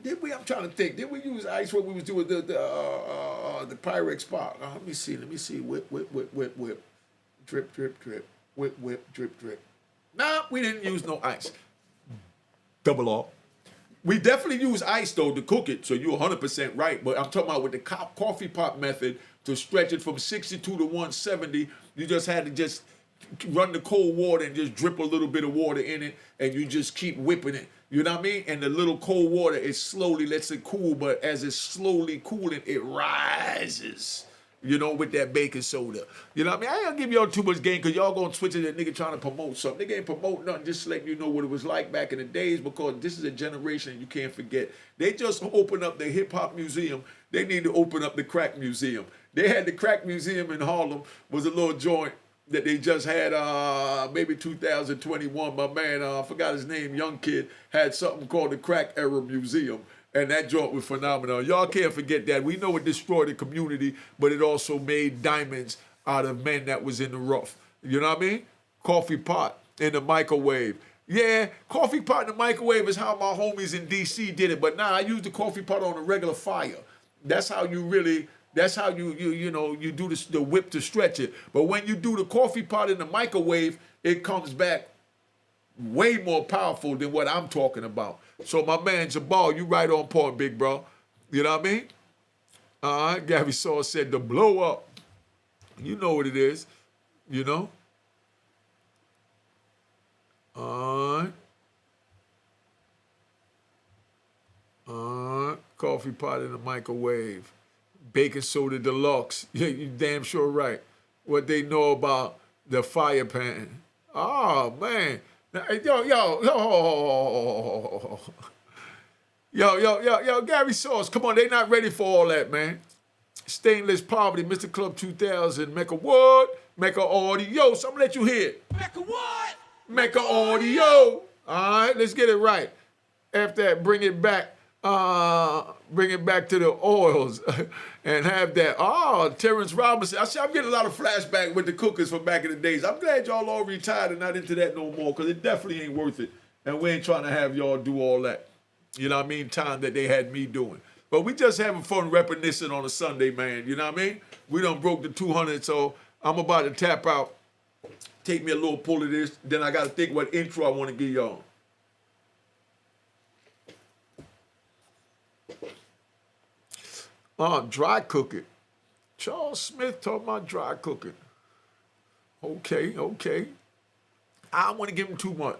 Did we? I'm trying to think. Did we use ice when we was doing the Pyrex pot? Let me see. Whip. Drip, drip, drip. Whip, drip, drip. Nah, we didn't use no ice. Double R. We definitely use ice, though, to cook it, so you're 100% right. But I'm talking about with the coffee pot method to stretch it from 62 to 170, you just had to just run the cold water and just drip a little bit of water in it, and you just keep whipping it. You know what I mean? And the little cold water, it slowly lets it cool, but as it's slowly cooling, it rises, you know, with that baking soda. You know what I mean? I ain't gonna give y'all too much game because y'all gonna switch it to nigga trying to promote something. Nigga ain't promote nothing, just letting you know what it was like back in the days because this is a generation you can't forget. They just opened up the hip-hop museum. They need to open up the crack museum. They had the crack museum in Harlem, was a little joint that they just had maybe 2021. My man, I forgot his name, young kid, had something called the Crack Era Museum. And that joint was phenomenal. Y'all can't forget that. We know it destroyed the community, but it also made diamonds out of men that was in the rough. You know what I mean? Coffee pot in the microwave. Yeah, coffee pot in the microwave is how my homies in D.C. did it. But nah, I use the coffee pot on a regular fire. That's how you really... That's how you do the whip to stretch it. But when you do the coffee pot in the microwave, it comes back way more powerful than what I'm talking about. So my man Jabal, you right on point, big bro. You know what I mean? All right, Gary Saw said the blow up. You know what it is, you know? All right. Coffee pot in the microwave. Baking soda deluxe. Yeah, you damn sure right. What they know about the fire pan. Oh, man. Yo, Gary Sauce, come on, they not ready for all that, man. Stainless Poverty, Mr. Club 2000, Mecca what? Mecca Audio. So I'm gonna let you hear it. Mecca what? Mecca Audio. All right, let's get it right. After that, bring it back to the oils and have that. Oh, Terrence Robinson. I'm getting a lot of flashback with the cookers from back in the days. I'm glad y'all all retired and not into that no more, because it definitely ain't worth it. And we ain't trying to have y'all do all that. You know what I mean? Time that they had me doing. But we just having fun reminiscing on a Sunday, man. You know what I mean? We done broke the 200, so I'm about to tap out. Take me a little pull of this. Then I got to think what intro I want to give y'all. Dry cooking. Charles Smith talking about dry cooking. Okay. I don't want to give him too much.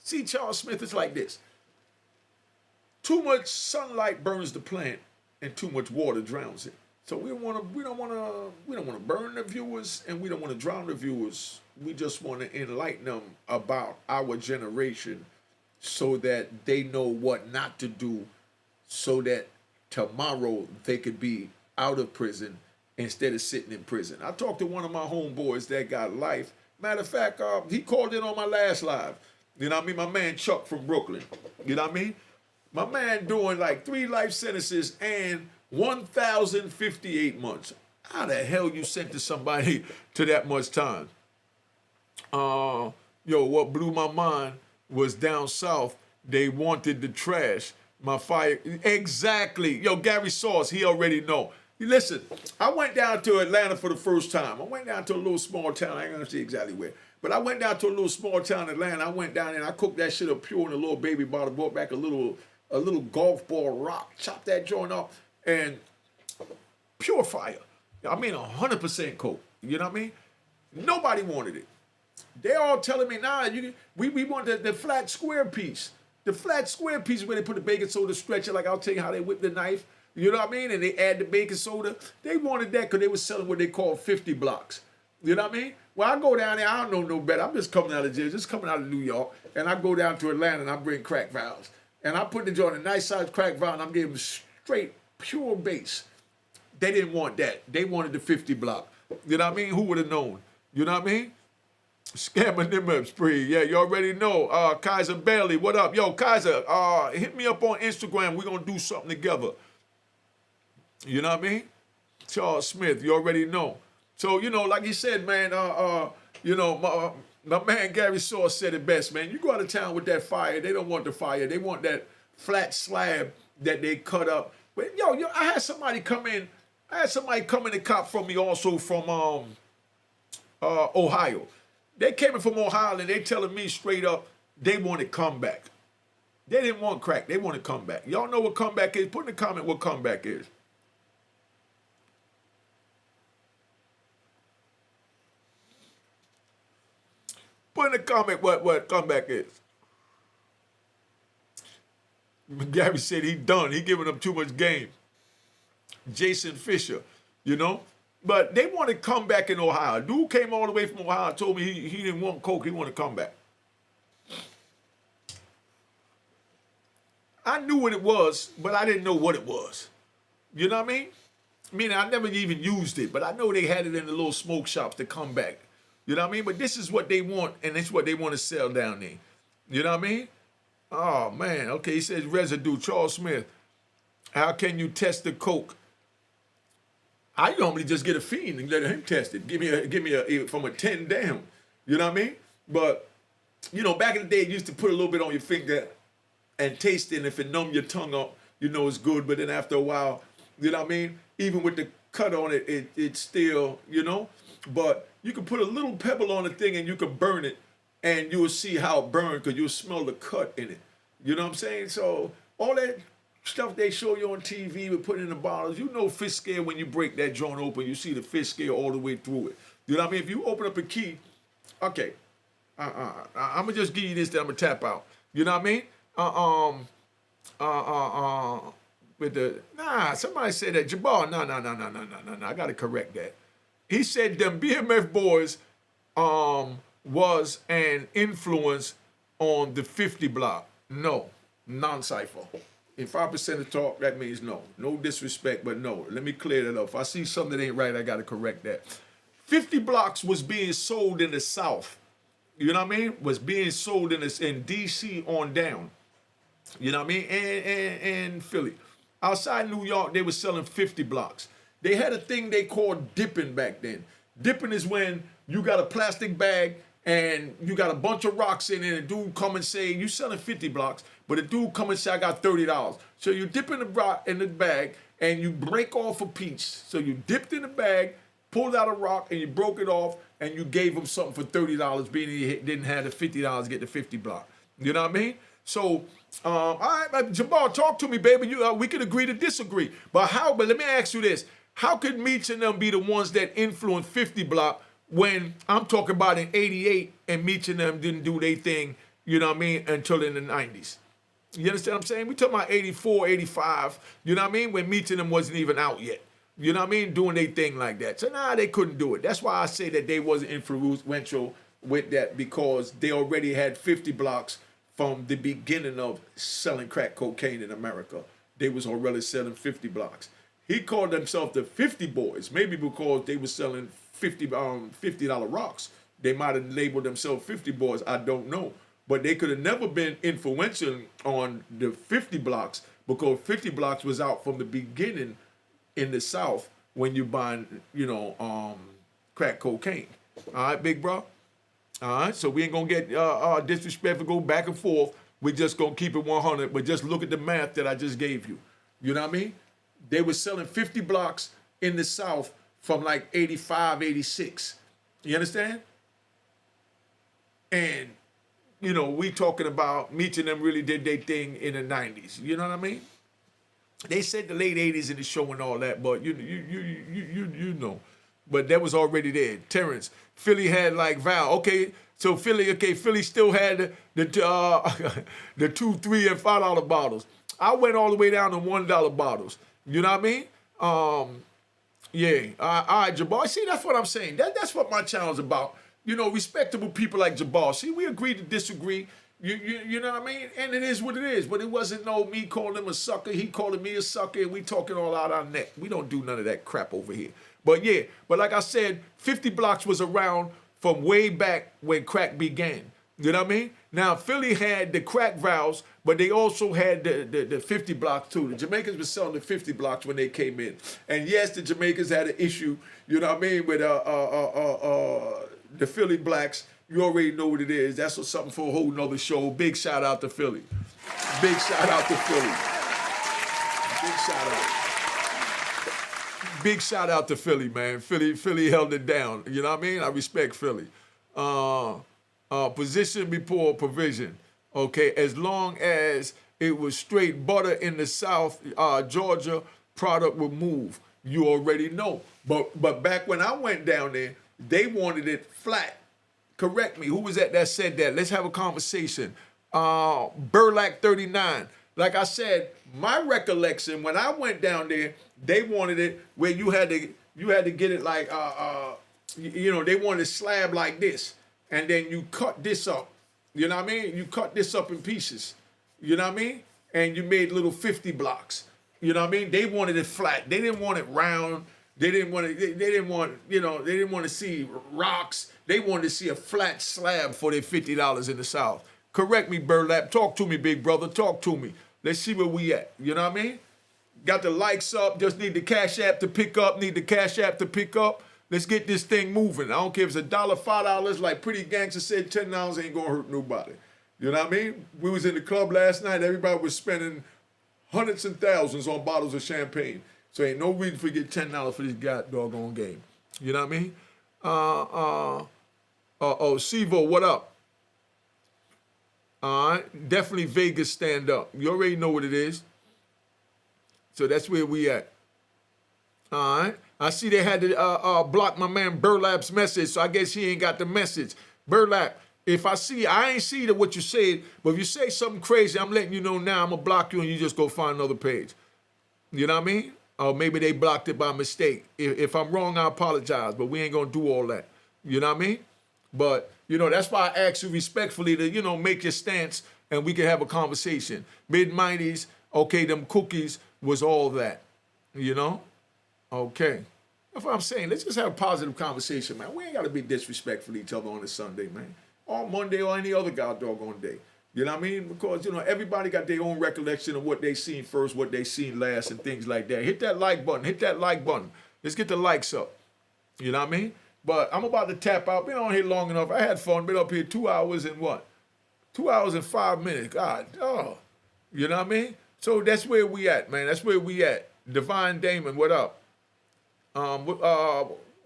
See, Charles Smith is like this. Too much sunlight burns the plant, and too much water drowns it. So we don't want to burn the viewers, and we don't want to drown the viewers. We just want to enlighten them about our generation, so that they know what not to do, so that tomorrow they could be out of prison instead of sitting in prison. I talked to one of my homeboys that got life. Matter of fact, he called in on my last live. You know what I mean? My man Chuck from Brooklyn. You know what I mean? My man doing like 3 life sentences and 1,058 months. How the hell you sentence somebody to that much time? What blew my mind was down south, they wanted the trash. My fire, exactly. Yo, Gary Sauce, he already know. Listen, I went down to Atlanta for the first time. I went down to a little small town. I ain't gonna say exactly where. But I went down to a little small town in Atlanta. I went down there and I cooked that shit up pure in a little baby bottle, brought back a little golf ball rock, chopped that joint up, and pure fire. I mean 100% coke. You know what I mean? Nobody wanted it. They all telling me, nah, we want the flat square piece. The flat square piece where they put the baking soda stretcher, like I'll tell you how they whip the knife. You know what I mean? And they add the baking soda. They wanted that because they were selling what they call 50 blocks. You know what I mean? Well, I go down there, I don't know no better. I'm just coming out of jail, just coming out of New York, and I go down to Atlanta and I bring crack vials. And I put the joint in a nice size crack vial and I'm giving them straight, pure base. They didn't want that. They wanted the 50 block. You know what I mean? Who would have known? You know what I mean? Scamming them up spree. Yeah, you already know. Kaiser Bailey, what up? Yo, Kaiser, hit me up on Instagram. We're going to do something together. You know what I mean? Charles Smith, you already know. So, like he said, man, my man Gary Sauce said it best, man. You go out of town with that fire, they don't want the fire. They want that flat slab that they cut up. But, I had somebody come in. And cop from me also from Ohio. They came in from Ohio and they telling me straight up they wanted comeback. They didn't want crack. They wanted comeback. Y'all know what comeback is? Put in the comment what comeback is. Put in the comment what comeback is. Gary said he done. He giving them too much game. Jason Fisher, But they wanted comeback in Ohio. Dude came all the way from Ohio and told me he didn't want coke. He wanted comeback. I knew what it was, but I didn't know what it was. You know what I mean? Meaning I never even used it, but I know they had it in the little smoke shops to come back. You know what I mean? But this is what they want, and it's what they want to sell down there. You know what I mean? Oh, man. Okay, he says residue. Charles Smith, how can you test the coke? I normally just get a fiend and let him test it. Give me a from a 10 down. You know what I mean? But, back in the day, you used to put a little bit on your finger and taste it, and if it numb your tongue up, it's good. But then after a while, you know what I mean? Even with the cut on it, it's still, But you can put a little pebble on the thing and you can burn it, and you'll see how it burned because you'll smell the cut in it. You know what I'm saying? So all that stuff they show you on TV with putting in the bottles, fish scale when you break that joint open, you see the fish scale all the way through it. You know what I mean? If you open up a key, okay, I'm going to just give you this, then I'm going to tap out. You know what I mean? somebody said that. Jabbar, no. I got to correct that. He said them BMF boys was an influence on the 50 block. No, non-cipher. If 5% of talk, that means no. No disrespect, but no. Let me clear that up. If I see something that ain't right, I got to correct that. 50 blocks was being sold in the South. You know what I mean? Was being sold in D.C. on down. You know what I mean? And Philly. Outside New York, they were selling 50 blocks. They had a thing they called dipping back then. Dipping is when you got a plastic bag and you got a bunch of rocks in it, and a dude come and say, you selling 50 blocks, but a dude come and say, I got $30. So you dip in the rock in the bag and you break off a piece. So you dipped in the bag, pulled out a rock, and you broke it off, and you gave him something for $30, being he didn't have the $50 to get the 50 block. You know what I mean? So, all right, Jabbar, talk to me, baby. We can agree to disagree. But let me ask you this. How could Meech and them be the ones that influenced 50 block when I'm talking about in 88 and Meech and them didn't do their thing, you know what I mean, until in the 90s? You understand what I'm saying? We talking about 84, 85, you know what I mean, when Meech and them wasn't even out yet. You know what I mean? Doing their thing like that. So, they couldn't do it. That's why I say that they wasn't influential with that, because they already had 50 blocks from the beginning of selling crack cocaine in America. They was already selling 50 blocks. He called themselves the 50 boys, maybe because they were selling $50 rocks. They might have labeled themselves 50 boys, I don't know. But they could have never been influential on the 50 blocks, because 50 blocks was out from the beginning in the South when you buying, crack cocaine. All right, big bro? All right, so we ain't gonna get disrespectful, go back and forth. We're just gonna keep it 100, but just look at the math that I just gave you. You know what I mean? They were selling 50 blocks in the South from like 85, 86. You understand? And, we talking about Meech and them really did their thing in the 90s. You know what I mean? They said the late 80s in the show and all that, but you know. But that was already there. Terrence, Philly had like Val. Okay, so Philly still had the $2, $3, and $5 bottles. I went all the way down to $1 bottles. You know what I mean? All right, Jabbar. See, that's what I'm saying. That's what my channel's about. Respectable people like Jabbar. See, we agree to disagree. You know what I mean? And it is what it is. But it wasn't me calling him a sucker. He calling me a sucker, and we talking all out our neck. We don't do none of that crap over here. But like I said, 50 blocks was around from way back when crack began. You know what I mean? Now, Philly had the crack valves, but they also had the 50 blocks too. The Jamaicans were selling the 50 blocks when they came in. And yes, the Jamaicans had an issue, you know what I mean, with the Philly blacks. You already know what it is. That's something for a whole nother show. Big shout out to Philly. Big shout out to Philly. Big shout out. Big shout out to Philly, man. Philly held it down. You know what I mean? I respect Philly. Position before provision. Okay, as long as it was straight butter in the South, Georgia, product would move. You already know. But back when I went down there, they wanted it flat. Correct me. Who was that said that? Let's have a conversation. Burlack 39. Like I said, my recollection when I went down there, they wanted it where you had to get it like they wanted a slab like this, and then you cut this up. You know what I mean? You cut this up in pieces. You know what I mean? And you made little 50 blocks. You know what I mean? They wanted it flat. They didn't want it round. They didn't want to see rocks. They wanted to see a flat slab for their $50 in the South. Correct me, Burlap. Talk to me, big brother. Talk to me. Let's see where we at. You know what I mean? Got the likes up. Just need the Cash App to pick up. Let's get this thing moving. I don't care if it's $1, $5. Like Pretty Gangster said, $10 ain't gonna hurt nobody. You know what I mean? We was in the club last night. Everybody was spending hundreds and thousands on bottles of champagne. So ain't no reason for you to get $10 for this doggone game. You know what I mean? Sivo, what up? All right, definitely Vegas stand up. You already know what it is. So that's where we at. All right. I see they had to block my man Burlap's message, so I guess he ain't got the message. Burlap, if I ain't see what you said, but if you say something crazy, I'm letting you know now. I'm going to block you and you just go find another page. You know what I mean? Or maybe they blocked it by mistake. If I'm wrong, I apologize, but we ain't gonna do all that. You know what I mean? But, you know, that's why I ask you respectfully to, you know, make your stance and we can have a conversation. Mid-90s, okay, them cookies was all that, you know? Okay. That's what I'm saying. Let's just have a positive conversation, man. We ain't got to be disrespectful to each other on a Sunday, man. Or Monday or any other god doggone day. You know what I mean? Because, you know, everybody got their own recollection of what they seen first, what they seen last, and things like that. Hit that like button. Hit that like button. Let's get the likes up. You know what I mean? But I'm about to tap out. Been on here long enough. I had fun. Been up here 2 hours and what? 2 hours and 5 minutes. God, oh. You know what I mean? So that's where we at, man. That's where we at. Divine Damon, what up?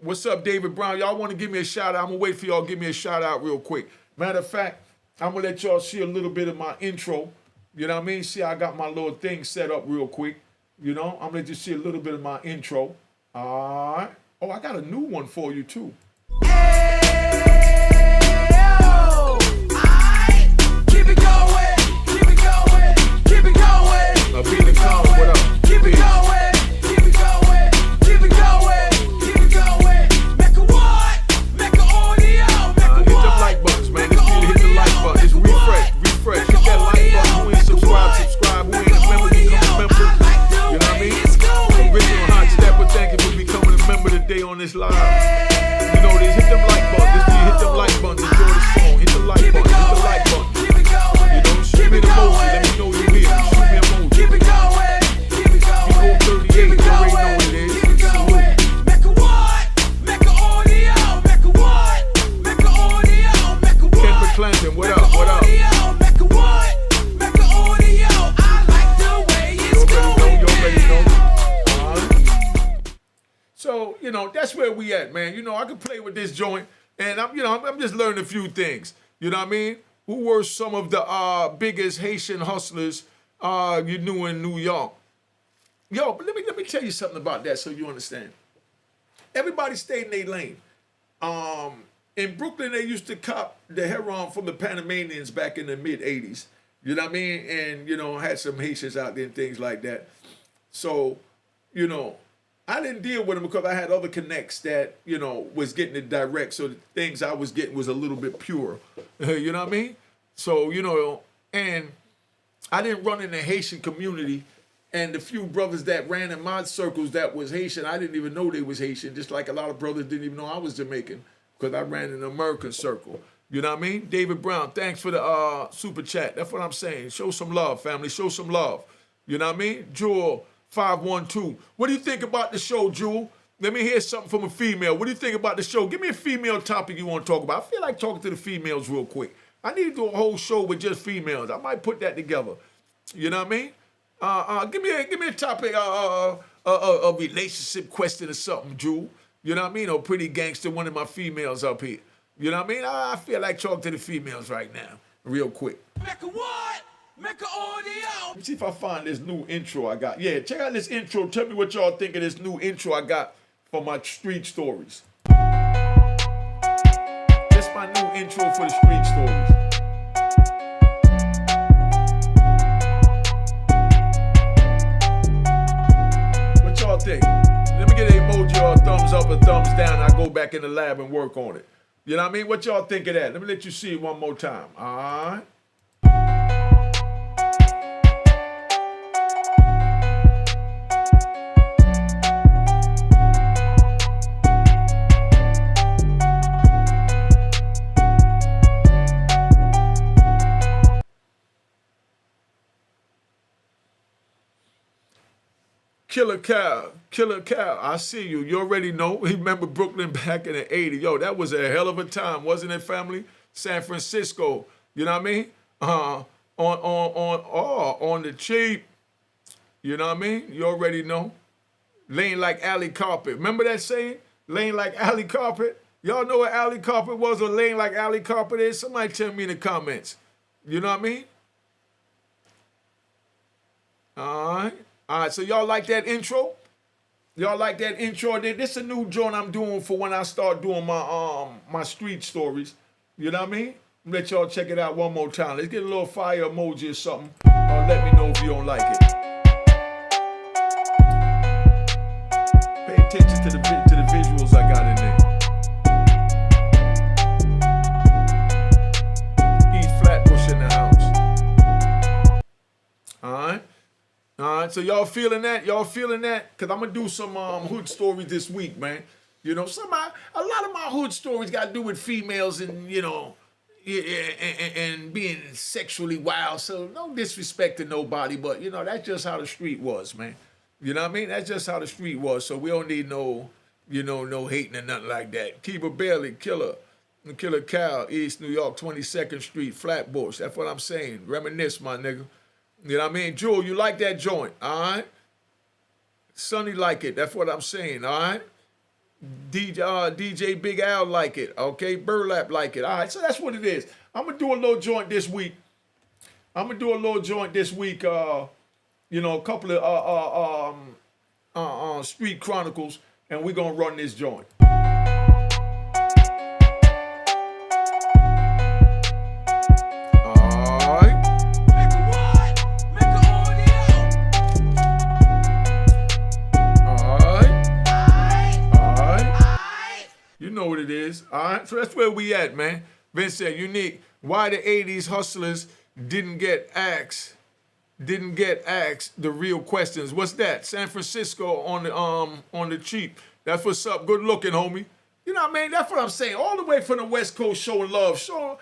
What's up, David Brown? Y'all want to give me a shout out? I'm going to wait for y'all to give me a shout out real quick. Matter of fact, I'm going to let y'all see a little bit of my intro. You know what I mean? See, I got my little thing set up real quick. You know, I'm going to let you see a little bit of my intro. All right. Oh, I got a new one for you, too. Keep it going, keep it going, keep it going. Beat the calm, what up? Keep it going, keep it going, keep it going, keep it going. Mecca what? Mecca audio, Mecca Hit them like buttons, man. This need to hit the like button. Just refresh. Hit that like button. Who ain't subscribe. Who ain't a member, become a member. You know what I mean? Original Hot Stepper, thank you for becoming a member today on this live. You know this, hit them like buttons. This need hit them like buttons. Enjoy the song. Hit the like button. Hit the like button. You know, shoot me the emoji. Let me know you're here. Shoot me an emoji. Keep it going, keep it going. Go 38. You already know what it is. Salute. Mecca what? Mecca audio, Mecca what? Mecca audio, Mecca what? Ken McClendon, what up? What up? Mecca what? Mecca audio. I like the way it's going. You already know. So, you know, that's where we at, man. You know, I can play with this joint, and I'm just learning a few things. You know what I mean? Who were some of the biggest Haitian hustlers you knew in New York? Yo, but let me tell you something about that so you understand. Everybody stayed in their lane. In Brooklyn, they used to cop the heroin from the Panamanians back in the mid-'80s. You know what I mean? And, you know, had some Haitians out there and things like that. So, you know, I didn't deal with them because I had other connects that, you know, was getting it direct. So the things I was getting was a little bit pure. You know what I mean? So, you know, and I didn't run in the Haitian community. And the few brothers that ran in my circles that was Haitian, I didn't even know they was Haitian. Just like a lot of brothers didn't even know I was Jamaican because I ran in the American circle. You know what I mean? David Brown, thanks for the super chat. That's what I'm saying. Show some love, family. Show some love. You know what I mean? Jewel 512. What do you think about the show, Jewel? Let me hear something from a female. What do you think about the show? Give me a female topic you want to talk about. I feel like talking to the females real quick. I need to do a whole show with just females. I might put that together. You know what I mean? Give me a topic, a relationship question or something, Jewel. You know what I mean? Or pretty gangster, one of my females up here. You know what I mean? I feel like talking to the females right now, real quick. Mecca what? Mecca audio. Let me see if I find this new intro I got. Yeah, check out this intro. Tell me what y'all think of this new intro I got for my street stories. That's my new intro for the street stories. What y'all think? Let me get an emoji or a thumbs up or thumbs down. I go back in the lab and work on it. You know what I mean? What y'all think of that? Let me let you see it one more time. All right. Killer Cow, I see you. You already know. Remember Brooklyn back in the 80s. Yo, that was a hell of a time, wasn't it, family? San Francisco, you know what I mean? On the cheap, you know what I mean? You already know. Laying like alley carpet. Remember that saying? Laying like alley carpet? Y'all know what alley carpet was or laying like alley carpet is? Somebody tell me in the comments. You know what I mean? All right, so y'all like that intro? Y'all like that intro? This is a new joint I'm doing for when I start doing my my street stories. You know what I mean? Let y'all check it out one more time. Let's get a little fire emoji or something. Let me know if you don't like it. So y'all feeling that? Y'all feeling that? Because I'm going to do some hood stories this week, man. You know, a lot of my hood stories got to do with females and, you know, and being sexually wild. So no disrespect to nobody, but, you know, that's just how the street was, man. You know what I mean? That's just how the street was. So we don't need no, you know, no hating or nothing like that. Keeper Bailey, Killer Cal, East New York, 22nd Street, Flatbush. That's what I'm saying. Reminisce, my nigga. You know what I mean? Jewel, you like that joint, all right? Sonny like it. That's what I'm saying, all right? DJ Big Al like it, okay? Burlap like it. All right, so that's what it is. I'm going to do a little joint this week. You know, a couple of Street Chronicles, and we're going to run this joint. You know what it is, all right? So that's where we at, man. Vince said, Unique, why the 80s hustlers didn't get asked the real questions. What's that? San Francisco on the cheap. That's what's up. Good looking, homie. You know what I mean? That's what I'm saying. All the way from the West Coast showing love, showing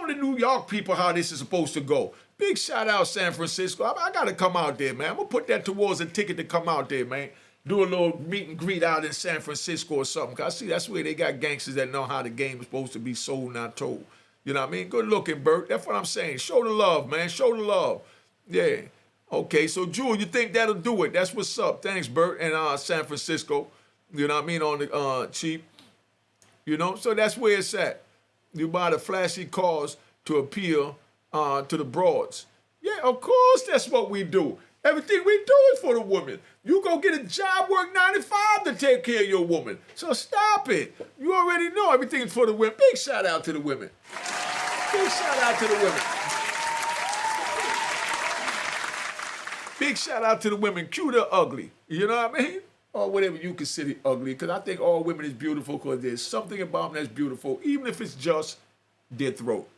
the New York people how this is supposed to go. Big shout out San Francisco. I got to come out there, man. I'm going to put that towards a ticket to come out there, man. Do a little meet and greet out in San Francisco or something. Cause I see that's where they got gangsters that know how the game is supposed to be sold, not told. You know what I mean? Good looking, Bert. That's what I'm saying. Show the love, man. Show the love. Yeah. Okay, so Jewel, you think that'll do it? That's what's up. Thanks, Bert, and San Francisco. You know what I mean? On the cheap. You know, so that's where it's at. You buy the flashy cars to appeal to the broads. Yeah, of course that's what we do. Everything we do is for the woman. You go get a job, work 9 to 5 to take care of your woman. So stop it. You already know everything's for the women. Big shout out to the women. Big shout out to the women. Big shout out to the women, cute or ugly. You know what I mean? Or whatever you consider ugly. Because I think all women is beautiful because there's something about them that's beautiful, even if it's just their throat.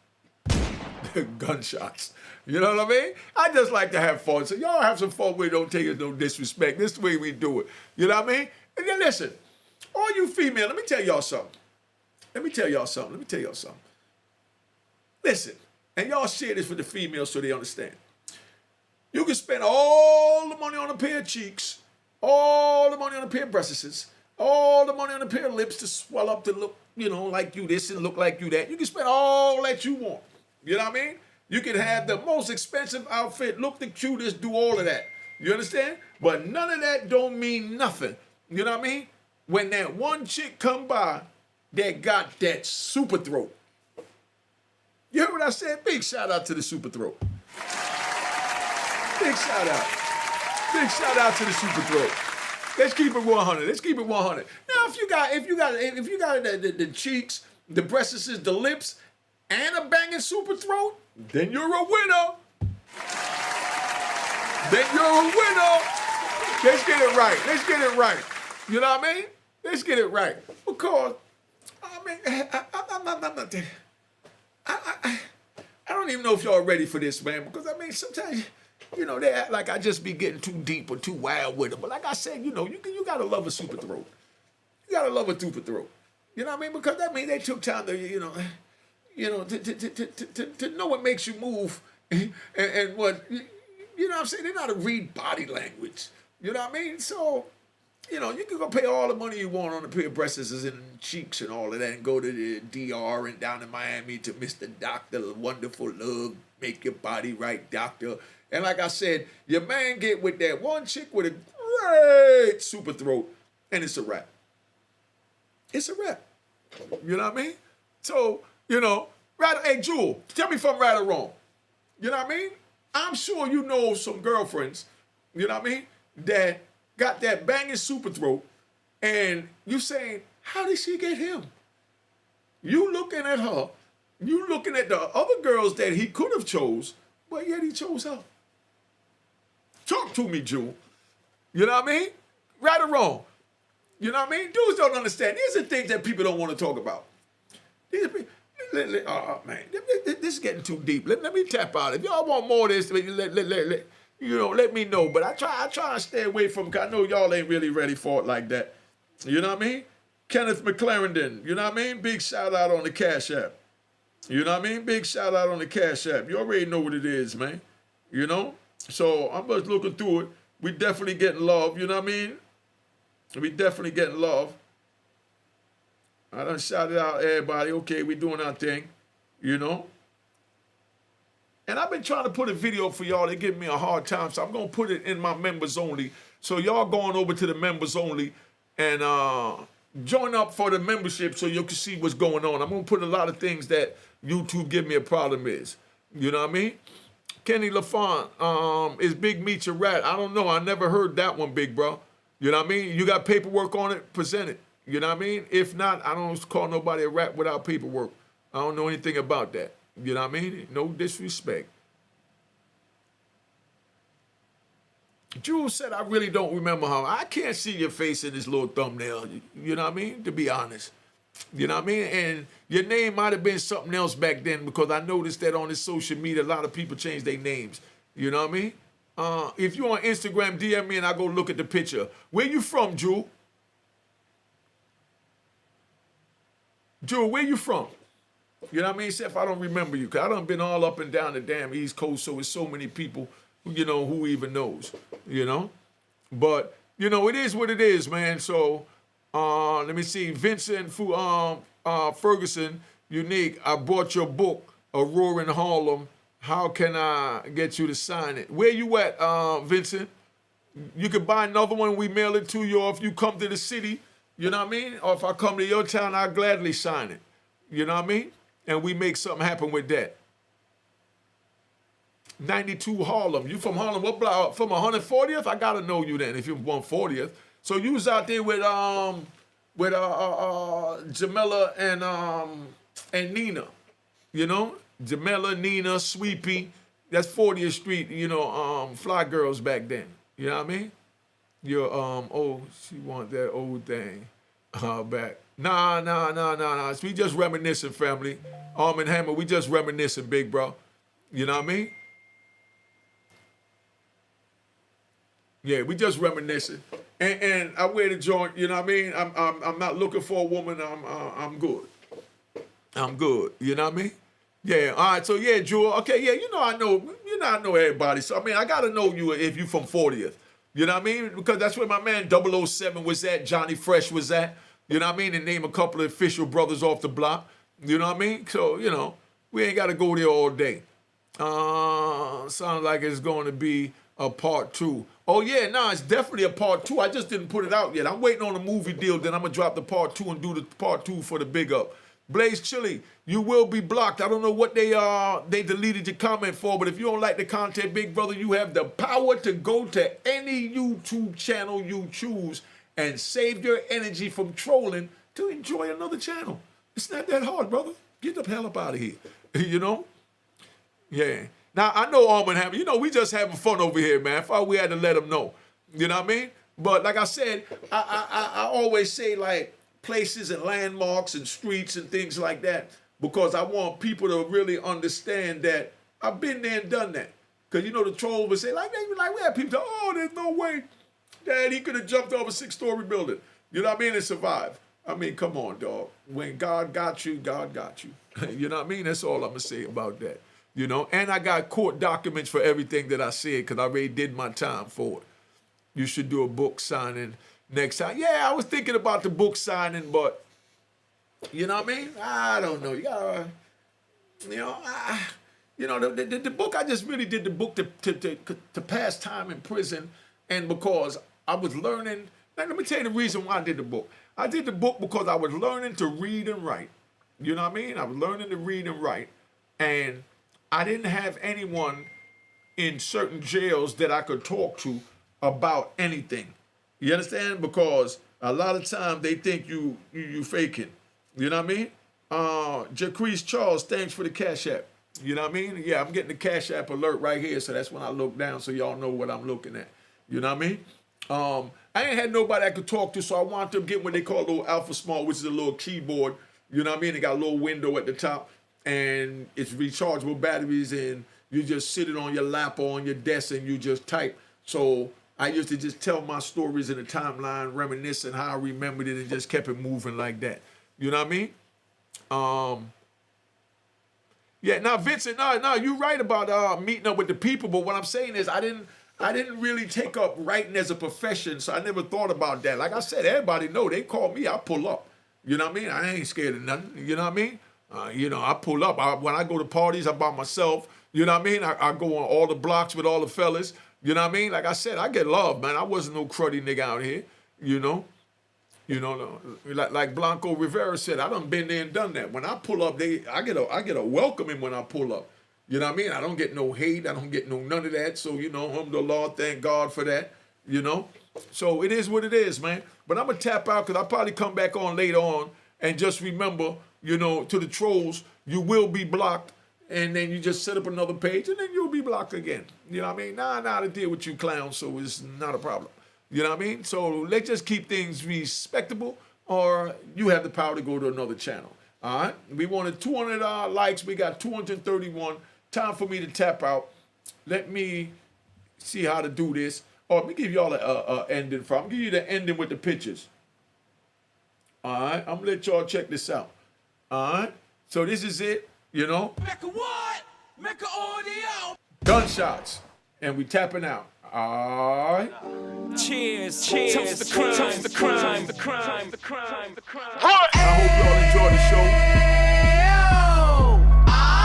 Gunshots. You know what I mean? I just like to have fun. So y'all have some fun where it don't take us no disrespect. This is the way we do it. You know what I mean? And then listen, all you female, let me tell y'all something. Listen, and y'all share this with the females so they understand. You can spend all the money on a pair of cheeks, all the money on a pair of breasts, all the money on a pair of lips to swell up to look, you know, like you this and look like you that. You can spend all that you want. You know what I mean? You can have the most expensive outfit, look the cutest, do all of that. You understand? But none of that don't mean nothing. You know what I mean? When that one chick come by that got that super throat. You heard what I said? Big shout out to the super throat. Big shout out. Big shout out to the super throat. Let's keep it 100. Let's keep it 100. Now, if you got the cheeks, the breasts, the lips, and a banging super throat, then you're a winner. Let's get it right. You know what I mean? Let's get it right. Because, I mean, I don't even know if y'all ready for this, man. Because, I mean, sometimes, you know, they act like I just be getting too deep or too wild with them. But like I said, you know, you got to love a super throat. You got to love a super throat. You know what I mean? Because that means they took time to, you know, to know what makes you move and what, you know what I'm saying? They know how to read body language. You know what I mean? So, you know, you can go pay all the money you want on a pair of breasts and cheeks and all of that and go to the DR and down in Miami to Mr. Doctor, the wonderful love, make your body right, doctor. And like I said, your man get with that one chick with a great super throat and it's a wrap. It's a wrap. You know what I mean? So, you know, hey, Jewel, tell me if I'm right or wrong. You know what I mean? I'm sure you know some girlfriends, you know what I mean, that got that banging super throat, and you saying, how did she get him? You looking at her, you looking at the other girls that he could have chose, but yet he chose her. Talk to me, Jewel. You know what I mean? Right or wrong? You know what I mean? Dudes don't understand. These are things that people don't want to talk about. These are people. Man, this is getting too deep. Let me tap out. If y'all want more of this, you know, let me know. But I try to stay away from, cause I know y'all ain't really ready for it like that. You know what I mean? Kenneth McClarendon, you know what I mean? Big shout out on the Cash App. You know what I mean? Big shout out on the Cash App. You already know what it is, man. You know? So I'm just looking through it. We definitely getting love, you know what I mean? We definitely getting love. I done shouted out everybody. Okay, we doing our thing, you know? And I've been trying to put a video for y'all. They give me a hard time, so I'm going to put it in my members only. So y'all going over to the members only and join up for the membership so you can see what's going on. I'm going to put a lot of things that YouTube give me a problem is. You know what I mean? Kenny LaFont, is Big Meech a rat? I don't know. I never heard that one, big bro. You know what I mean? You got paperwork on it? Present it. You know what I mean? If not, I don't call nobody a rat without paperwork. I don't know anything about that. You know what I mean? No disrespect. Jules said, I really don't remember how. I can't see your face in this little thumbnail. You know what I mean? To be honest. You know what I mean? And your name might have been something else back then because I noticed that on this social media, a lot of people change their names. You know what I mean? If you're on Instagram, DM me and I go look at the picture. Where you from, Jewel? Jewel, where you from? You know what I mean? Except I don't remember you, because I done been all up and down the damn East Coast, so it's so many people, you know, who even knows, you know? But, you know, it is what it is, man. So, let me see. Vincent Ferguson, Unique, I bought your book, A Roar in Harlem. How can I get you to sign it? Where you at, Vincent? You could buy another one. We mail it to you, or if you come to the city, you know what I mean? Or if I come to your town, I'll gladly sign it. You know what I mean? And we make something happen with that. 92 Harlem. You from Harlem? What block? From 140th? I gotta know you then if you're 140th. So you was out there with Jamila and Nina. You know? Jamila, Nina, Sweepy. That's 40th Street, you know, fly girls back then. You know what I mean? You're oh, she want that old thing back. Nah. We just reminiscing, family. Arm and Hammer, we just reminiscing, big bro. You know what I mean? Yeah, we just reminiscing. And I wear the joint, you know what I mean? I'm not looking for a woman. I'm good. I'm good. You know what I mean? Yeah. All right. So yeah, Jewel. Okay. Yeah. I know everybody. So I mean, I gotta know you if you from 40th. You know what I mean? Because that's where my man 007 was at. Johnny Fresh was at. You know what I mean? And name a couple of official brothers off the block. You know what I mean? So, you know, we ain't got to go there all day. Sounds like it's going to be a part 2. Oh, yeah, it's definitely a part 2. I just didn't put it out yet. I'm waiting on a movie deal. Then I'm going to drop the part 2 and do the part 2 for the big up. Blaze Chili, you will be blocked. I don't know what they deleted your comment for, but if you don't like the content, big brother, you have the power to go to any YouTube channel you choose and save your energy from trolling to enjoy another channel. It's not that hard, brother. Get the hell up out of here. You know? Yeah. Now, I know Arm and Hammer. You know, we just having fun over here, man. I thought we had to let them know. You know what I mean? But like I said, I always say, like, places and landmarks and streets and things like that, because I want people to really understand that I've been there and done that. Because, you know, the troll would say, like, we have people say, oh, there's no way that he could have jumped off a 6-story building. You know what I mean? And survived. I mean, come on, dog. When God got you, God got you. You know what I mean? That's all I'm going to say about that. You know? And I got court documents for everything that I said because I already did my time for it. You should do a book signing next time. Yeah, I was thinking about the book signing, but you know what I mean? I don't know. You gotta, the book, I just really did the book to pass time in prison, and because I was learning. Let me tell you the reason why I did the book. I did the book because I was learning to read and write. You know what I mean? I was learning to read and write, and I didn't have anyone in certain jails that I could talk to about anything. You understand? Because a lot of times they think you faking. You know what I mean? Jacquees Charles, thanks for the Cash App. You know what I mean? Yeah, I'm getting the Cash App alert right here, so that's when I look down so y'all know what I'm looking at. You know what I mean? I ain't had nobody I could talk to, so I wanted to get what they call a little Alpha Smart, which is a little keyboard. You know what I mean? It got a little window at the top, and it's rechargeable batteries, and You just sit it on your lap or on your desk and you just type. So I used to just tell my stories in the timeline, reminiscing how I remembered it, and just kept it moving like that. You know what I mean? Yeah, now Vincent, no, you're right about meeting up with the people, but what I'm saying is I didn't really take up writing as a profession, so I never thought about that. Like I said, everybody know they call me, I pull up. You know what I mean? I ain't scared of nothing. You know what I mean? I pull up. When I go to parties, I'm by myself. You know what I mean? I go on all the blocks with all the fellas. You know what I mean? Like I said, I get love, man. I wasn't no cruddy nigga out here. You know, like Blanco Rivera said, I done been there and done that. When I pull up, I get a welcoming when I pull up. You know what I mean? I don't get no hate. I don't get none of that. So, alhamdulillah, thank God for that. So it is what it is, man. But I'm going to tap out because I'll probably come back on later on. And just remember, to the trolls, you will be blocked. And then you just set up another page and then you'll be blocked again. You know what I mean? Nah, to deal with you clowns, so it's not a problem. You know what I mean? So let's just keep things respectable, or you have the power to go to another channel. All right? We wanted 200 likes. We got 231. Time for me to tap out. Let me see how to do this. Let me give y'all an ending for. I'm going to give you the ending with the pictures. All right? I'm going to let y'all check this out. All right? So this is it, Mecca what? Mecca audio. Gunshots. And we tapping out. All right. Cheers. Toast the crime. Toast the crime. The crime. The crime. The crime. I hope y'all enjoy the show.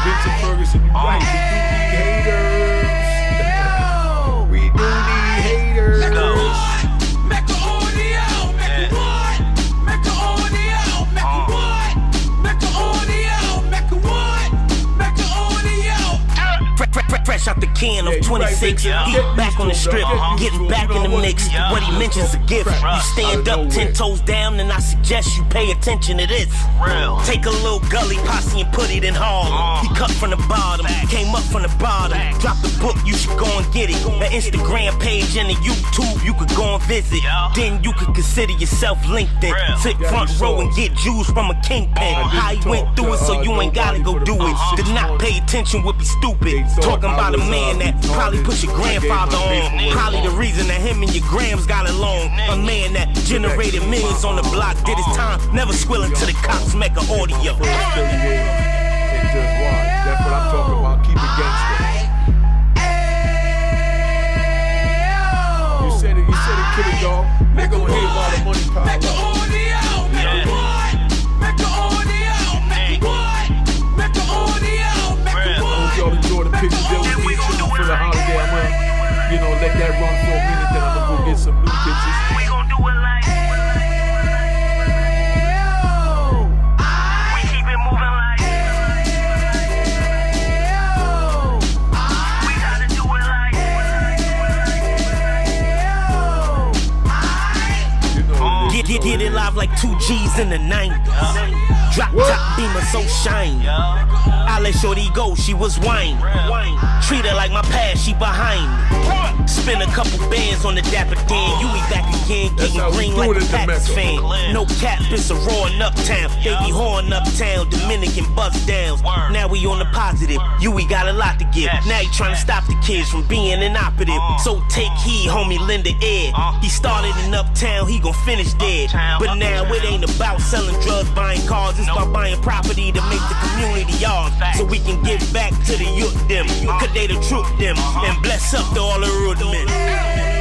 Vincent Ferguson, you right. We do need haters. Mecca what? Mecca audio. Mecca what? Mecca audio. Mecca what? Mecca audio. Mecca what? Mecca audio. Fresh out the can of Yeah, you 26, right, he Vincent. back on the strip, getting back in the mix. What he mentions a gift. You stand up 10 toes down, and I suggest you pay attention to this. Take a little gully posse and put it in Harlem. He cut from the bottom, came up from the bottom. Drop the book, you should go and get it. The Instagram page and the YouTube, you could go and visit. Then you could consider yourself LinkedIn. Sit front row and get Jews from a kingpin. How he went through it, so you ain't gotta go do it. To not pay attention would be stupid. Talking about a man that probably put your grandfather on. Probably the reason that him and your grams got along. A man that generated millions on the block, did his time, never squilling to the cops, Mecca audio. First 30 days and just watch. That's what I'm talking about. Keep it gangster. You said it, killer dog. They're gonna hate all the money power. Mecca audio. Mecca what? Mecca audio. Mecca what? Mecca audio. Mecca what? I hope y'all enjoy the pictures that we did for the holiday. I'm gonna, let that run for a minute, then I'm gonna go get some new pictures. We gon' do it like we keep it moving like we gotta do it like Get it live like 2 G's in the 90s. Drop top beamer so shiny. I let shorty go, she was wine. Treat her like my past, she behind me. Spend a couple bands on the Dapper Dan. You be back again, getting green like a Packers fan. No cap, it's a raw in Uptown. They be horn Uptown, Dominican bust downs. Now we on the positive, we got a lot to give. Now he trying to stop the kids from being inoperative. So take heed, homie, lend a ear. He started in Uptown, he gon' finish dead. But now it ain't about selling drugs, buying cars. It's about buying property to make the community ours. So we can give back to the youth them. Cause they the truth them. And bless up to all the road men.